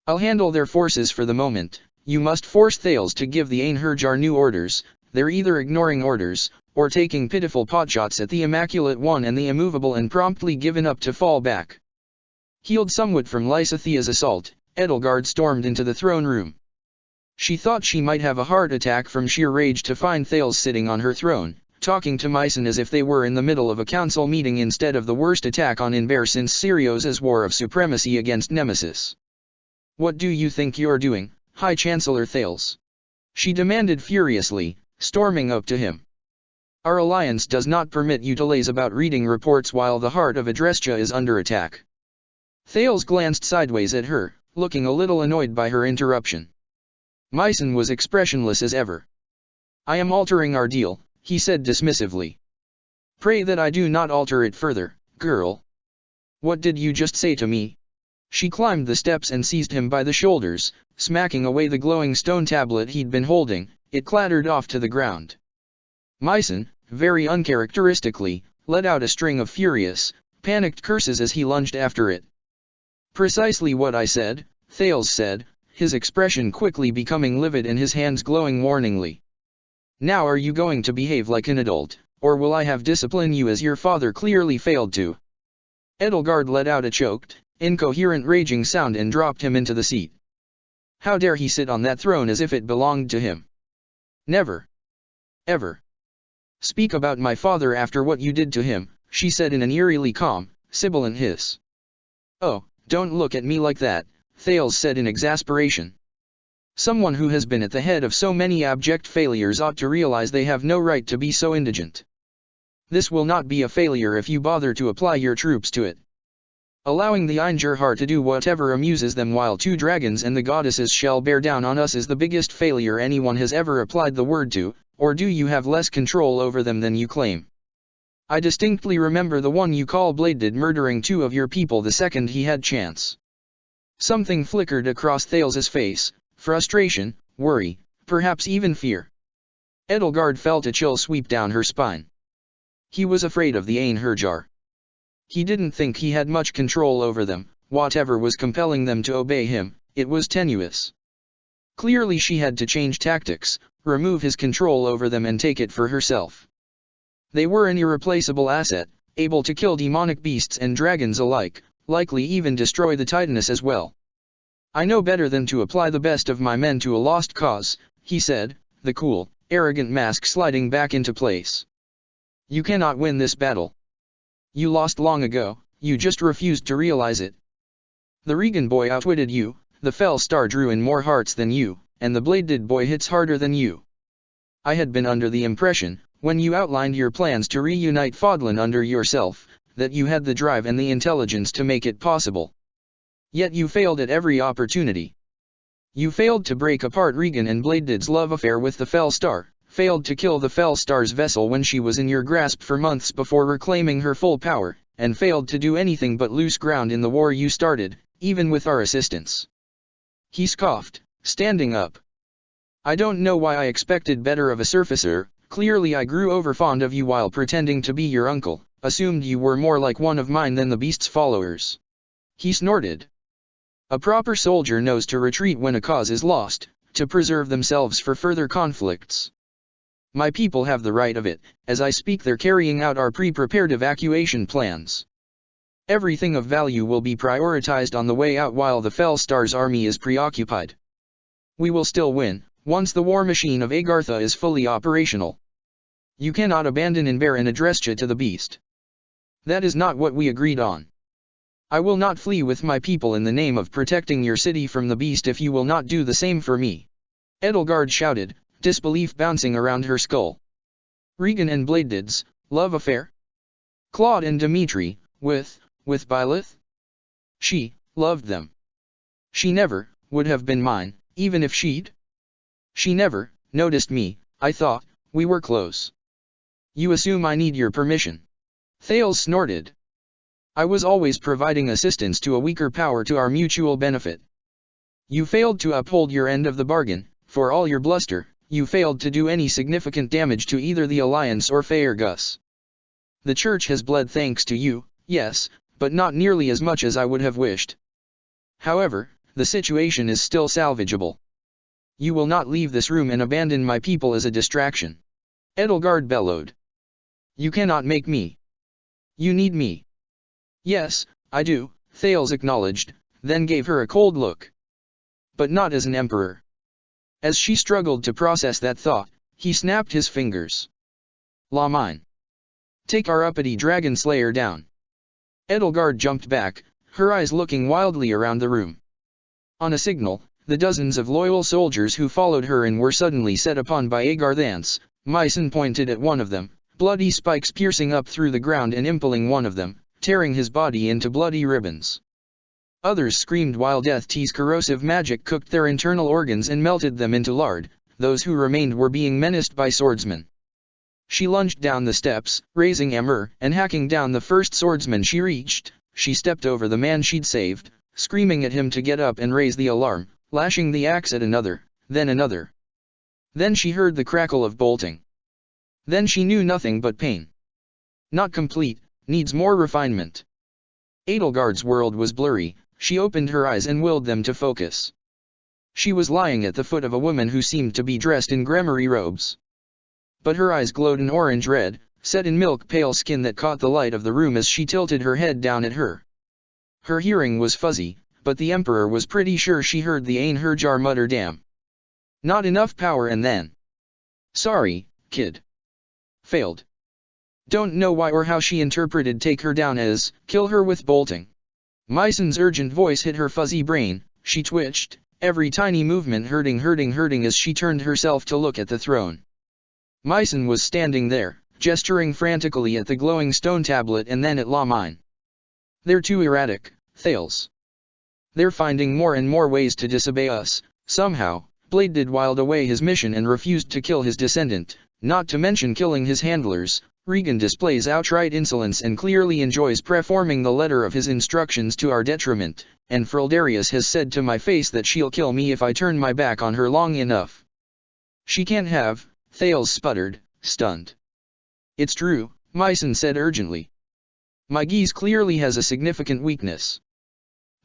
I'll handle their forces for the moment. You must force Thales to give the Einherjar new orders. They're either ignoring orders, or taking pitiful potshots at the Immaculate One and the Immovable and promptly given up to fall back. Healed somewhat from Lysithea's assault, Edelgard stormed into the throne room. She thought she might have a heart attack from sheer rage to find Thales sitting on her throne, talking to Mycen as if they were in the middle of a council meeting instead of the worst attack on Inver since Sirius's war of supremacy against Nemesis. "What do you think you're doing, High Chancellor Thales?" she demanded furiously, storming up to him. "Our alliance does not permit you to laze about reading reports while the heart of Adrestia is under attack." Thales glanced sideways at her, looking a little annoyed by her interruption. Mycen was expressionless as ever. "I am altering our deal," he said dismissively. "Pray that I do not alter it further, girl." "What did you just say to me?" She climbed the steps and seized him by the shoulders, smacking away the glowing stone tablet he'd been holding. It clattered off to the ground. Mycen, very uncharacteristically, let out a string of furious, panicked curses as he lunged after it. "Precisely what I said," Thales said, his expression quickly becoming livid and his hands glowing warningly. "Now are you going to behave like an adult, or will I have discipline you as your father clearly failed to?" Edelgard let out a choked, incoherent raging sound and dropped him into the seat. How dare he sit on that throne as if it belonged to him? "Never. Ever. Speak about my father after what you did to him," she said in an eerily calm, sibilant hiss. "Oh, don't look at me like that," Thales said in exasperation. "Someone who has been at the head of so many abject failures ought to realize they have no right to be so indigent. This will not be a failure if you bother to apply your troops to it. Allowing the Einherjar to do whatever amuses them while two dragons and the goddesses shall bear down on us is the biggest failure anyone has ever applied the word to, or do you have less control over them than you claim? I distinctly remember the one you call Bladed murdering two of your people the second he had chance." Something flickered across Thales's face, frustration, worry, perhaps even fear. Edelgard felt a chill sweep down her spine. He was afraid of the Einherjar. He didn't think he had much control over them. Whatever was compelling them to obey him, it was tenuous. Clearly she had to change tactics, remove his control over them and take it for herself. They were an irreplaceable asset, able to kill demonic beasts and dragons alike, likely even destroy the Titaness as well. "I know better than to apply the best of my men to a lost cause," he said, the cool, arrogant mask sliding back into place. "You cannot win this battle. You lost long ago, you just refused to realize it. The Regan boy outwitted you, the Fell Star drew in more hearts than you, and the Bladed boy hits harder than you. I had been under the impression, when you outlined your plans to reunite Fodlan under yourself, that you had the drive and the intelligence to make it possible. Yet you failed at every opportunity. You failed to break apart Regan and Bladed's love affair with the Fell Star, failed to kill the Fell Star's vessel when she was in your grasp for months before reclaiming her full power, and failed to do anything but lose ground in the war you started, even with our assistance." He scoffed, standing up. "I don't know why I expected better of a surfacer. Clearly I grew overfond of you while pretending to be your uncle, assumed you were more like one of mine than the beast's followers." He snorted. "A proper soldier knows to retreat when a cause is lost, to preserve themselves for further conflicts. My people have the right of it. As I speak they're carrying out our pre-prepared evacuation plans. Everything of value will be prioritized on the way out while the Fell Star's army is preoccupied. We will still win, once the war machine of Agartha is fully operational. You cannot abandon Inver and Adrestia to the beast. That is not what we agreed on. I will not flee with my people in the name of protecting your city from the beast if you will not do the same for me." Edelgard shouted, disbelief bouncing around her skull. "Regan and Bladed's love affair? Claude and Dimitri, with Byleth? She loved them. She never would have been mine, even if she'd. She never noticed me. I thought we were close. You assume I need your permission." Thales snorted. "I was always providing assistance to a weaker power to our mutual benefit. You failed to uphold your end of the bargain. For all your bluster, you failed to do any significant damage to either the Alliance or Faerghus. The Church has bled thanks to you, yes, but not nearly as much as I would have wished. However, the situation is still salvageable. You will not leave this room and abandon my people as a distraction. Edelgard bellowed. You cannot make me. You need me. Yes, I do, Thales acknowledged, then gave her a cold look. But not as an emperor. As she struggled to process that thought, he snapped his fingers. La mine. Take our uppity dragon slayer down. Edelgard jumped back, her eyes looking wildly around the room. On a signal, the dozens of loyal soldiers who followed her in were suddenly set upon by Agarthance. Mycen pointed at one of them, bloody spikes piercing up through the ground and impaling one of them, tearing his body into bloody ribbons. Others screamed while Death Tea's corrosive magic cooked their internal organs and melted them into lard. Those who remained were being menaced by swordsmen. She lunged down the steps, raising hammer, and hacking down the first swordsman she reached. She stepped over the man she'd saved, screaming at him to get up and raise the alarm, lashing the axe at another, then another. Then she heard the crackle of bolting. Then she knew nothing but pain. Not complete, needs more refinement. Edelgard's world was blurry. She opened her eyes and willed them to focus. She was lying at the foot of a woman who seemed to be dressed in grimoire robes. But her eyes glowed an orange red, set in milk-pale skin that caught the light of the room as she tilted her head down at her. Her hearing was fuzzy, but the Emperor was pretty sure she heard the Einherjar mutter damn. Not enough power and then. Sorry, kid. Failed. Don't know why or how she interpreted take her down as, kill her with bolting. Mycen's urgent voice hit her fuzzy brain, she twitched, every tiny movement hurting as she turned herself to look at the throne. Mycen was standing there, gesturing frantically at the glowing stone tablet and then at La Mine. They're too erratic, Thales. They're finding more and more ways to disobey us. Somehow, Blade did whiled away his mission and refused to kill his descendant, not to mention killing his handlers. Regan displays outright insolence and clearly enjoys performing the letter of his instructions to our detriment, and Frildarius has said to my face that she'll kill me if I turn my back on her long enough. She can't have, Thales sputtered, stunned. It's true, Mycen said urgently. My geese clearly has a significant weakness.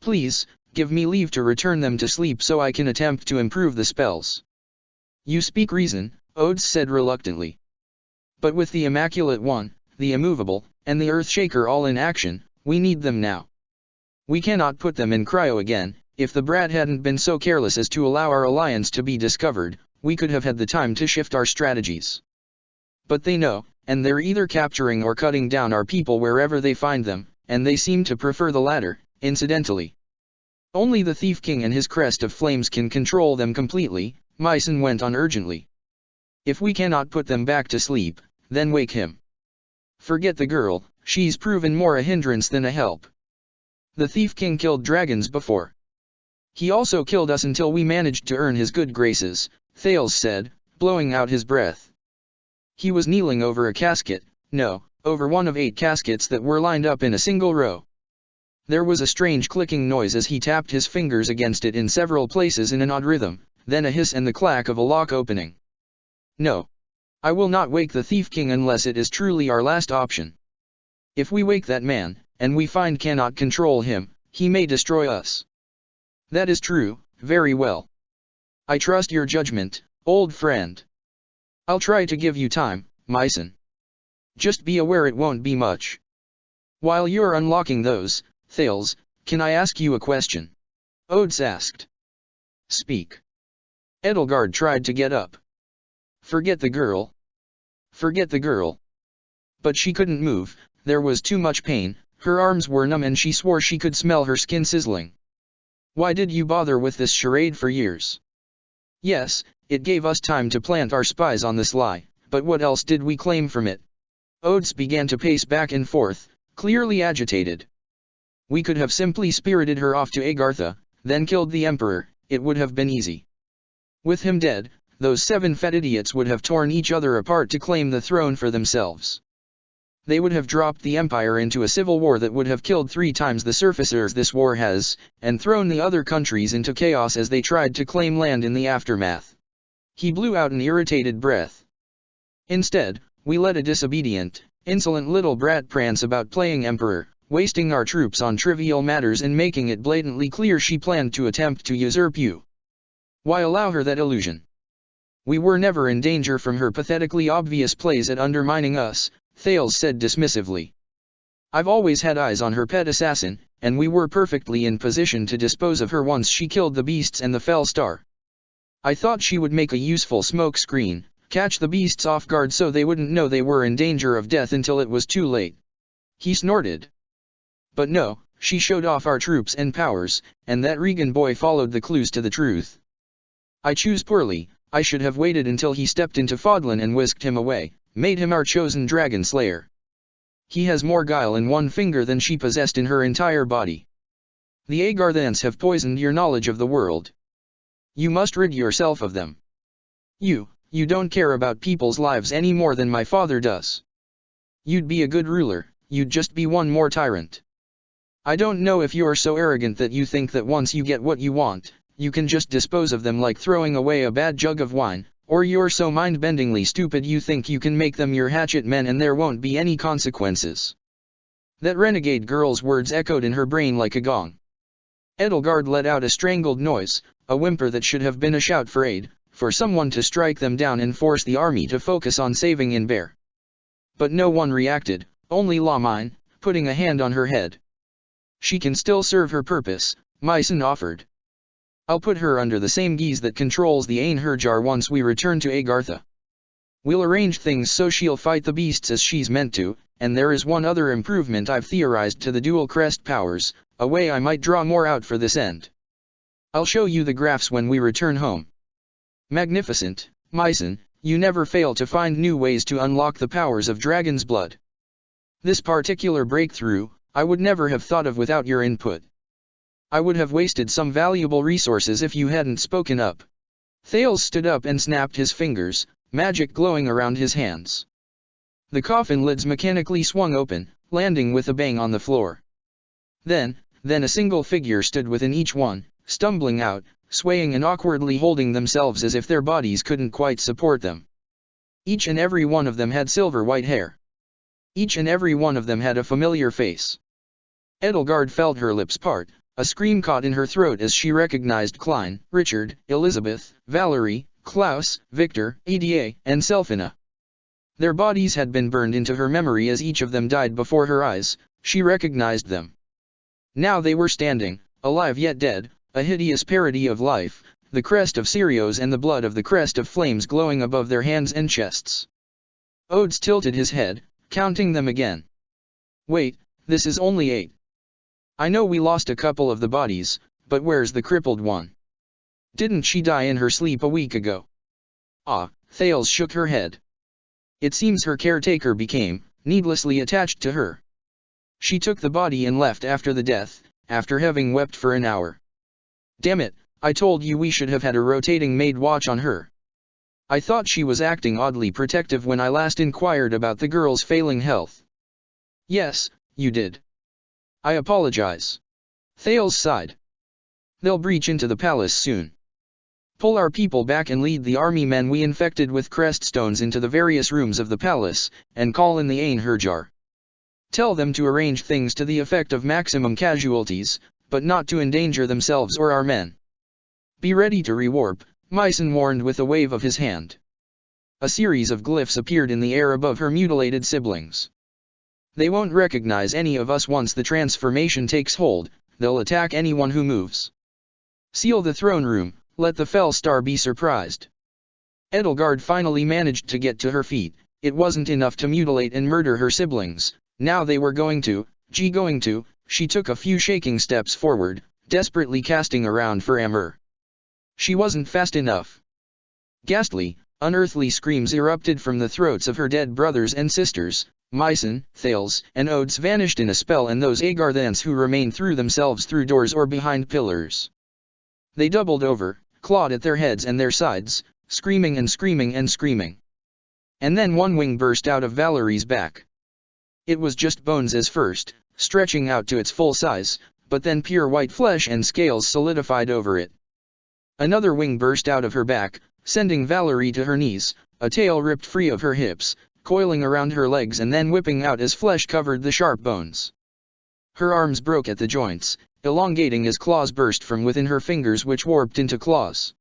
Please, give me leave to return them to sleep so I can attempt to improve the spells. You speak reason, Odes said reluctantly. But with the Immaculate One, the Immovable, and the Earthshaker all in action, we need them now. We cannot put them in cryo again. If the brat hadn't been so careless as to allow our alliance to be discovered, we could have had the time to shift our strategies. But they know, and they're either capturing or cutting down our people wherever they find them, and they seem to prefer the latter, incidentally. Only the Thief King and his crest of flames can control them completely, Mycen went on urgently. If we cannot put them back to sleep, then wake him. Forget the girl, she's proven more a hindrance than a help. The Thief King killed dragons before. He also killed us until we managed to earn his good graces, Thales said, blowing out his breath. He was kneeling over a casket, no, over one of 8 caskets that were lined up in a single row. There was a strange clicking noise as he tapped his fingers against it in several places in an odd rhythm, then a hiss and the clack of a lock opening. No. I will not wake the Thief King unless it is truly our last option. If we wake that man, and we find cannot control him, he may destroy us. That is true, very well. I trust your judgment, old friend. I'll try to give you time, Mycen. Just be aware it won't be much. While you're unlocking those, Thales, can I ask you a question? Odes asked. Speak. Edelgard tried to get up. Forget the girl. Forget the girl. But she couldn't move, there was too much pain, her arms were numb and she swore she could smell her skin sizzling. Why did you bother with this charade for years? Yes, it gave us time to plant our spies on this lie, but what else did we claim from it? Odes began to pace back and forth, clearly agitated. We could have simply spirited her off to Agartha, then killed the Emperor, it would have been easy. With him dead, those 7 fat idiots would have torn each other apart to claim the throne for themselves. They would have dropped the empire into a civil war that would have killed 3 times the surfacers this war has, and thrown the other countries into chaos as they tried to claim land in the aftermath. He blew out an irritated breath. Instead, we let a disobedient, insolent little brat prance about playing emperor, wasting our troops on trivial matters and making it blatantly clear she planned to attempt to usurp you. Why allow her that illusion? We were never in danger from her pathetically obvious plays at undermining us, Thales said dismissively. I've always had eyes on her pet assassin, and we were perfectly in position to dispose of her once she killed the beasts and the fell star. I thought she would make a useful smoke screen, catch the beasts off guard so they wouldn't know they were in danger of death until it was too late. He snorted. But no, she showed off our troops and powers, and that Regan boy followed the clues to the truth. I choose poorly. I should have waited until he stepped into Fodlan and whisked him away, made him our chosen dragon slayer. He has more guile in one finger than she possessed in her entire body. The Agarthans have poisoned your knowledge of the world. You must rid yourself of them. You don't care about people's lives any more than my father does. You'd be a good ruler, you'd just be one more tyrant. I don't know if you're so arrogant that you think that once you get what you want, you can just dispose of them like throwing away a bad jug of wine, or you're so mind-bendingly stupid you think you can make them your hatchet men and there won't be any consequences. That renegade girl's words echoed in her brain like a gong. Edelgard let out a strangled noise, a whimper that should have been a shout for aid, for someone to strike them down and force the army to focus on saving Inver. But no one reacted, only Lamine, putting a hand on her head. She can still serve her purpose, Myson offered. I'll put her under the same guise that controls the Ainherjar once we return to Agartha. We'll arrange things so she'll fight the beasts as she's meant to, and there is one other improvement I've theorized to the dual crest powers, a way I might draw more out for this end. I'll show you the graphs when we return home. Magnificent, Myson, you never fail to find new ways to unlock the powers of dragon's blood. This particular breakthrough, I would never have thought of without your input. I would have wasted some valuable resources if you hadn't spoken up. Thales stood up and snapped his fingers, magic glowing around his hands. The coffin lids mechanically swung open, landing with a bang on the floor. Then a single figure stood within each one, stumbling out, swaying and awkwardly holding themselves as if their bodies couldn't quite support them. Each and every one of them had silver white hair. Each and every one of them had a familiar face. Edelgard felt her lips part. A scream caught in her throat as she recognized Klein, Richard, Elizabeth, Valerie, Klaus, Victor, Ada, and Selfina. Their bodies had been burned into her memory as each of them died before her eyes. She recognized them. Now they were standing, alive yet dead, a hideous parody of life, the crest of Sirios and the blood of the crest of flames glowing above their hands and chests. Odes tilted his head, counting them again. Wait, this is only 8. I know we lost a couple of the bodies, but where's the crippled one? Didn't she die in her sleep a week ago? Ah, Thales shook her head. It seems her caretaker became needlessly attached to her. She took the body and left after the death, after having wept for an hour. Damn it, I told you we should have had a rotating maid watch on her. I thought she was acting oddly protective when I last inquired about the girl's failing health. Yes, you did. I apologize. Thales sighed. They'll breach into the palace soon. Pull our people back and lead the army men we infected with crest stones into the various rooms of the palace, and call in the Ainherjar. Tell them to arrange things to the effect of maximum casualties, but not to endanger themselves or our men. Be ready to rewarp, Myson warned with a wave of his hand. A series of glyphs appeared in the air above her mutilated siblings. They won't recognize any of us once the transformation takes hold, they'll attack anyone who moves. Seal the throne room, let the fell star be surprised. Edelgard finally managed to get to her feet. It wasn't enough to mutilate and murder her siblings, now they were going to. She took a few shaking steps forward, desperately casting around for Amur. She wasn't fast enough. Ghastly, unearthly screams erupted from the throats of her dead brothers and sisters. Myson, Thales, and Odes vanished in a spell, and those Agarthans who remained threw themselves through doors or behind pillars. They doubled over, clawed at their heads and their sides, screaming and screaming and screaming. And then one wing burst out of Valerie's back. It was just bones as first, stretching out to its full size, but then pure white flesh and scales solidified over it. Another wing burst out of her back, sending Valerie to her knees, a tail ripped free of her hips, coiling around her legs and then whipping out as flesh covered the sharp bones. Her arms broke at the joints, elongating as claws burst from within her fingers which warped into claws.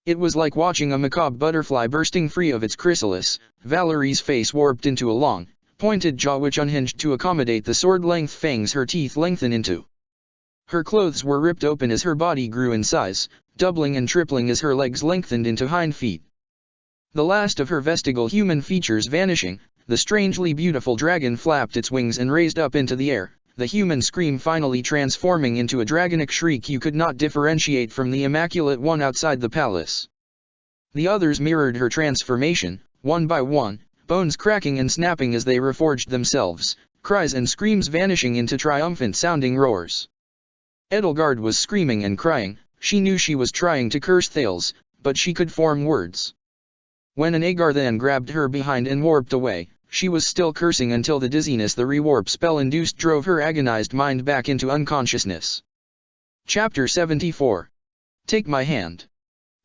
It was like watching a macabre butterfly bursting free of its chrysalis. Valerie's face warped into a long, pointed jaw which unhinged to accommodate the sword-length fangs her teeth lengthened into. Her clothes were ripped open as her body grew in size, doubling and tripling as her legs lengthened into hind feet. The last of her vestigial human features vanishing, the strangely beautiful dragon flapped its wings and raised up into the air, the human scream finally transforming into a dragonic shriek you could not differentiate from the immaculate one outside the palace. The others mirrored her transformation, one by one, bones cracking and snapping as they reforged themselves, cries and screams vanishing into triumphant-sounding roars. Edelgard was screaming and crying. She knew she was trying to curse Thales, but she could form words. When an Agar then grabbed her behind and warped away, she was still cursing until the dizziness the rewarp spell induced drove her agonized mind back into unconsciousness. Chapter 74. Take my hand.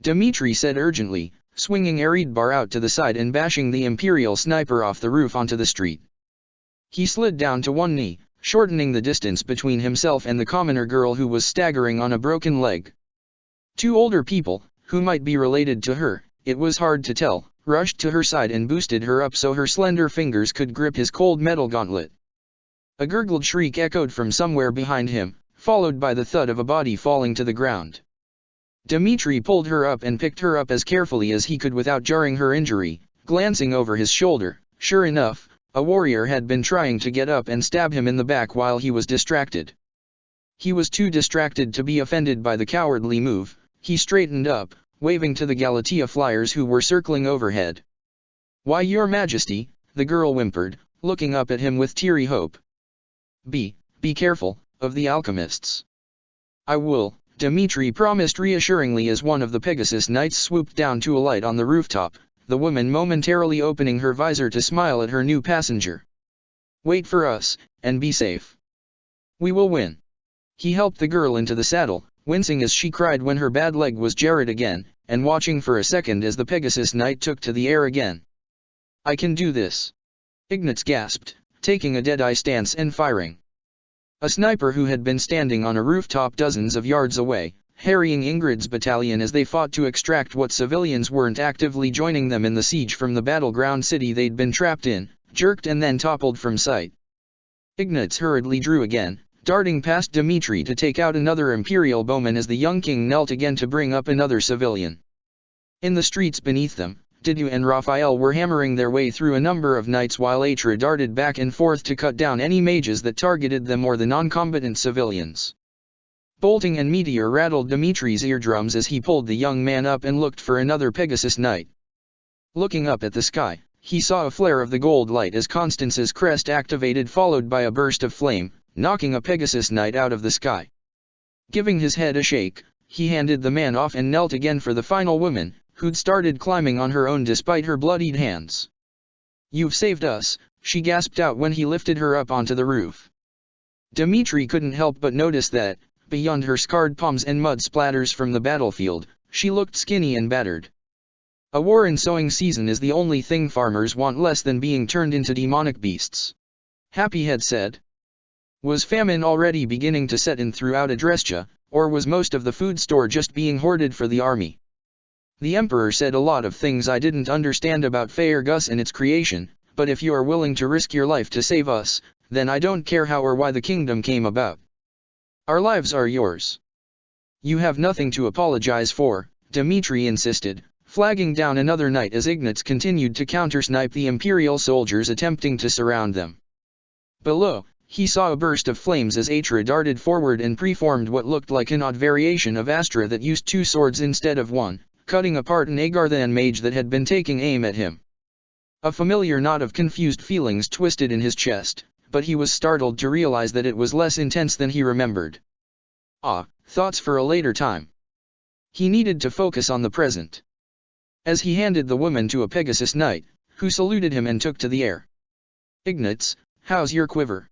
Dmitri said urgently, swinging Eridbar out to the side and bashing the Imperial sniper off the roof onto the street. He slid down to one knee, shortening the distance between himself and the commoner girl who was staggering on a broken leg. Two older people, who might be related to her, it was hard to tell, rushed to her side and boosted her up so her slender fingers could grip his cold metal gauntlet. A gurgled shriek echoed from somewhere behind him, followed by the thud of a body falling to the ground. Dmitri pulled her up and picked her up as carefully as he could without jarring her injury, glancing over his shoulder. Sure enough, a warrior had been trying to get up and stab him in the back while he was distracted. He was too distracted to be offended by the cowardly move. He straightened up, waving to the Galatea flyers who were circling overhead. "Why, your majesty," the girl whimpered, looking up at him with teary hope. Be careful, of the alchemists." "I will," Dmitri promised reassuringly as one of the Pegasus Knights swooped down to alight on the rooftop, the woman momentarily opening her visor to smile at her new passenger. "Wait for us, and be safe. We will win." He helped the girl into the saddle, wincing as she cried when her bad leg was jarred again, and watching for a second as the Pegasus Knight took to the air again. "I can do this," Ignatz gasped, taking a dead-eye stance and firing. A sniper who had been standing on a rooftop dozens of yards away, harrying Ingrid's battalion as they fought to extract what civilians weren't actively joining them in the siege from the battleground city they'd been trapped in, jerked and then toppled from sight. Ignatz hurriedly drew again, darting past Dmitri to take out another Imperial bowman as the young king knelt again to bring up another civilian. In the streets beneath them, Didu and Raphael were hammering their way through a number of knights while Atra darted back and forth to cut down any mages that targeted them or the non-combatant civilians. Bolting and Meteor rattled Dmitri's eardrums as he pulled the young man up and looked for another Pegasus Knight. Looking up at the sky, he saw a flare of the gold light as Constance's crest activated, followed by a burst of flame, knocking a Pegasus Knight out of the sky. Giving his head a shake, he handed the man off and knelt again for the final woman, who'd started climbing on her own despite her bloodied hands. "You've saved us," she gasped out when he lifted her up onto the roof. Dmitri couldn't help but notice that, beyond her scarred palms and mud splatters from the battlefield, she looked skinny and battered. A war in sowing season is the only thing farmers want less than being turned into demonic beasts. Happy had said. Was famine already beginning to set in throughout Adrestia, or was most of the food store just being hoarded for the army? "The Emperor said a lot of things I didn't understand about Faerghus and its creation, but if you are willing to risk your life to save us, then I don't care how or why the kingdom came about. Our lives are yours. You have nothing to apologize for," Dmitri insisted, flagging down another knight as Ignatz continued to counter-snipe the Imperial soldiers attempting to surround them. Below, he saw a burst of flames as Atra darted forward and preformed what looked like an odd variation of Astra that used two swords instead of one, cutting apart an Agarthan mage that had been taking aim at him. A familiar knot of confused feelings twisted in his chest, but he was startled to realize that it was less intense than he remembered. Thoughts for a later time. He needed to focus on the present. As he handed the woman to a Pegasus Knight, who saluted him and took to the air. "Ignatz, how's your quiver?"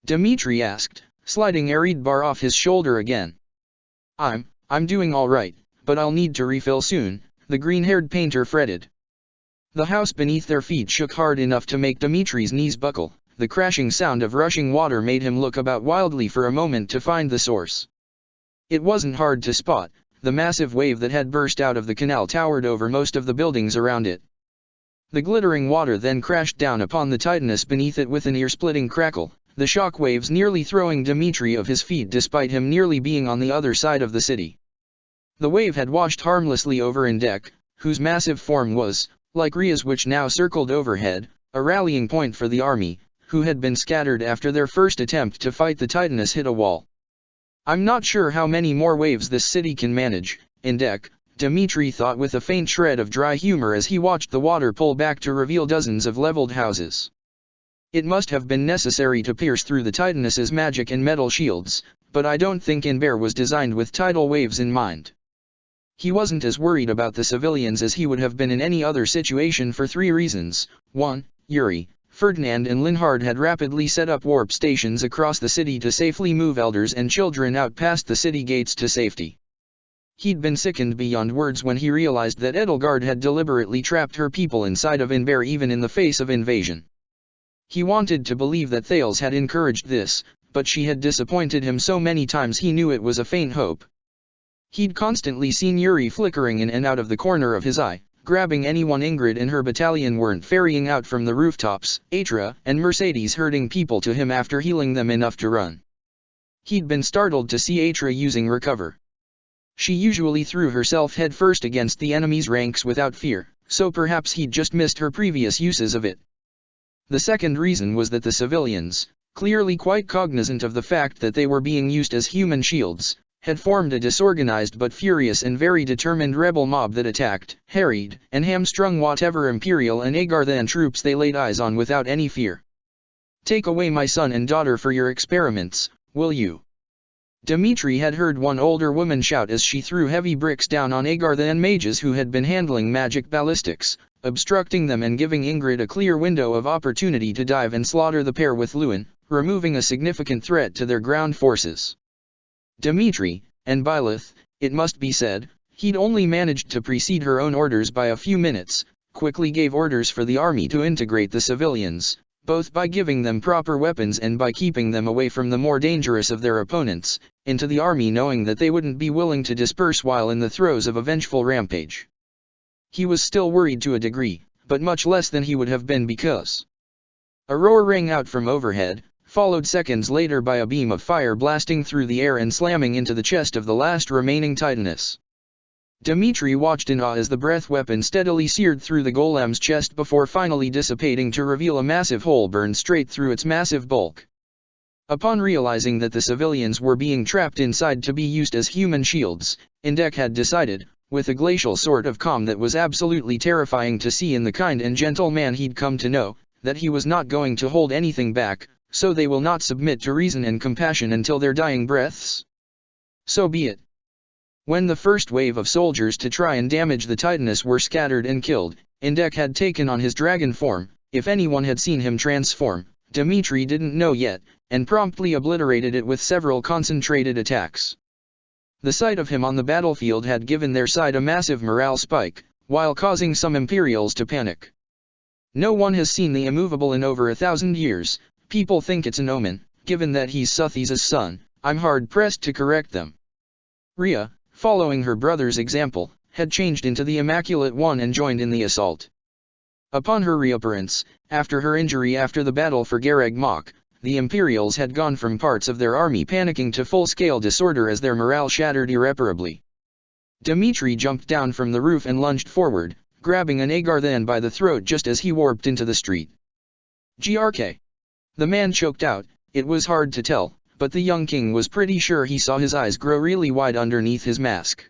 Dmitri asked, sliding Eridbar off his shoulder again. I'm doing all right, but I'll need to refill soon," the green-haired painter fretted. The house beneath their feet shook hard enough to make Dmitri's knees buckle. The crashing sound of rushing water made him look about wildly for a moment to find the source. It wasn't hard to spot. the massive wave that had burst out of the canal towered over most of the buildings around it. The glittering water then crashed down upon the Titanus beneath it with an ear-splitting crackle, the shock waves nearly throwing Dmitri off his feet despite him nearly being on the other side of the city. The wave had washed harmlessly over Indek, whose massive form was, like Rhea's which now circled overhead, a rallying point for the army, who had been scattered after their first attempt to fight the Titanus hit a wall. "I'm not sure how many more waves this city can manage, Indek," Dmitri thought with a faint shred of dry humor as he watched the water pull back to reveal dozens of leveled houses. It must have been necessary to pierce through the Titanus's magic and metal shields, but I don't think Inbear was designed with tidal waves in mind. He wasn't as worried about the civilians as he would have been in any other situation for 3 reasons. 1. Yuri, Ferdinand and Linhard had rapidly set up warp stations across the city to safely move elders and children out past the city gates to safety. He'd been sickened beyond words when he realized that Edelgard had deliberately trapped her people inside of Inbear even in the face of invasion. He wanted to believe that Thales had encouraged this, but she had disappointed him so many times he knew it was a faint hope. He'd constantly seen Yuri flickering in and out of the corner of his eye, grabbing anyone Ingrid and her battalion weren't ferrying out from the rooftops, Atra and Mercedes herding people to him after healing them enough to run. He'd been startled to see Atra using recover. She usually threw herself headfirst against the enemy's ranks without fear, so perhaps he'd just missed her previous uses of it. The second reason was that the civilians, clearly quite cognizant of the fact that they were being used as human shields, had formed a disorganized but furious and very determined rebel mob that attacked, harried, and hamstrung whatever Imperial and Agarthan troops they laid eyes on without any fear. "Take away my son and daughter for your experiments, will you?" Dmitri had heard one older woman shout as she threw heavy bricks down on Agarthan mages who had been handling magic ballistics, obstructing them and giving Ingrid a clear window of opportunity to dive and slaughter the pair with Lewin, removing a significant threat to their ground forces. Dmitri, and Byleth, it must be said, he'd only managed to precede her own orders by a few minutes, quickly gave orders for the army to integrate the civilians, both by giving them proper weapons and by keeping them away from the more dangerous of their opponents, into the army knowing that they wouldn't be willing to disperse while in the throes of a vengeful rampage. He was still worried to a degree, but much less than he would have been because a roar rang out from overhead, followed seconds later by a beam of fire blasting through the air and slamming into the chest of the last remaining Titanus. Dmitri watched in awe as the breath weapon steadily seared through the golem's chest before finally dissipating to reveal a massive hole burned straight through its massive bulk. Upon realizing that the civilians were being trapped inside to be used as human shields, Indek had decided, with a glacial sort of calm that was absolutely terrifying to see in the kind and gentle man he'd come to know, that he was not going to hold anything back, so they will not submit to reason and compassion until their dying breaths. So be it. When the first wave of soldiers to try and damage the Titanus were scattered and killed, Indek had taken on his dragon form. If anyone had seen him transform, Dmitri didn't know yet, and promptly obliterated it with several concentrated attacks. The sight of him on the battlefield had given their side a massive morale spike, while causing some Imperials to panic. No one has seen the immovable in over 1,000 years, people think it's an omen, given that he's Suthes's son, I'm hard-pressed to correct them. Rhea, following her brother's example, had changed into the Immaculate One and joined in the assault. Upon her reappearance, after her injury after the battle for Gareg Mach, the Imperials had gone from parts of their army panicking to full-scale disorder as their morale shattered irreparably. Dmitri jumped down from the roof and lunged forward, grabbing an Agarthan by the throat just as he warped into the street. "GRK." The man choked out. It was hard to tell, but the young king was pretty sure he saw his eyes grow really wide underneath his mask.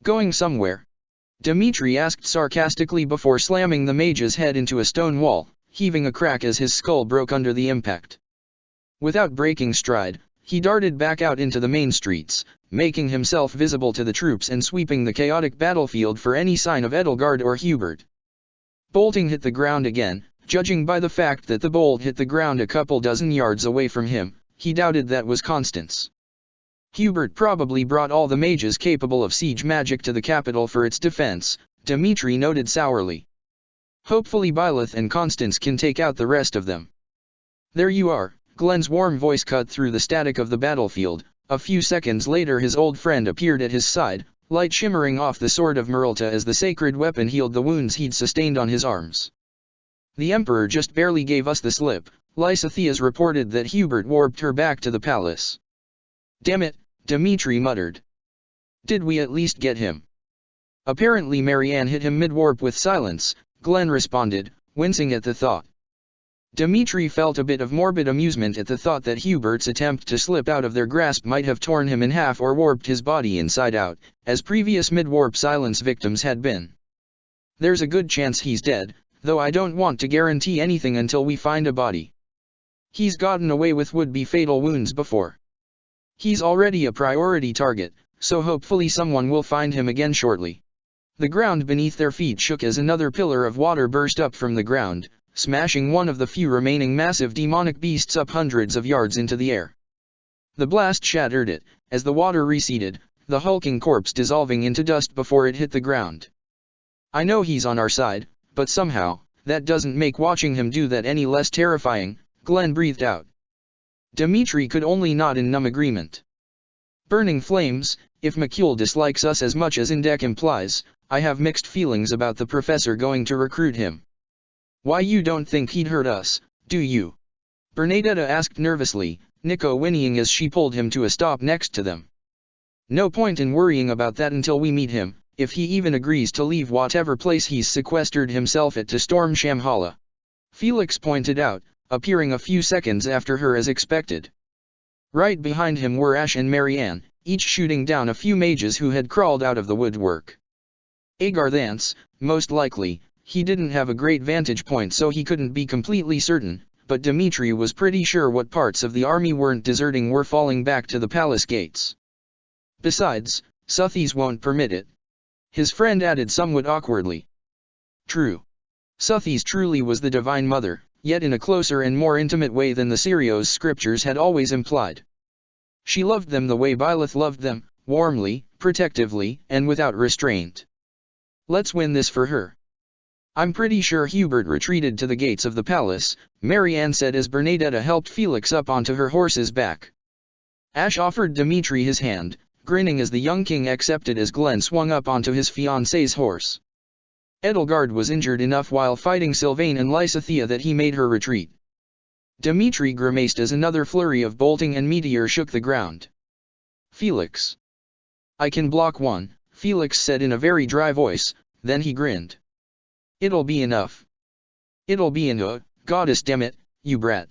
"Going somewhere?" Dmitri asked sarcastically before slamming the mage's head into a stone wall, heaving a crack as his skull broke under the impact. Without breaking stride, he darted back out into the main streets, making himself visible to the troops and sweeping the chaotic battlefield for any sign of Edelgard or Hubert. Bolting hit the ground again. Judging by the fact that the bolt hit the ground a couple dozen yards away from him, he doubted that was Constance. Hubert probably brought all the mages capable of siege magic to the capital for its defense, Dmitri noted sourly. Hopefully Byleth and Constance can take out the rest of them. "There you are," Glenn's warm voice cut through the static of the battlefield. A few seconds later his old friend appeared at his side, light shimmering off the sword of Merlta as the sacred weapon healed the wounds he'd sustained on his arms. The Emperor just barely gave us the slip. Lysithias reported that Hubert warped her back to the palace. Damn it, Dmitri muttered. Did we at least get him? Apparently Marianne hit him mid-warp with silence, Glenn responded, wincing at the thought. Dmitri felt a bit of morbid amusement at the thought that Hubert's attempt to slip out of their grasp might have torn him in half or warped his body inside out, as previous mid-warp silence victims had been. There's a good chance he's dead, though I don't want to guarantee anything until we find a body. He's gotten away with would-be fatal wounds before. He's already a priority target, so hopefully someone will find him again shortly. The ground beneath their feet shook as another pillar of water burst up from the ground, smashing one of the few remaining massive demonic beasts up hundreds of yards into the air. The blast shattered it, as the water receded, the hulking corpse dissolving into dust before it hit the ground. I know he's on our side, but somehow, that doesn't make watching him do that any less terrifying, Glenn breathed out. Dmitri could only nod in numb agreement. Burning flames, if Mikhail dislikes us as much as Indek implies, I have mixed feelings about the professor going to recruit him. Why, you don't think he'd hurt us, do you? Bernadetta asked nervously, Nico whinnying as she pulled him to a stop next to them. No point in worrying about that until we meet him, if he even agrees to leave whatever place he's sequestered himself at to storm Shamhala. Felix pointed out, appearing a few seconds after her as expected. Right behind him were Ash and Marianne, each shooting down a few mages who had crawled out of the woodwork. Agar thence, most likely. He didn't have a great vantage point so he couldn't be completely certain, but Dmitri was pretty sure what parts of the army weren't deserting were falling back to the palace gates. Besides, Suthies won't permit it. His friend added somewhat awkwardly. True. Suthies truly was the Divine Mother, yet in a closer and more intimate way than the Sirios scriptures had always implied. She loved them the way Byleth loved them, warmly, protectively, and without restraint. Let's win this for her. I'm pretty sure Hubert retreated to the gates of the palace, Marianne said as Bernadetta helped Felix up onto her horse's back. Ash offered Dmitri his hand, grinning as the young king accepted as Glenn swung up onto his fiancée's horse. Edelgard was injured enough while fighting Sylvain and Lysithea that he made her retreat. Dmitri grimaced as another flurry of bolting and meteor shook the ground. Felix. I can block one, Felix said in a very dry voice, then he grinned. It'll be enough. It'll be enough, goddess dammit, you brat.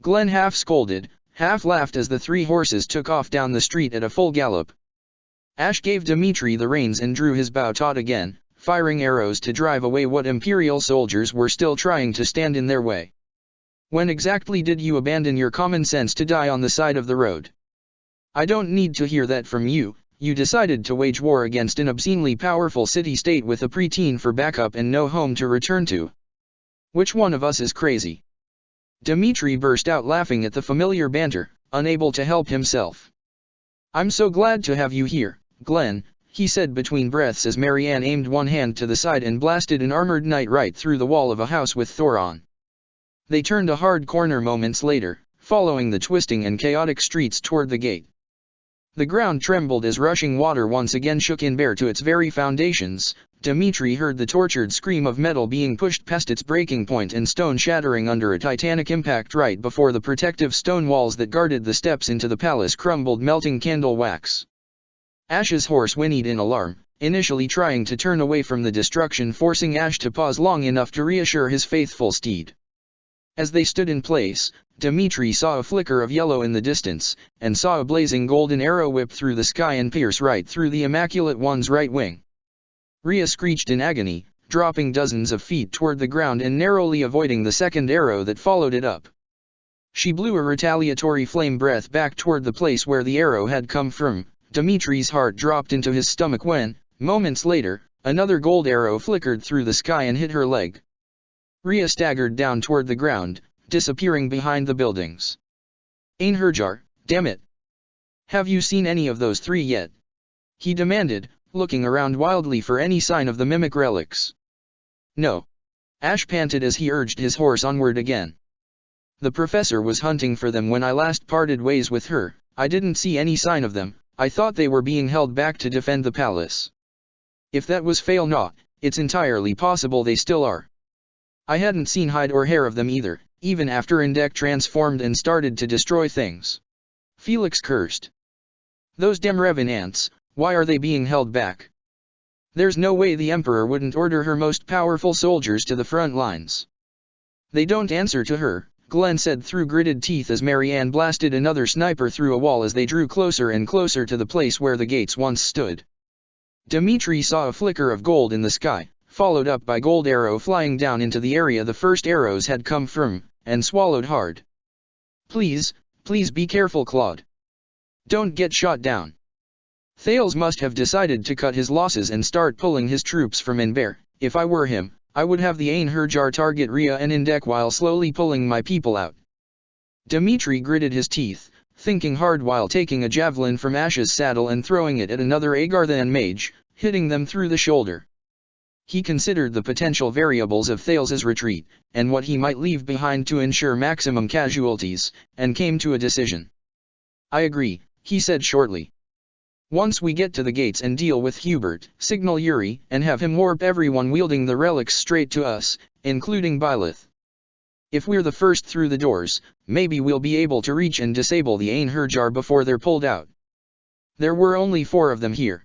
Glenn half scolded, half laughed as the three horses took off down the street at a full gallop. Ash gave Dmitri the reins and drew his bow taut again, firing arrows to drive away what Imperial soldiers were still trying to stand in their way. When exactly did you abandon your common sense to die on the side of the road? I don't need to hear that from you. You decided to wage war against an obscenely powerful city-state with a preteen for backup and no home to return to. Which one of us is crazy? Dmitri burst out laughing at the familiar banter, unable to help himself. I'm so glad to have you here, Glenn, he said between breaths as Marianne aimed one hand to the side and blasted an armored knight right through the wall of a house with Thoron. They turned a hard corner moments later, following the twisting and chaotic streets toward the gate. The ground trembled as rushing water once again shook in bare to its very foundations. Dmitri heard the tortured scream of metal being pushed past its breaking point and stone shattering under a titanic impact right before the protective stone walls that guarded the steps into the palace crumbled, melting candle wax. Ash's horse whinnied in alarm, initially trying to turn away from the destruction, forcing Ash to pause long enough to reassure his faithful steed. As they stood in place, Dmitri saw a flicker of yellow in the distance, and saw a blazing golden arrow whip through the sky and pierce right through the Immaculate One's right wing. Rhea screeched in agony, dropping dozens of feet toward the ground and narrowly avoiding the second arrow that followed it up. She blew a retaliatory flame breath back toward the place where the arrow had come from. Dmitri's heart dropped into his stomach when, moments later, another gold arrow flickered through the sky and hit her leg. Rhea staggered down toward the ground, disappearing behind the buildings. Einherjar, damn it! Have you seen any of those three yet? He demanded, looking around wildly for any sign of the mimic relics. No. Ash panted as he urged his horse onward again. The professor was hunting for them when I last parted ways with her. I didn't see any sign of them. I thought they were being held back to defend the palace. If that was fail not, it's entirely possible they still are. I hadn't seen hide or hair of them either, even after Indek transformed and started to destroy things. Felix cursed. Those damn revenants, why are they being held back? There's no way the Emperor wouldn't order her most powerful soldiers to the front lines. They don't answer to her, Glenn said through gritted teeth as Marianne blasted another sniper through a wall as they drew closer and closer to the place where the gates once stood. Dmitri saw a flicker of gold in the sky, followed up by gold arrow flying down into the area the first arrows had come from, and swallowed hard. Please be careful, Claude. Don't get shot down. Thales must have decided to cut his losses and start pulling his troops from Enver. If I were him, I would have the Einherjar target Rhea and Indek while slowly pulling my people out. Dmitri gritted his teeth, thinking hard while taking a javelin from Ash's saddle and throwing it at another Agarthan mage, hitting them through the shoulder. He considered the potential variables of Thales's retreat, and what he might leave behind to ensure maximum casualties, and came to a decision. I agree, he said shortly. Once we get to the gates and deal with Hubert, signal Yuri, and have him warp everyone wielding the relics straight to us, including Byleth. If we're the first through the doors, maybe we'll be able to reach and disable the Einherjar before they're pulled out. There were only 4 of them here.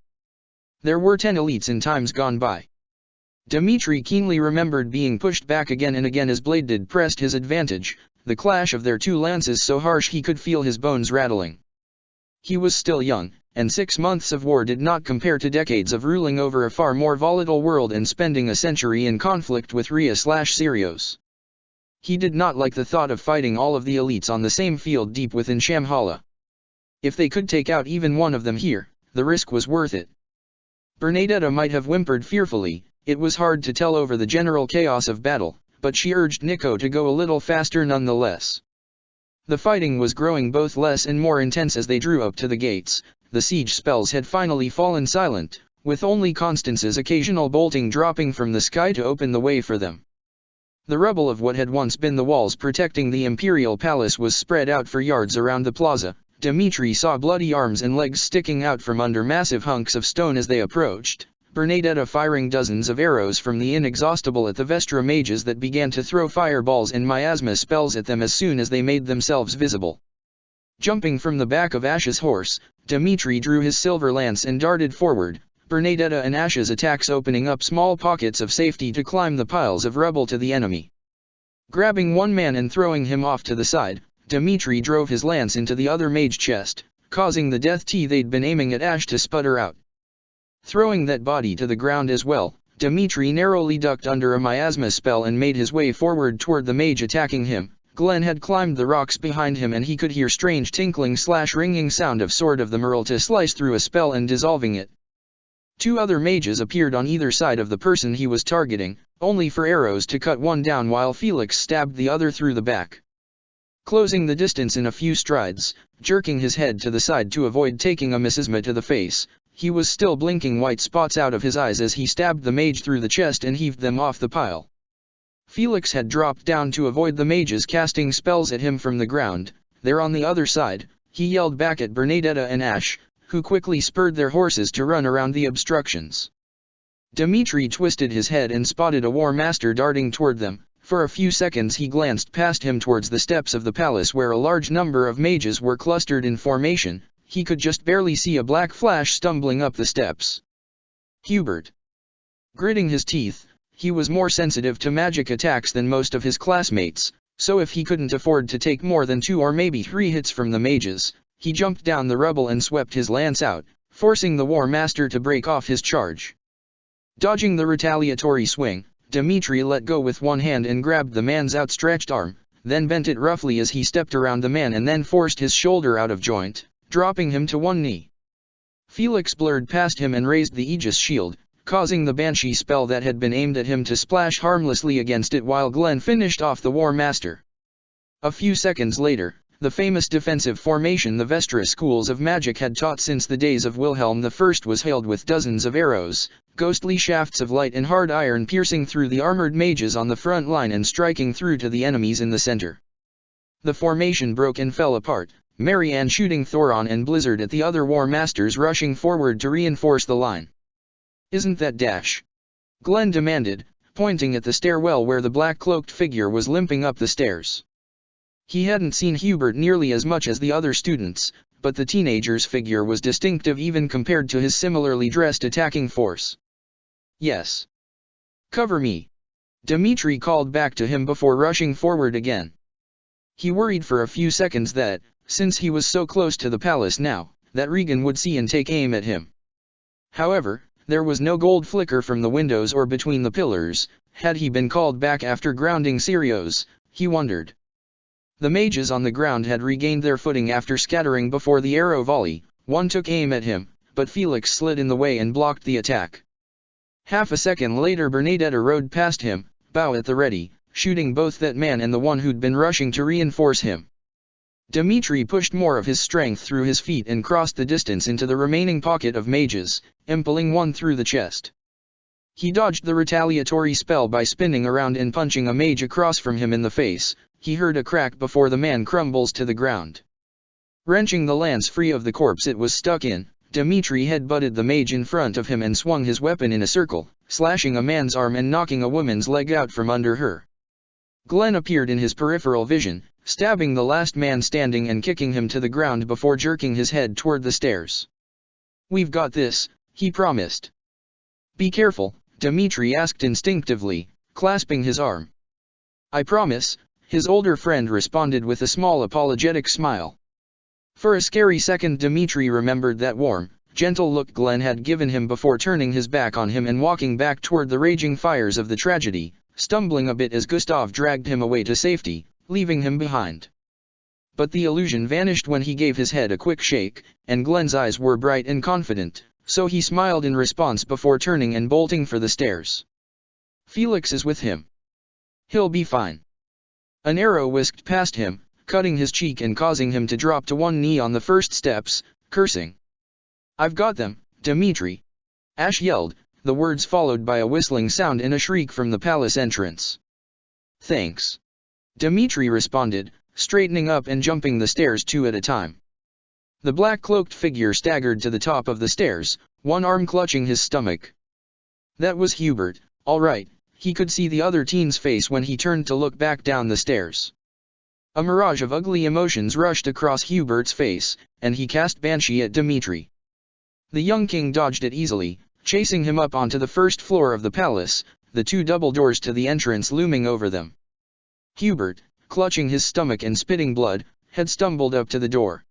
There were 10 elites in times gone by. Dmitri keenly remembered being pushed back again and again as Bladed pressed his advantage, the clash of their 2 lances so harsh he could feel his bones rattling. He was still young, and 6 months of war did not compare to decades of ruling over a far more volatile world and spending a century in conflict with Rhea/Sirios. He did not like the thought of fighting all of the elites on the same field deep within Shamhala. If they could take out even one of them here, the risk was worth it. Bernadetta might have whimpered fearfully, it was hard to tell over the general chaos of battle, but she urged Nico to go a little faster nonetheless. The fighting was growing both less and more intense as they drew up to the gates. The siege spells had finally fallen silent, with only Constance's occasional bolting dropping from the sky to open the way for them. The rubble of what had once been the walls protecting the imperial palace was spread out for yards around the plaza. Dmitri saw bloody arms and legs sticking out from under massive hunks of stone as they approached, Bernadetta firing dozens of arrows from the inexhaustible at the Vestra mages that began to throw fireballs and miasma spells at them as soon as they made themselves visible. Jumping from the back of Ash's horse, Dmitri drew his silver lance and darted forward, Bernadetta and Ash's attacks opening up small pockets of safety to climb the piles of rubble to the enemy. Grabbing one man and throwing him off to the side, Dmitri drove his lance into the other mage chest, causing the death tea they'd been aiming at Ash to sputter out. Throwing that body to the ground as well, Dmitri narrowly ducked under a miasma spell and made his way forward toward the mage attacking him. Glenn had climbed the rocks behind him and he could hear strange tinkling/ringing sound of Sword of the Merle to slice through a spell and dissolving it. 2 other mages appeared on either side of the person he was targeting, only for arrows to cut one down while Felix stabbed the other through the back. Closing the distance in a few strides, jerking his head to the side to avoid taking a miasma to the face, he was still blinking white spots out of his eyes as he stabbed the mage through the chest and heaved them off the pile. Felix had dropped down to avoid the mages casting spells at him from the ground. There on the other side, he yelled back at Bernadetta and Ash, who quickly spurred their horses to run around the obstructions. Dmitri twisted his head and spotted a war master darting toward them. For a few seconds he glanced past him towards the steps of the palace where a large number of mages were clustered in formation. He could just barely see a black flash stumbling up the steps. Hubert. Gritting his teeth, he was more sensitive to magic attacks than most of his classmates, so if he couldn't afford to take more than 2 or maybe 3 hits from the mages, he jumped down the rubble and swept his lance out, forcing the war master to break off his charge. Dodging the retaliatory swing, Dmitri let go with one hand and grabbed the man's outstretched arm, then bent it roughly as he stepped around the man and then forced his shoulder out of joint, dropping him to one knee. Felix blurred past him and raised the Aegis shield, causing the Banshee spell that had been aimed at him to splash harmlessly against it while Glenn finished off the War Master. A few seconds later, the famous defensive formation the Vestra schools of magic had taught since the days of Wilhelm I was hailed with dozens of arrows, ghostly shafts of light and hard iron piercing through the armored mages on the front line and striking through to the enemies in the center. The formation broke and fell apart, Marianne shooting Thoron and Blizzard at the other War Masters rushing forward to reinforce the line. "Isn't that Dash?" Glenn demanded, pointing at the stairwell where the black-cloaked figure was limping up the stairs. He hadn't seen Hubert nearly as much as the other students, but the teenager's figure was distinctive even compared to his similarly dressed attacking force. "Yes. Cover me," Dmitri called back to him before rushing forward again. He worried for a few seconds that, since he was so close to the palace now, that Regan would see and take aim at him. However, there was no gold flicker from the windows or between the pillars. Had he been called back after grounding Sirios, he wondered. The mages on the ground had regained their footing after scattering before the arrow volley. One took aim at him, but Felix slid in the way and blocked the attack. Half a second later Bernadetta rode past him, bow at the ready, shooting both that man and the one who'd been rushing to reinforce him. Dmitri pushed more of his strength through his feet and crossed the distance into the remaining pocket of mages, impaling one through the chest. He dodged the retaliatory spell by spinning around and punching a mage across from him in the face. He heard a crack before the man crumbles to the ground. Wrenching the lance free of the corpse it was stuck in, Dmitri head-butted the mage in front of him and swung his weapon in a circle, slashing a man's arm and knocking a woman's leg out from under her. Glenn appeared in his peripheral vision, stabbing the last man standing and kicking him to the ground before jerking his head toward the stairs. "We've got this," he promised. "Be careful," Dmitri asked instinctively, clasping his arm. "I promise," his older friend responded with a small apologetic smile. For a scary second Dmitri remembered that warm, gentle look Glenn had given him before turning his back on him and walking back toward the raging fires of the tragedy, stumbling a bit as Gustav dragged him away to safety, leaving him behind. But the illusion vanished when he gave his head a quick shake, and Glenn's eyes were bright and confident, so he smiled in response before turning and bolting for the stairs. "Felix is with him. He'll be fine." An arrow whisked past him, cutting his cheek and causing him to drop to one knee on the first steps, cursing. "I've got them, Dmitri!" Ash yelled, the words followed by a whistling sound and a shriek from the palace entrance. "Thanks," Dmitri responded, straightening up and jumping the stairs two at a time. The black-cloaked figure staggered to the top of the stairs, one arm clutching his stomach. That was Hubert, all right. He could see the other teen's face when he turned to look back down the stairs. A mirage of ugly emotions rushed across Hubert's face, and he cast Banshee at Dmitri. The young king dodged it easily, chasing him up onto the first floor of the palace, the two double doors to the entrance looming over them. Hubert, clutching his stomach and spitting blood, had stumbled up to the door.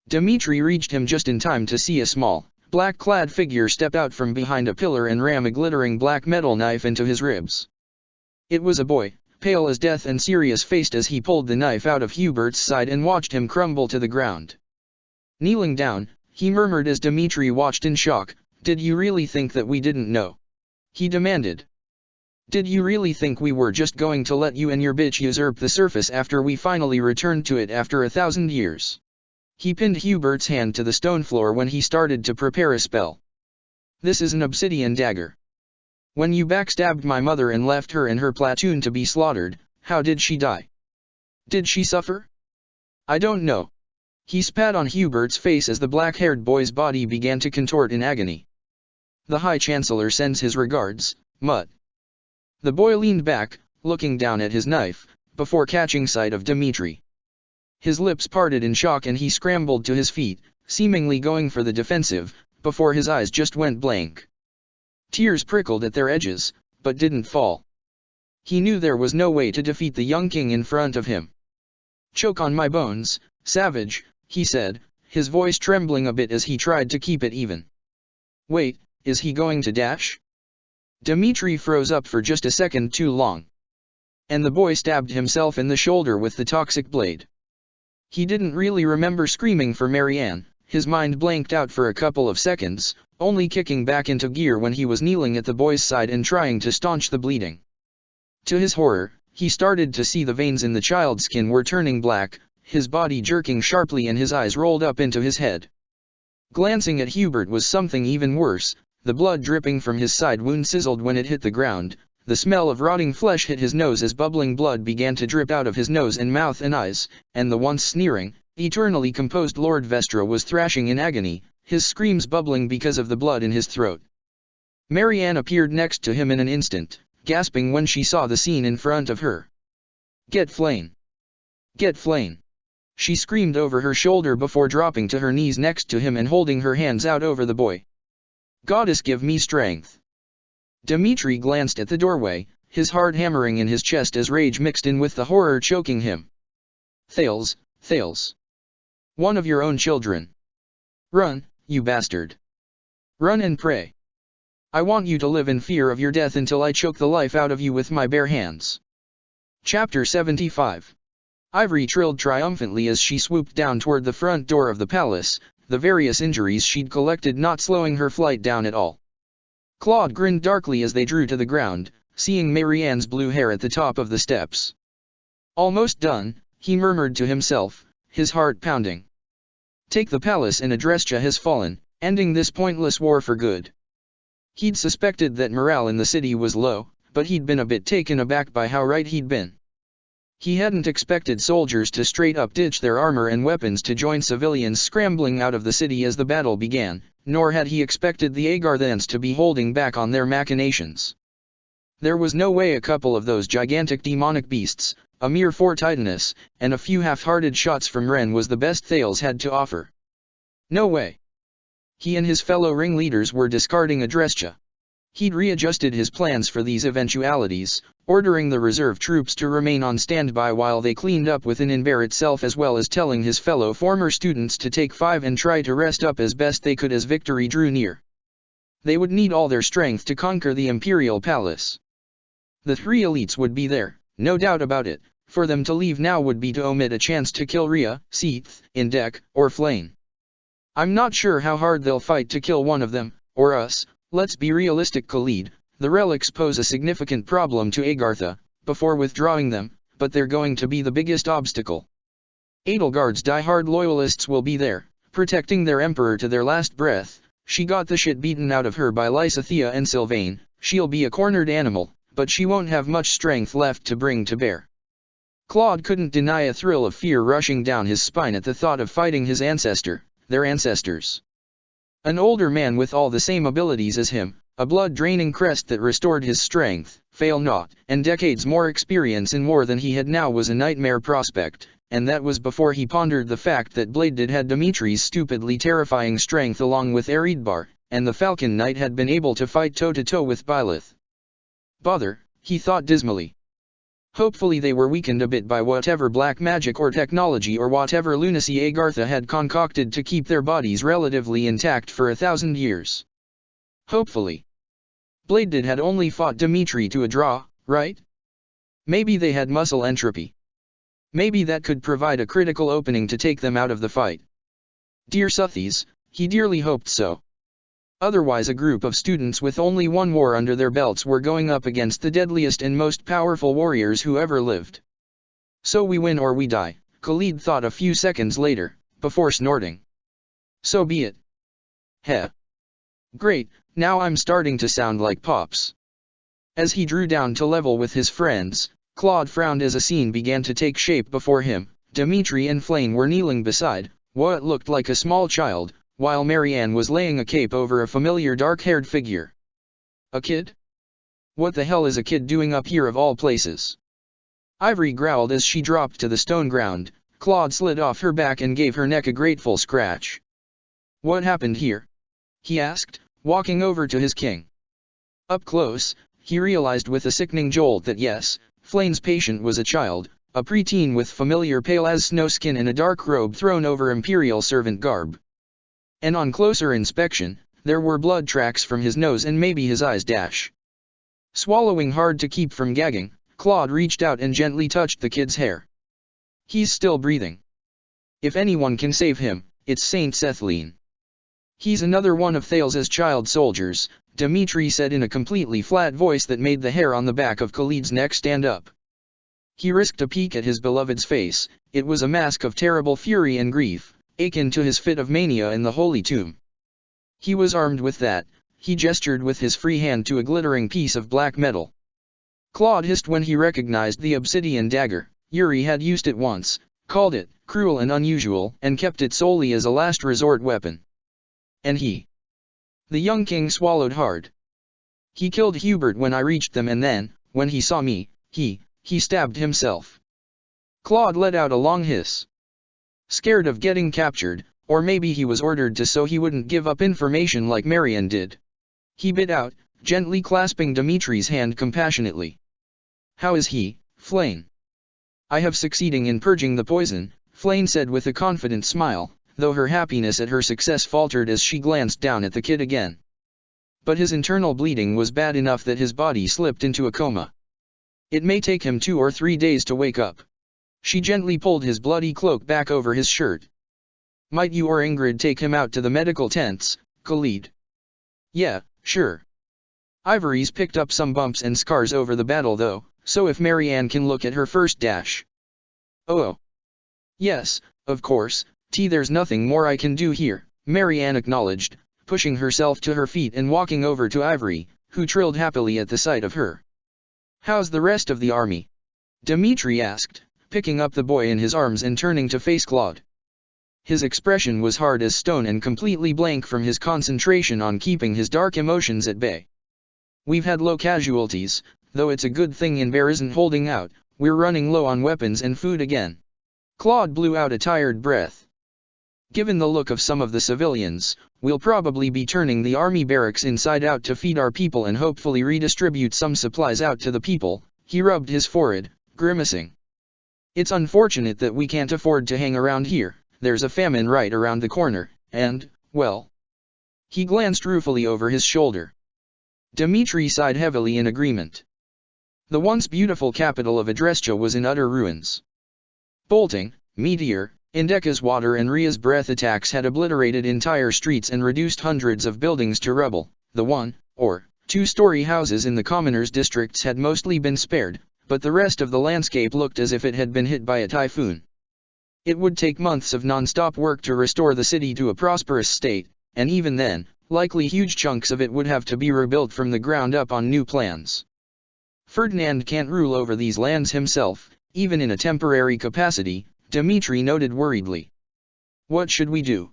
Dmitri reached him just in time to see a small, black-clad figure step out from behind a pillar and ram a glittering black metal knife into his ribs. It was a boy, pale as death and serious-faced as he pulled the knife out of Hubert's side and watched him crumble to the ground. Kneeling down, he murmured as Dmitri watched in shock, "Did you really think that we didn't know?" he demanded. "Did you really think we were just going to let you and your bitch usurp the surface after we finally returned to it after 1,000 years?" He pinned Hubert's hand to the stone floor when he started to prepare a spell. "This is an obsidian dagger. When you backstabbed my mother and left her and her platoon to be slaughtered, how did she die? Did she suffer? I don't know." He spat on Hubert's face as the black-haired boy's body began to contort in agony. "The High Chancellor sends his regards, Mutt." The boy leaned back, looking down at his knife, before catching sight of Dmitri. His lips parted in shock and he scrambled to his feet, seemingly going for the defensive, before his eyes just went blank. Tears prickled at their edges, but didn't fall. He knew there was no way to defeat the young king in front of him. "Choke on my bones, savage," he said, his voice trembling a bit as he tried to keep it even. "Wait, is he going to dash?" Dmitri froze up for just a second too long. And the boy stabbed himself in the shoulder with the toxic blade. He didn't really remember screaming for Marianne, his mind blanked out for a couple of seconds, only kicking back into gear when he was kneeling at the boy's side and trying to staunch the bleeding. To his horror, he started to see the veins in the child's skin were turning black, his body jerking sharply and his eyes rolled up into his head. Glancing at Hubert was something even worse, the blood dripping from his side wound sizzled when it hit the ground. The smell of rotting flesh hit his nose as bubbling blood began to drip out of his nose and mouth and eyes, and the once sneering, Eternally composed Lord Vestra was thrashing in agony, his screams bubbling because of the blood in his throat. Marianne appeared next to him in an instant, gasping when she saw the scene in front of her. "Get Flame! Get Flame!" She screamed over her shoulder before dropping to her knees next to him and holding her hands out over the boy. "Goddess, give me strength!" Dmitri glanced at the doorway, his heart hammering in his chest as rage mixed in with the horror choking him. "Thales, Thales! One of your own children! Run, you bastard! Run and pray! I want you to live in fear of your death until I choke the life out of you with my bare hands." Chapter 75. Ivory trilled triumphantly as she swooped down toward the front door of the palace, the various injuries she'd collected not slowing her flight down at all. Claude grinned darkly as they drew to the ground, seeing Marianne's blue hair at the top of the steps. "Almost done," he murmured to himself, his heart pounding. "Take the palace and Adrestia has fallen, ending this pointless war for good." He'd suspected that morale in the city was low, but he'd been a bit taken aback by how right he'd been. He hadn't expected soldiers to straight up ditch their armor and weapons to join civilians scrambling out of the city as the battle began, nor had he expected the Agarthans to be holding back on their machinations. There was no way a couple of those gigantic demonic beasts, a mere 4 Titanus, and a few half-hearted shots from Ren was the best Thales had to offer. No way. He and his fellow ringleaders were discarding Adrestia. He'd readjusted his plans for these eventualities, ordering the reserve troops to remain on standby while they cleaned up within Inbar itself, as well as telling his fellow former students to take 5 and try to rest up as best they could as victory drew near. They would need all their strength to conquer the Imperial Palace. The 3 elites would be there, no doubt about it. For them to leave now would be to omit a chance to kill Rhea, Seath, Indek, or Flame. "I'm not sure how hard they'll fight to kill one of them, or us. Let's be realistic, Khalid. The relics pose a significant problem to Agartha, before withdrawing them, but they're going to be the biggest obstacle. Edelgard's die-hard loyalists will be there, protecting their emperor to their last breath. She got the shit beaten out of her by Lysithea and Sylvain. She'll be a cornered animal, but she won't have much strength left to bring to bear." Claude couldn't deny a thrill of fear rushing down his spine at the thought of fighting his ancestor, their ancestors. An older man with all the same abilities as him, a blood-draining crest that restored his strength, fail not, and decades more experience in war than he had now was a nightmare prospect, and that was before he pondered the fact that Bladed had Dimitri's stupidly terrifying strength along with Eridbar, and the Falcon Knight had been able to fight toe-to-toe with Byleth. Bother, he thought dismally. Hopefully they were weakened a bit by whatever black magic or technology or whatever lunacy Agartha had concocted to keep their bodies relatively intact for 1,000 years. Hopefully. Bladed had only fought Dimitri to a draw, right? Maybe they had muscle entropy. Maybe that could provide a critical opening to take them out of the fight. Dear Suthies, he dearly hoped so. Otherwise a group of students with only one war under their belts were going up against the deadliest and most powerful warriors who ever lived. So we win or we die, Khalid thought a few seconds later, before snorting. So be it. Heh. Great, now I'm starting to sound like Pops. As he drew down to level with his friends, Claude frowned as a scene began to take shape before him. Dimitri and Flame were kneeling beside what looked like a small child, while Marianne was laying a cape over a familiar dark-haired figure. A kid? What the hell is a kid doing up here of all places? Ivory growled as she dropped to the stone ground. Claude slid off her back and gave her neck a grateful scratch. What happened here? He asked, walking over to his king. Up close, he realized with a sickening jolt that yes, Flame's patient was a child, a preteen with familiar pale-as-snow skin and a dark robe thrown over imperial servant garb. And on closer inspection, there were blood tracks from his nose and maybe his eyes. Swallowing hard to keep from gagging, Claude reached out and gently touched the kid's hair. He's still breathing. If anyone can save him, it's Saint Cethline. He's another one of Thales's child soldiers, Dimitri said in a completely flat voice that made the hair on the back of Khalid's neck stand up. He risked a peek at his beloved's face. It was a mask of terrible fury and grief, akin to his fit of mania in the Holy Tomb. He was armed with that. He gestured with his free hand to a glittering piece of black metal. Claude hissed when he recognized the obsidian dagger. Yuri had used it once, called it cruel and unusual, and kept it solely as a last resort weapon. And he. The young king swallowed hard. He killed Hubert when I reached them, and then, when he saw me, he stabbed himself. Claude let out a long hiss. Scared of getting captured, or maybe he was ordered to so he wouldn't give up information like Marianne did. He bit out, gently clasping Dimitri's hand compassionately. How is he, Flane? I have succeeding in purging the poison, Flane said with a confident smile, though her happiness at her success faltered as she glanced down at the kid again. But his internal bleeding was bad enough that his body slipped into a coma. It may take him 2 or 3 days to wake up. She gently pulled his bloody cloak back over his shirt. Might you or Ingrid take him out to the medical tents, Khalid? Yeah, sure. Ivory's picked up some bumps and scars over the battle though, so if Marianne can look at her first dash. Oh. Yes, of course, there's nothing more I can do here, Marianne acknowledged, pushing herself to her feet and walking over to Ivory, who trilled happily at the sight of her. How's the rest of the army? Dimitri asked, picking up the boy in his arms and turning to face Claude. His expression was hard as stone and completely blank from his concentration on keeping his dark emotions at bay. We've had low casualties, though it's a good thing Inver isn't holding out, we're running low on weapons and food again. Claude blew out a tired breath. Given the look of some of the civilians, we'll probably be turning the army barracks inside out to feed our people and hopefully redistribute some supplies out to the people, he rubbed his forehead, grimacing. It's unfortunate that we can't afford to hang around here, there's a famine right around the corner, and, well. He glanced ruefully over his shoulder. Dimitri sighed heavily in agreement. The once beautiful capital of Adrestia was in utter ruins. Bolting, meteor, Indeka's water and Ria's breath attacks had obliterated entire streets and reduced hundreds of buildings to rubble. The 1 or 2-story houses in the commoners' districts had mostly been spared, but the rest of the landscape looked as if it had been hit by a typhoon. It would take months of non-stop work to restore the city to a prosperous state, and even then, likely huge chunks of it would have to be rebuilt from the ground up on new plans. Ferdinand can't rule over these lands himself, even in a temporary capacity, Dimitri noted worriedly. What should we do?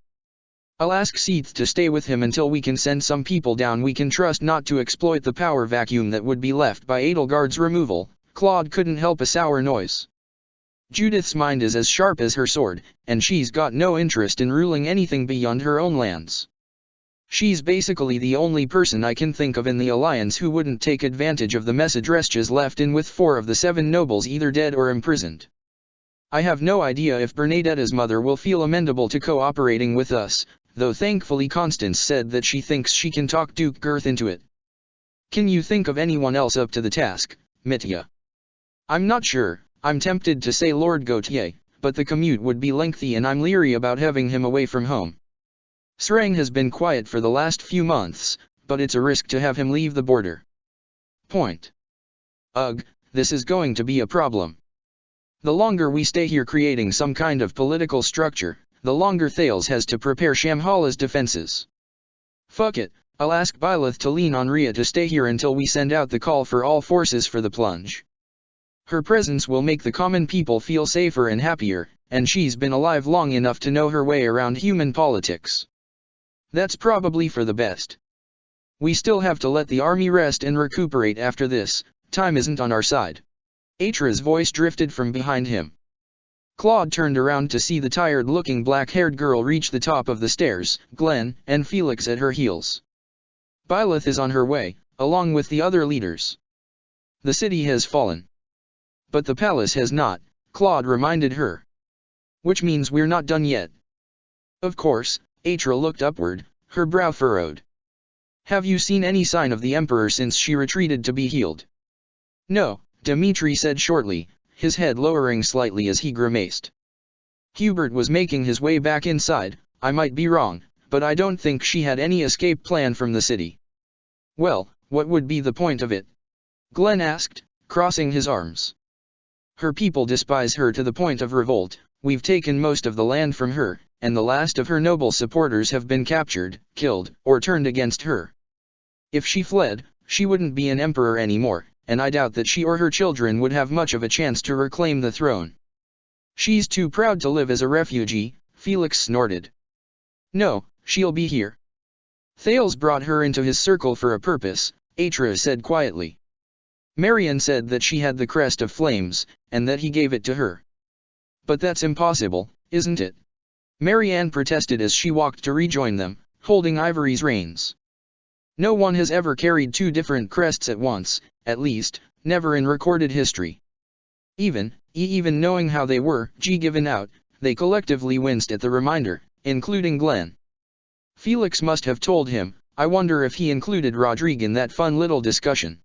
I'll ask Seath to stay with him until we can send some people down we can trust not to exploit the power vacuum that would be left by Edelgard's removal. Claude couldn't help a sour noise. Judith's mind is as sharp as her sword, and she's got no interest in ruling anything beyond her own lands. She's basically the only person I can think of in the alliance who wouldn't take advantage of the mess Adrestia's left in with 4 of the 7 nobles either dead or imprisoned. I have no idea if Bernadetta's mother will feel amenable to cooperating with us, though thankfully Constance said that she thinks she can talk Duke Girth into it. Can you think of anyone else up to the task, Mitya? I'm not sure. I'm tempted to say Lord Gautier, but the commute would be lengthy and I'm leery about having him away from home. Srang has been quiet for the last few months, but it's a risk to have him leave the border. Point. Ugh, this is going to be a problem. The longer we stay here creating some kind of political structure, the longer Thales has to prepare Shamhala's defenses. Fuck it, I'll ask Byleth to lean on Ria to stay here until we send out the call for all forces for the plunge. Her presence will make the common people feel safer and happier, and she's been alive long enough to know her way around human politics. That's probably for the best. We still have to let the army rest and recuperate after this, time isn't on our side. Atra's voice drifted from behind him. Claude turned around to see the tired-looking black-haired girl reach the top of the stairs, Glenn and Felix at her heels. Byleth is on her way, along with the other leaders. The city has fallen. But the palace has not, Claude reminded her. Which means we're not done yet. Of course, Atra looked upward, her brow furrowed. Have you seen any sign of the Emperor since she retreated to be healed? No, Dimitri said shortly, his head lowering slightly as he grimaced. Hubert was making his way back inside. I might be wrong, but I don't think she had any escape plan from the city. Well, what would be the point of it? Glenn asked, crossing his arms. Her people despise her to the point of revolt. We've taken most of the land from her, and the last of her noble supporters have been captured, killed, or turned against her. If she fled, she wouldn't be an emperor anymore, and I doubt that she or her children would have much of a chance to reclaim the throne. She's too proud to live as a refugee, Felix snorted. No, she'll be here. Thales brought her into his circle for a purpose, Atra said quietly. Marian said that she had the crest of flames, and that he gave it to her. But that's impossible, isn't it? Marianne protested as she walked to rejoin them, holding Ivory's reins. No one has ever carried two different crests at once, at least, never in recorded history. Even knowing how they were given out, they collectively winced at the reminder, including Glenn. Felix must have told him. I wonder if he included Rodrigue in that fun little discussion.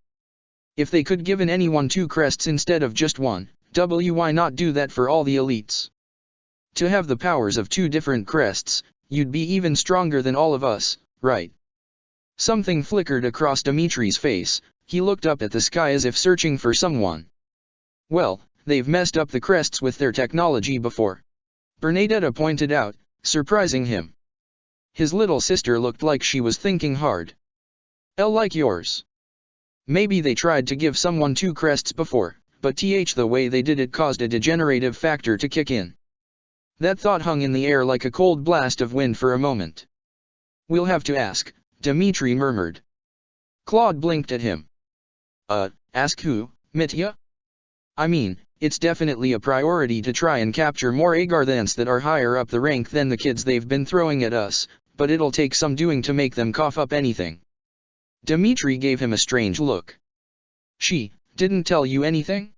If they could given anyone two crests instead of just one, why not do that for all the elites? To have the powers of two different crests, you'd be even stronger than all of us, right? Something flickered across Dimitri's face. He looked up at the sky as if searching for someone. Well, they've messed up the crests with their technology before. Bernadetta pointed out, surprising him. His little sister looked like she was thinking hard. Like yours. Maybe they tried to give someone two crests before, but the way they did it caused a degenerative factor to kick in. That thought hung in the air like a cold blast of wind for a moment. We'll have to ask, Dimitri murmured. Claude blinked at him. Ask who, Mitya? I mean, it's definitely a priority to try and capture more Agarthans that are higher up the rank than the kids they've been throwing at us, but it'll take some doing to make them cough up anything. Dimitri gave him a strange look. She didn't tell you anything?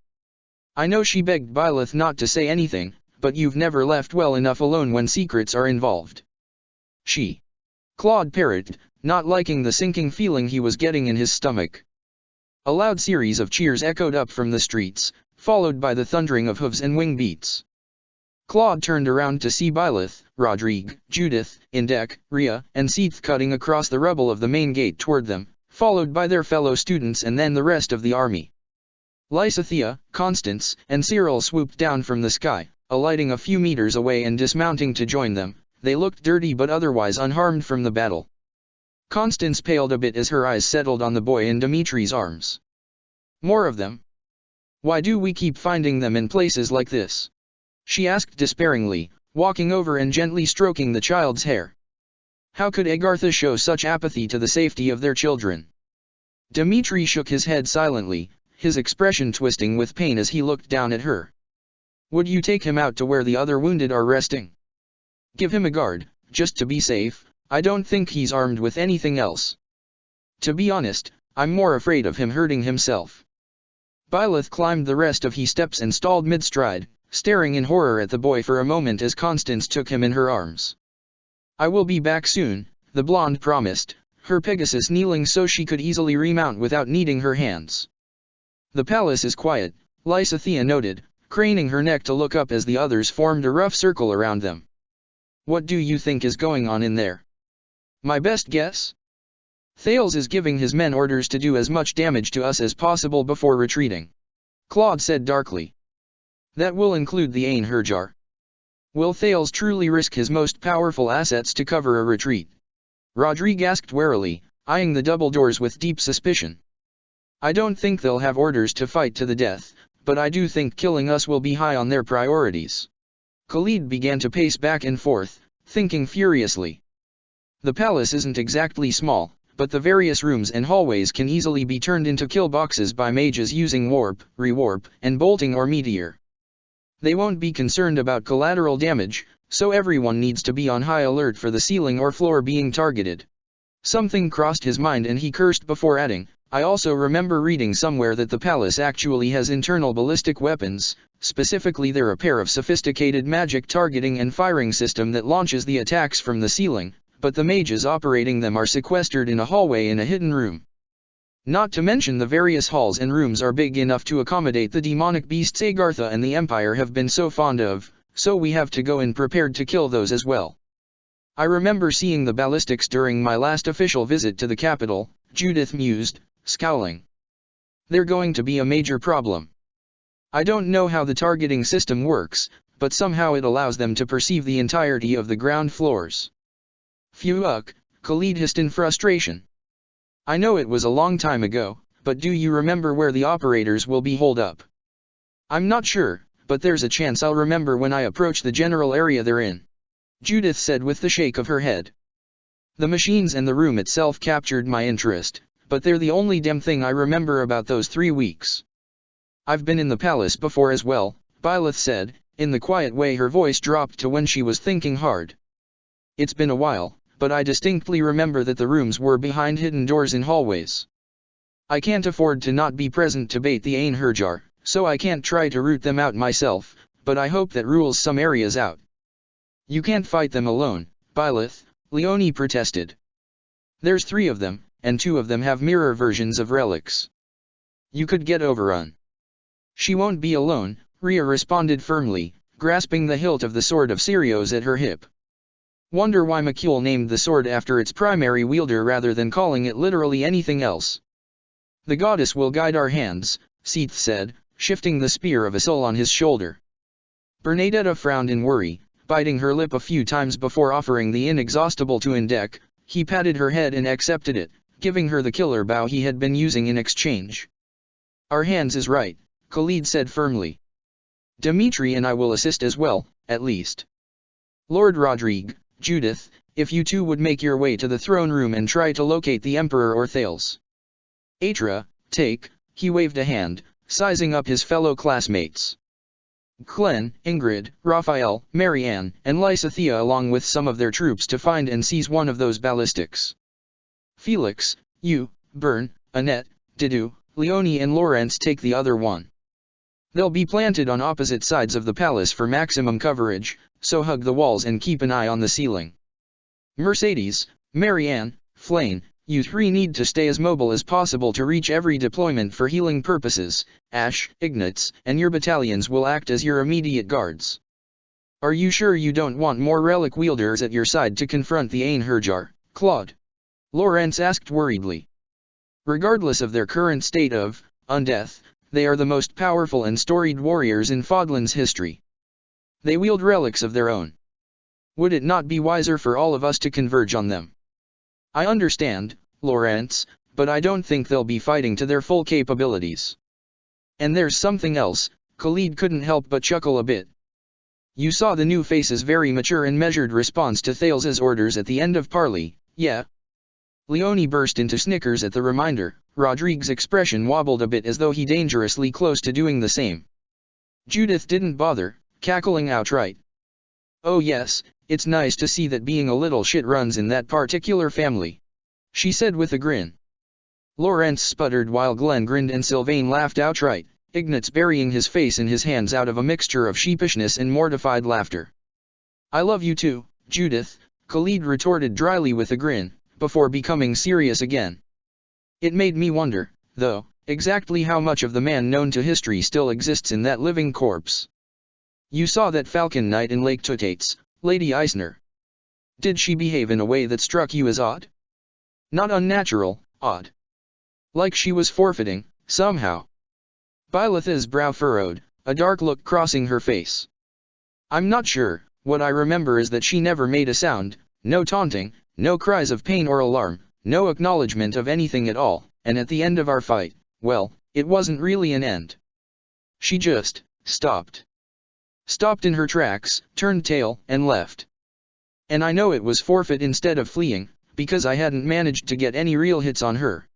I know she begged Byleth not to say anything, but you've never left well enough alone when secrets are involved. She. Claude parroted, not liking the sinking feeling he was getting in his stomach. A loud series of cheers echoed up from the streets, followed by the thundering of hooves and wing beats. Claude turned around to see Byleth, Rodrigue, Judith, Indek, Rhea, and Seath cutting across the rubble of the main gate toward them, followed by their fellow students and then the rest of the army. Lysithea, Constance, and Cyril swooped down from the sky, alighting a few meters away and dismounting to join them. They looked dirty but otherwise unharmed from the battle. Constance paled a bit as her eyes settled on the boy in Dimitri's arms. More of them? Why do we keep finding them in places like this? She asked despairingly, walking over and gently stroking the child's hair. How could Agartha show such apathy to the safety of their children? Dimitri shook his head silently, his expression twisting with pain as he looked down at her. Would you take him out to where the other wounded are resting? Give him a guard, just to be safe. I don't think he's armed with anything else. To be honest, I'm more afraid of him hurting himself. Byleth climbed the rest of his steps and stalled mid-stride, staring in horror at the boy for a moment as Constance took him in her arms. I will be back soon, the blonde promised, her Pegasus kneeling so she could easily remount without needing her hands. The palace is quiet, Lysithea noted, craning her neck to look up as the others formed a rough circle around them. What do you think is going on in there? My best guess? Thales is giving his men orders to do as much damage to us as possible before retreating. Claude said darkly. That will include the Einherjar. Will Thales truly risk his most powerful assets to cover a retreat? Rodrigue asked warily, eyeing the double doors with deep suspicion. I don't think they'll have orders to fight to the death, but I do think killing us will be high on their priorities. Khalid began to pace back and forth, thinking furiously. The palace isn't exactly small, but the various rooms and hallways can easily be turned into kill boxes by mages using warp, rewarp, and bolting or meteor. They won't be concerned about collateral damage, so everyone needs to be on high alert for the ceiling or floor being targeted. Something crossed his mind and he cursed before adding, I also remember reading somewhere that the palace actually has internal ballistic weapons, specifically they're a pair of sophisticated magic targeting and firing system that launches the attacks from the ceiling, but the mages operating them are sequestered in a hallway in a hidden room. Not to mention the various halls and rooms are big enough to accommodate the demonic beasts Agartha and the Empire have been so fond of, so we have to go in prepared to kill those as well. I remember seeing the ballistics during my last official visit to the capital, Judith mused, scowling. They're going to be a major problem. I don't know how the targeting system works, but somehow it allows them to perceive the entirety of the ground floors. Phew, Khalid hissed in frustration. I know it was a long time ago, but do you remember where the operators will be holed up? I'm not sure, but there's a chance I'll remember when I approach the general area they're in," Judith said with the shake of her head. "The machines and the room itself captured my interest, but they're the only damn thing I remember about those 3 weeks. I've been in the palace before as well," Byleth said, in the quiet way her voice dropped to when she was thinking hard. "It's been a while, but I distinctly remember that the rooms were behind hidden doors in hallways. I can't afford to not be present to bait the Ainherjar, so I can't try to root them out myself, but I hope that rules some areas out." "You can't fight them alone, Byleth," Leonie protested. "There's 3 of them, and 2 of them have mirror versions of relics. You could get overrun." "She won't be alone," Rhea responded firmly, grasping the hilt of the sword of Sirios at her hip. "Wonder why Makul named the sword after its primary wielder rather than calling it literally anything else." "The goddess will guide our hands," Seath said, shifting the spear of Isil on his shoulder. Bernadetta frowned in worry, biting her lip a few times before offering the inexhaustible to Indek. He patted her head and accepted it, giving her the killer bow he had been using in exchange. "Our hands is right," Khalid said firmly. "Dimitri and I will assist as well, at least. Lord Rodrigue, Judith, if you two would make your way to the throne room and try to locate the Emperor or Thales. Atra, take," he waved a hand, sizing up his fellow classmates. Glenn, Ingrid, Raphael, Marianne, and Lysathea along with some of their troops to find and seize one of those ballistics. Felix, you, Bern, Annette, Didu, Leonie and Lawrence take the other one. They'll be planted on opposite sides of the palace for maximum coverage, so hug the walls and keep an eye on the ceiling. Mercedes, Marianne, Flane, you 3 need to stay as mobile as possible to reach every deployment for healing purposes. Ash, Ignatz, and your battalions will act as your immediate guards. Are you sure you don't want more relic wielders at your side to confront the Ainherjar, Claude? Lawrence asked worriedly. Regardless of their current state of undeath, they are the most powerful and storied warriors in Fodlan's history. They wield relics of their own. Would it not be wiser for all of us to converge on them? I understand, Lawrence, but I don't think they'll be fighting to their full capabilities. And there's something else, Khalid couldn't help but chuckle a bit. You saw the new face's very mature and measured response to Thales's orders at the end of parley, yeah? Leonie burst into snickers at the reminder. Rodrigue's expression wobbled a bit as though he dangerously close to doing the same. Judith didn't bother, cackling outright. Oh yes, it's nice to see that being a little shit runs in that particular family, she said with a grin. Lawrence sputtered while Glenn grinned and Sylvain laughed outright, Ignatz burying his face in his hands out of a mixture of sheepishness and mortified laughter. I love you too, Judith, Khalid retorted dryly with a grin, before becoming serious again. It made me wonder, though, exactly how much of the man known to history still exists in that living corpse. You saw that Falcon Knight in Lake Tutates, Lady Eisner. Did she behave in a way that struck you as odd? Not unnatural, odd. Like she was forfeiting, somehow. Byleth's brow furrowed, a dark look crossing her face. I'm not sure, what I remember is that she never made a sound, no taunting, no cries of pain or alarm, no acknowledgement of anything at all, and at the end of our fight, well, it wasn't really an end. She just stopped. Stopped in her tracks, turned tail, and left. And I know it was forfeit instead of fleeing, because I hadn't managed to get any real hits on her.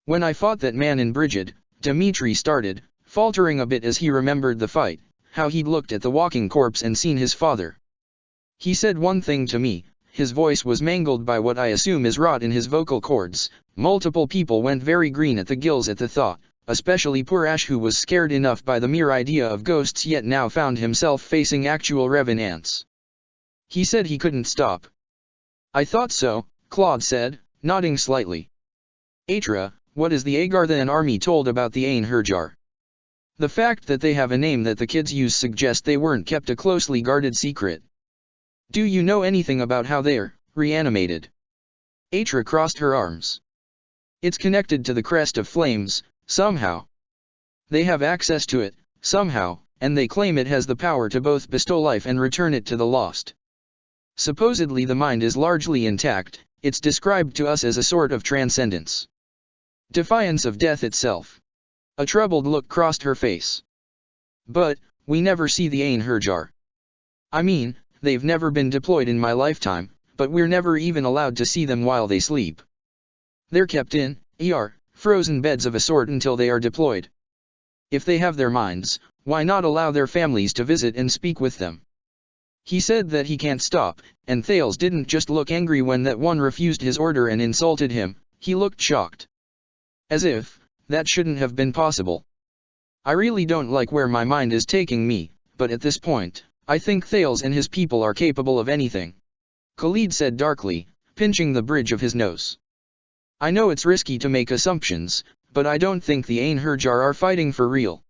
When I fought that man in Brigid, Dimitri started, faltering a bit as he remembered the fight, how he'd looked at the walking corpse and seen his father. He said one thing to me. His voice was mangled by what I assume is rot in his vocal cords. Multiple people went very green at the gills at the thought, especially poor Ash who was scared enough by the mere idea of ghosts yet now found himself facing actual revenants. He said he couldn't stop. I thought so, Claude said, nodding slightly. Atra, what is the Agarthan army told about the Ainherjar? The fact that they have a name that the kids use suggests they weren't kept a closely guarded secret. Do you know anything about how they're reanimated? Atra crossed her arms. It's connected to the crest of flames, somehow. They have access to it, somehow, and they claim it has the power to both bestow life and return it to the lost. Supposedly the mind is largely intact, it's described to us as a sort of transcendence. Defiance of death itself. A troubled look crossed her face. But, we never see the Einherjar. I mean, they've never been deployed in my lifetime, but we're never even allowed to see them while they sleep. They're kept in frozen beds of a sort until they are deployed. If they have their minds, why not allow their families to visit and speak with them? He said that he can't stop, and Thales didn't just look angry when that one refused his order and insulted him, he looked shocked. As if that shouldn't have been possible. I really don't like where my mind is taking me, but at this point, I think Thales and his people are capable of anything. Khalid said darkly, pinching the bridge of his nose. I know it's risky to make assumptions, but I don't think the Einherjar are fighting for real.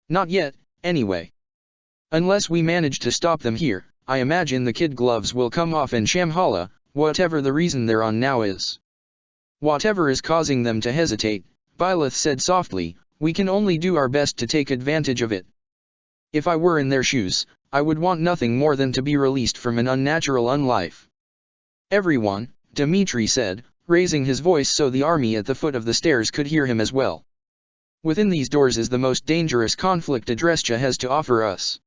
Not yet, anyway. Unless we manage to stop them here, I imagine the kid gloves will come off in Shamhala, whatever the reason they're on now is. Whatever is causing them to hesitate, Byleth said softly, we can only do our best to take advantage of it. If I were in their shoes, I would want nothing more than to be released from an unnatural unlife. Everyone, Dmitri said, raising his voice so the army at the foot of the stairs could hear him as well. Within these doors is the most dangerous conflict Adrestia has to offer us.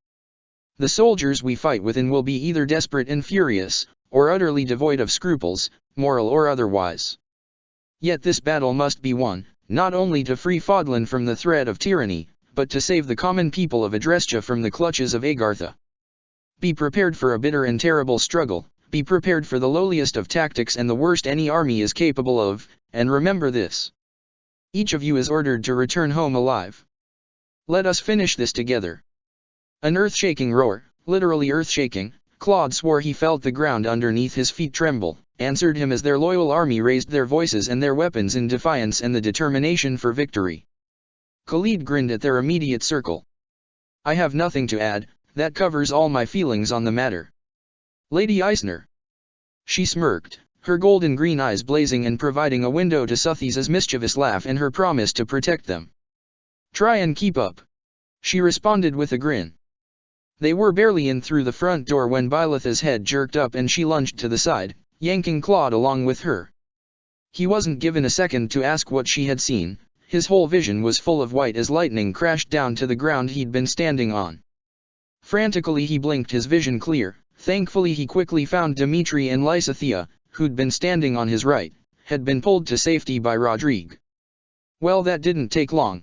The soldiers we fight within will be either desperate and furious, or utterly devoid of scruples, moral or otherwise. Yet this battle must be won, not only to free Fodlan from the threat of tyranny, but to save the common people of Adrestia from the clutches of Agartha. Be prepared for a bitter and terrible struggle, be prepared for the lowliest of tactics and the worst any army is capable of, and remember this. Each of you is ordered to return home alive. Let us finish this together. An earth-shaking roar, literally earth-shaking, Claude swore he felt the ground underneath his feet tremble, answered him as their loyal army raised their voices and their weapons in defiance and the determination for victory. Khalid grinned at their immediate circle. I have nothing to add, that covers all my feelings on the matter. Lady Eisner. She smirked, her golden green eyes blazing and providing a window to Suthi's mischievous laugh and her promise to protect them. Try and keep up. She responded with a grin. They were barely in through the front door when Byleth's head jerked up and she lunged to the side, yanking Claude along with her. He wasn't given a second to ask what she had seen, his whole vision was full of white as lightning crashed down to the ground he'd been standing on. Frantically he blinked his vision clear, thankfully he quickly found Dmitri and Lysithea, who'd been standing on his right, had been pulled to safety by Rodrigue. Well, that didn't take long.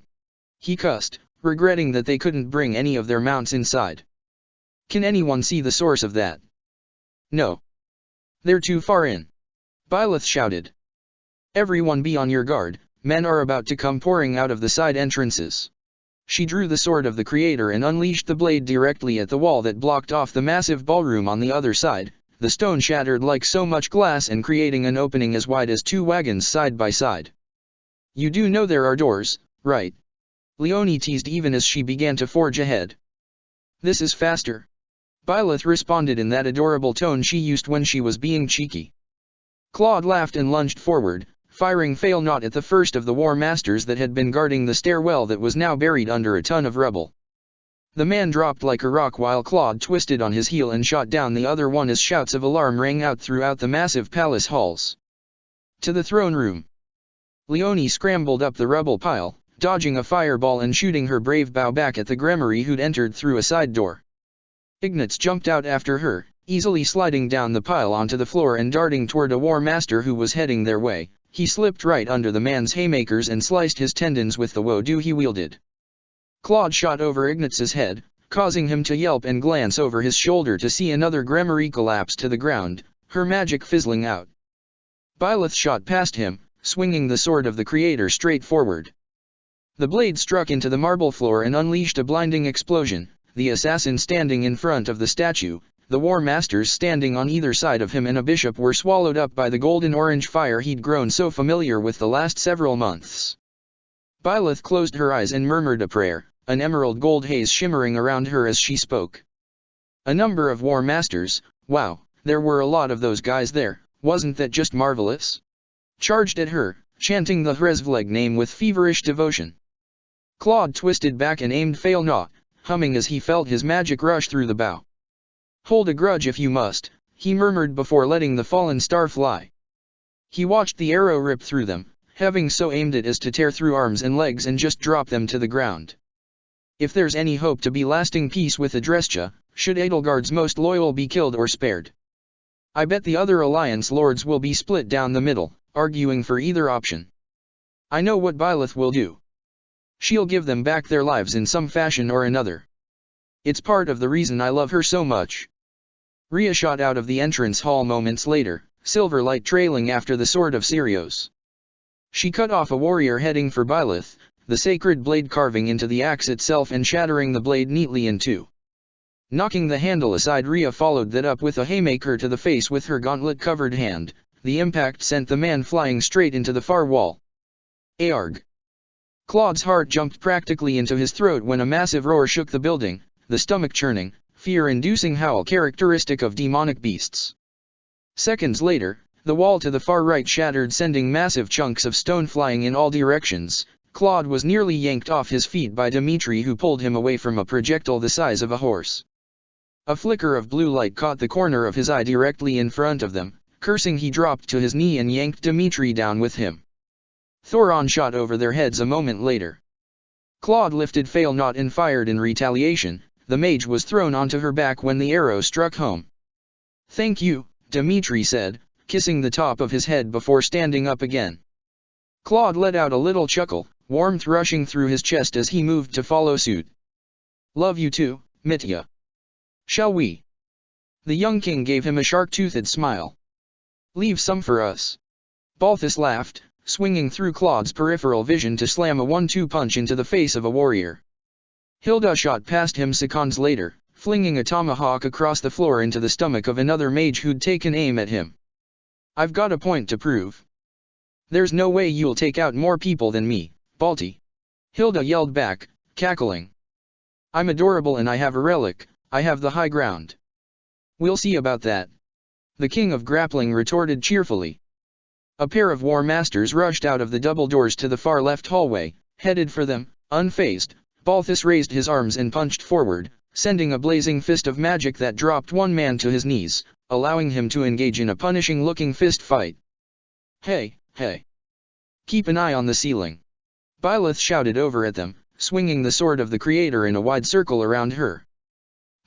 He cussed, regretting that they couldn't bring any of their mounts inside. Can anyone see the source of that? No. They're too far in. Byleth shouted. Everyone be on your guard, men are about to come pouring out of the side entrances. She drew the sword of the Creator and unleashed the blade directly at the wall that blocked off the massive ballroom on the other side, the stone shattered like so much glass and creating an opening as wide as 2 wagons side by side. You do know there are doors, right? Leonie teased even as she began to forge ahead. This is faster. Byleth responded in that adorable tone she used when she was being cheeky. Claude laughed and lunged forward, firing fail not at the first of the war masters that had been guarding the stairwell that was now buried under a ton of rubble. The man dropped like a rock while Claude twisted on his heel and shot down the other one as shouts of alarm rang out throughout the massive palace halls. To the throne room. Leonie scrambled up the rubble pile, dodging a fireball and shooting her brave bow back at the Gremmery who'd entered through a side door. Ignatz jumped out after her, easily sliding down the pile onto the floor and darting toward a war master who was heading their way. He slipped right under the man's haymakers and sliced his tendons with the wodu he wielded. Claude shot over Ignatz's head, causing him to yelp and glance over his shoulder to see another Gremmery collapse to the ground, her magic fizzling out. Byleth shot past him, swinging the sword of the Creator straight forward. The blade struck into the marble floor and unleashed a blinding explosion, the assassin standing in front of the statue, the war masters standing on either side of him and a bishop were swallowed up by the golden-orange fire he'd grown so familiar with the last several months. Byleth closed her eyes and murmured a prayer, an emerald gold haze shimmering around her as she spoke. A number of war masters, wow, there were a lot of those guys there, wasn't that just marvelous? Charged at her, chanting the Hresvleg name with feverish devotion. Claude twisted back and aimed fail not, humming as he felt his magic rush through the bow. Hold a grudge if you must, he murmured before letting the fallen star fly. He watched the arrow rip through them, having so aimed it as to tear through arms and legs and just drop them to the ground. If there's any hope to be lasting peace with Adrestia, should Edelgard's most loyal be killed or spared? I bet the other alliance lords will be split down the middle, arguing for either option. I know what Byleth will do. She'll give them back their lives in some fashion or another. It's part of the reason I love her so much. Rhea shot out of the entrance hall moments later, silver light trailing after the sword of Sirios. She cut off a warrior heading for Byleth, the sacred blade carving into the axe itself and shattering the blade neatly in two. Knocking the handle aside, Rhea followed that up with a haymaker to the face with her gauntlet-covered hand. The impact sent the man flying straight into the far wall. Aarg! Claude's heart jumped practically into his throat when a massive roar shook the building, the stomach-churning, fear-inducing howl characteristic of demonic beasts. Seconds later, the wall to the far right shattered, sending massive chunks of stone flying in all directions. Claude was nearly yanked off his feet by Dimitri, who pulled him away from a projectile the size of a horse. A flicker of blue light caught the corner of his eye directly in front of them. Cursing, he dropped to his knee and yanked Dimitri down with him. Thoron shot over their heads a moment later. Claude lifted Fail Not and fired in retaliation. The mage was thrown onto her back when the arrow struck home. "Thank you," Dimitri said, kissing the top of his head before standing up again. Claude let out a little chuckle, warmth rushing through his chest as he moved to follow suit. "Love you too, Mitya. Shall we?" The young king gave him a shark-toothed smile. "Leave some for us." Balthus laughed, swinging through Claude's peripheral vision to slam a 1-2 punch into the face of a warrior. Hilda shot past him seconds later, flinging a tomahawk across the floor into the stomach of another mage who'd taken aim at him. "I've got a point to prove." "There's no way you'll take out more people than me, Balti," Hilda yelled back, cackling. "I'm adorable and I have a relic, I have the high ground." "We'll see about that," the king of grappling retorted cheerfully. A pair of war masters rushed out of the double doors to the far left hallway, headed for them. Unfazed, Balthus raised his arms and punched forward, sending a blazing fist of magic that dropped one man to his knees, allowing him to engage in a punishing-looking fist fight. Hey! Keep an eye on the ceiling," Byleth shouted over at them, swinging the sword of the Creator in a wide circle around her.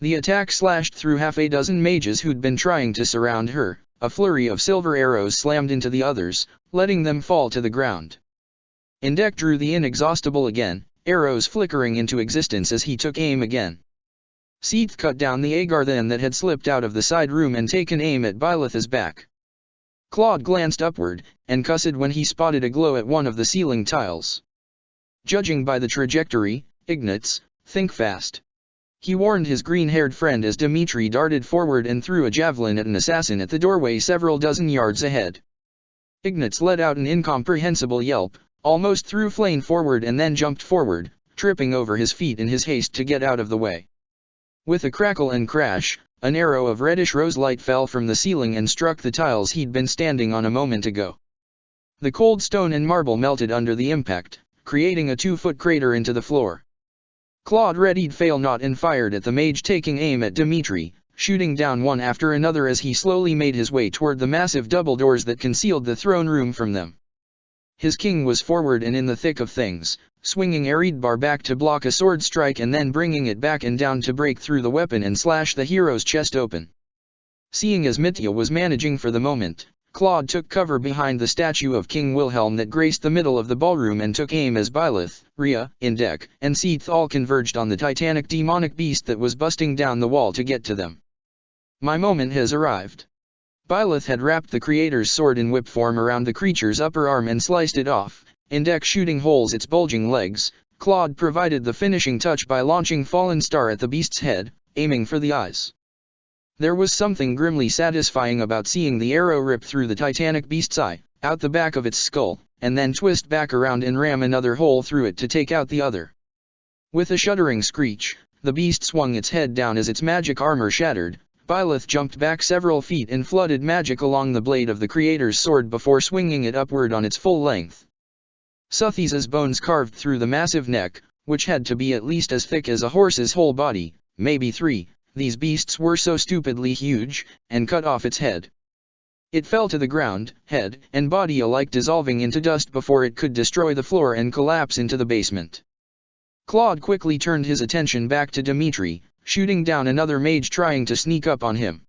The attack slashed through half a dozen mages who'd been trying to surround her. A flurry of silver arrows slammed into the others, letting them fall to the ground. Indek drew the inexhaustible again, arrows flickering into existence as he took aim again. Seath cut down the Agarthan that had slipped out of the side room and taken aim at Byleth's back. Claude glanced upward, and cussed when he spotted a glow at one of the ceiling tiles. "Judging by the trajectory, Ignatz, think fast," he warned his green-haired friend as Dimitri darted forward and threw a javelin at an assassin at the doorway several dozen yards ahead. Ignatz let out an incomprehensible yelp, almost threw Flane forward and then jumped forward, tripping over his feet in his haste to get out of the way. With a crackle and crash, an arrow of reddish rose light fell from the ceiling and struck the tiles he'd been standing on a moment ago. The cold stone and marble melted under the impact, creating a 2-foot crater into the floor. Claude readied Fail Not and fired at the mage taking aim at Dimitri, shooting down one after another as he slowly made his way toward the massive double doors that concealed the throne room from them. His king was forward and in the thick of things, swinging Eridbar back to block a sword strike and then bringing it back and down to break through the weapon and slash the hero's chest open. Seeing as Mitya was managing for the moment, Claude took cover behind the statue of King Wilhelm that graced the middle of the ballroom and took aim as Byleth, Rhea, Indek, and Seath all converged on the titanic demonic beast that was busting down the wall to get to them. "My moment has arrived." Byleth had wrapped the Creator's sword in whip form around the creature's upper arm and sliced it off, Indek shooting holes its bulging legs. Claude provided the finishing touch by launching Fallen Star at the beast's head, aiming for the eyes. There was something grimly satisfying about seeing the arrow rip through the titanic beast's eye, out the back of its skull, and then twist back around and ram another hole through it to take out the other. With a shuddering screech, the beast swung its head down as its magic armor shattered. Byleth jumped back several feet and flooded magic along the blade of the Creator's sword before swinging it upward on its full length. Suthisa's bones carved through the massive neck, which had to be at least as thick as a horse's whole body, maybe 3. These beasts were so stupidly huge, and cut off its head. It fell to the ground, head and body alike dissolving into dust before it could destroy the floor and collapse into the basement. Claude quickly turned his attention back to Dimitri, shooting down another mage trying to sneak up on him.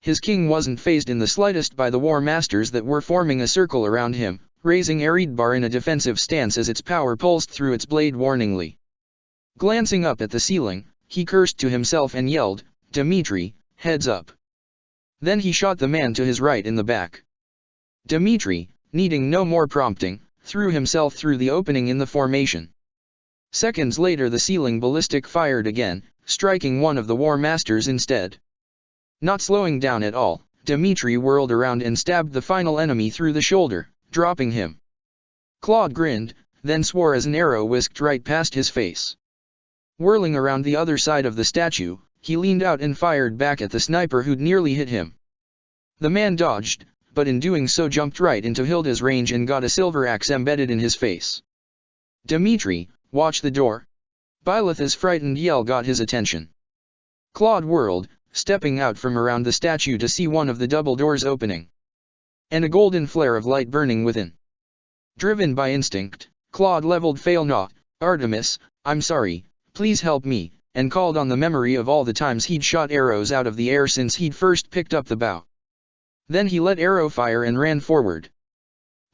His king wasn't fazed in the slightest by the war masters that were forming a circle around him, raising Eridbar in a defensive stance as its power pulsed through its blade warningly. Glancing up at the ceiling, he cursed to himself and yelled, "Dimitri, heads up." Then he shot the man to his right in the back. Dimitri, needing no more prompting, threw himself through the opening in the formation. Seconds later the ceiling ballistic fired again, striking one of the war masters instead. Not slowing down at all, Dimitri whirled around and stabbed the final enemy through the shoulder, dropping him. Claude grinned, then swore as an arrow whisked right past his face. Whirling around the other side of the statue, he leaned out and fired back at the sniper who'd nearly hit him. The man dodged, but in doing so jumped right into Hilda's range and got a silver axe embedded in his face. "Dimitri, watch the door." Byleth's frightened yell got his attention. Claude whirled, stepping out from around the statue to see one of the double doors opening, and a golden flare of light burning within. Driven by instinct, Claude leveled "Fail not, Artemis, I'm sorry, please help me," and called on the memory of all the times he'd shot arrows out of the air since he'd first picked up the bow. Then he let arrow fire and ran forward.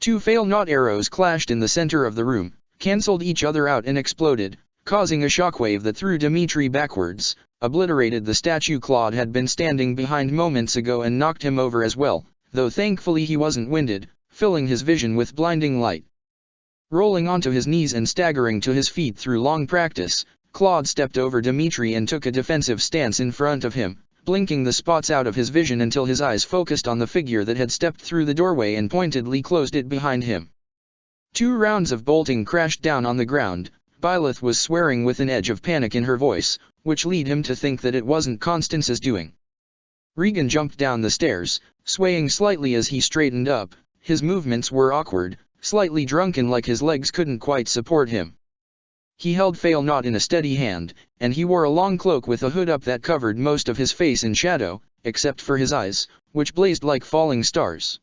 Two "Fail not" arrows clashed in the center of the room, cancelled each other out and exploded, causing a shockwave that threw Dimitri backwards, obliterated the statue Claude had been standing behind moments ago and knocked him over as well, though thankfully he wasn't winded, filling his vision with blinding light. Rolling onto his knees and staggering to his feet through long practice, Claude stepped over Dimitri and took a defensive stance in front of him, blinking the spots out of his vision until his eyes focused on the figure that had stepped through the doorway and pointedly closed it behind him. 2 rounds of bolting crashed down on the ground. Byleth was swearing with an edge of panic in her voice, which led him to think that it wasn't Constance's doing. Regan jumped down the stairs, swaying slightly as he straightened up. His movements were awkward, slightly drunken, like his legs couldn't quite support him. He held "Fail not" in a steady hand, and he wore a long cloak with a hood up that covered most of his face in shadow, except for his eyes, which blazed like falling stars.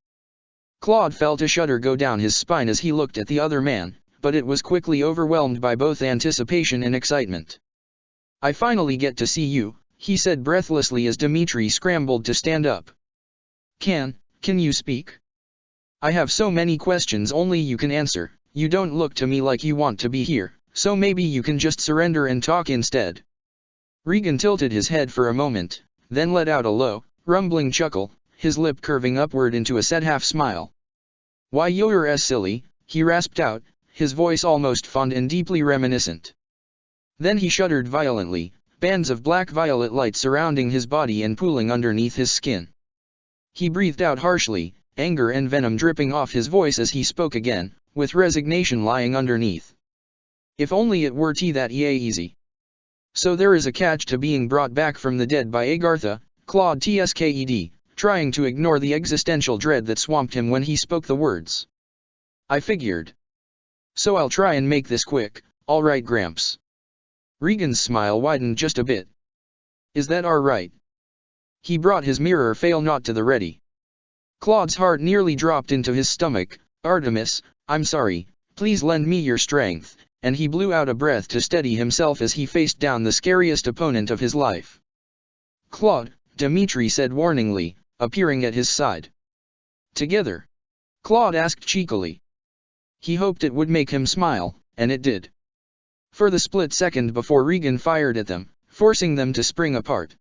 Claude felt a shudder go down his spine as he looked at the other man, but it was quickly overwhelmed by both anticipation and excitement. "I finally get to see you," he said breathlessly as Dimitri scrambled to stand up. Can you speak? I have so many questions only you can answer. You don't look to me like you want to be here, so maybe you can just surrender and talk instead." Regan tilted his head for a moment, then let out a low, rumbling chuckle, his lip curving upward into a set half smile. "Why, you're silly," he rasped out, his voice almost fond and deeply reminiscent. Then he shuddered violently, bands of black-violet light surrounding his body and pooling underneath his skin. He breathed out harshly, anger and venom dripping off his voice as he spoke again, with resignation lying underneath. "If only it were that easy. So there is a catch to being brought back from the dead by Agartha," Claude tsked, trying to ignore the existential dread that swamped him when he spoke the words. "I figured. So I'll try and make this quick, all right, Gramps." Regan's smile widened just a bit. "Is that all right?" He brought his mirror "Fail not" to the ready. Claude's heart nearly dropped into his stomach. "Artemis, I'm sorry, please lend me your strength," and he blew out a breath to steady himself as he faced down the scariest opponent of his life. "Claude," Dimitri said warningly, appearing at his side. "Together?" Claude asked cheekily. He hoped it would make him smile, and it did. For the split second before Regan fired at them, forcing them to spring apart.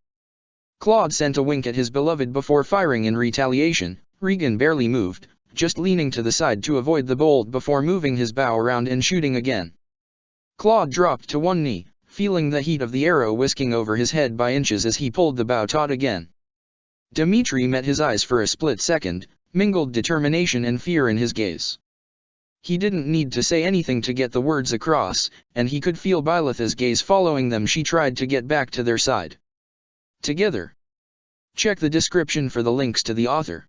Claude sent a wink at his beloved before firing in retaliation. Regan barely moved, just leaning to the side to avoid the bolt before moving his bow around and shooting again. Claude dropped to one knee, feeling the heat of the arrow whisking over his head by inches as he pulled the bow taut again. Dimitri met his eyes for a split second, mingled determination and fear in his gaze. He didn't need to say anything to get the words across, and he could feel Byleth's gaze following them. She tried to get back to their side. Together. Check the description for the links to the author.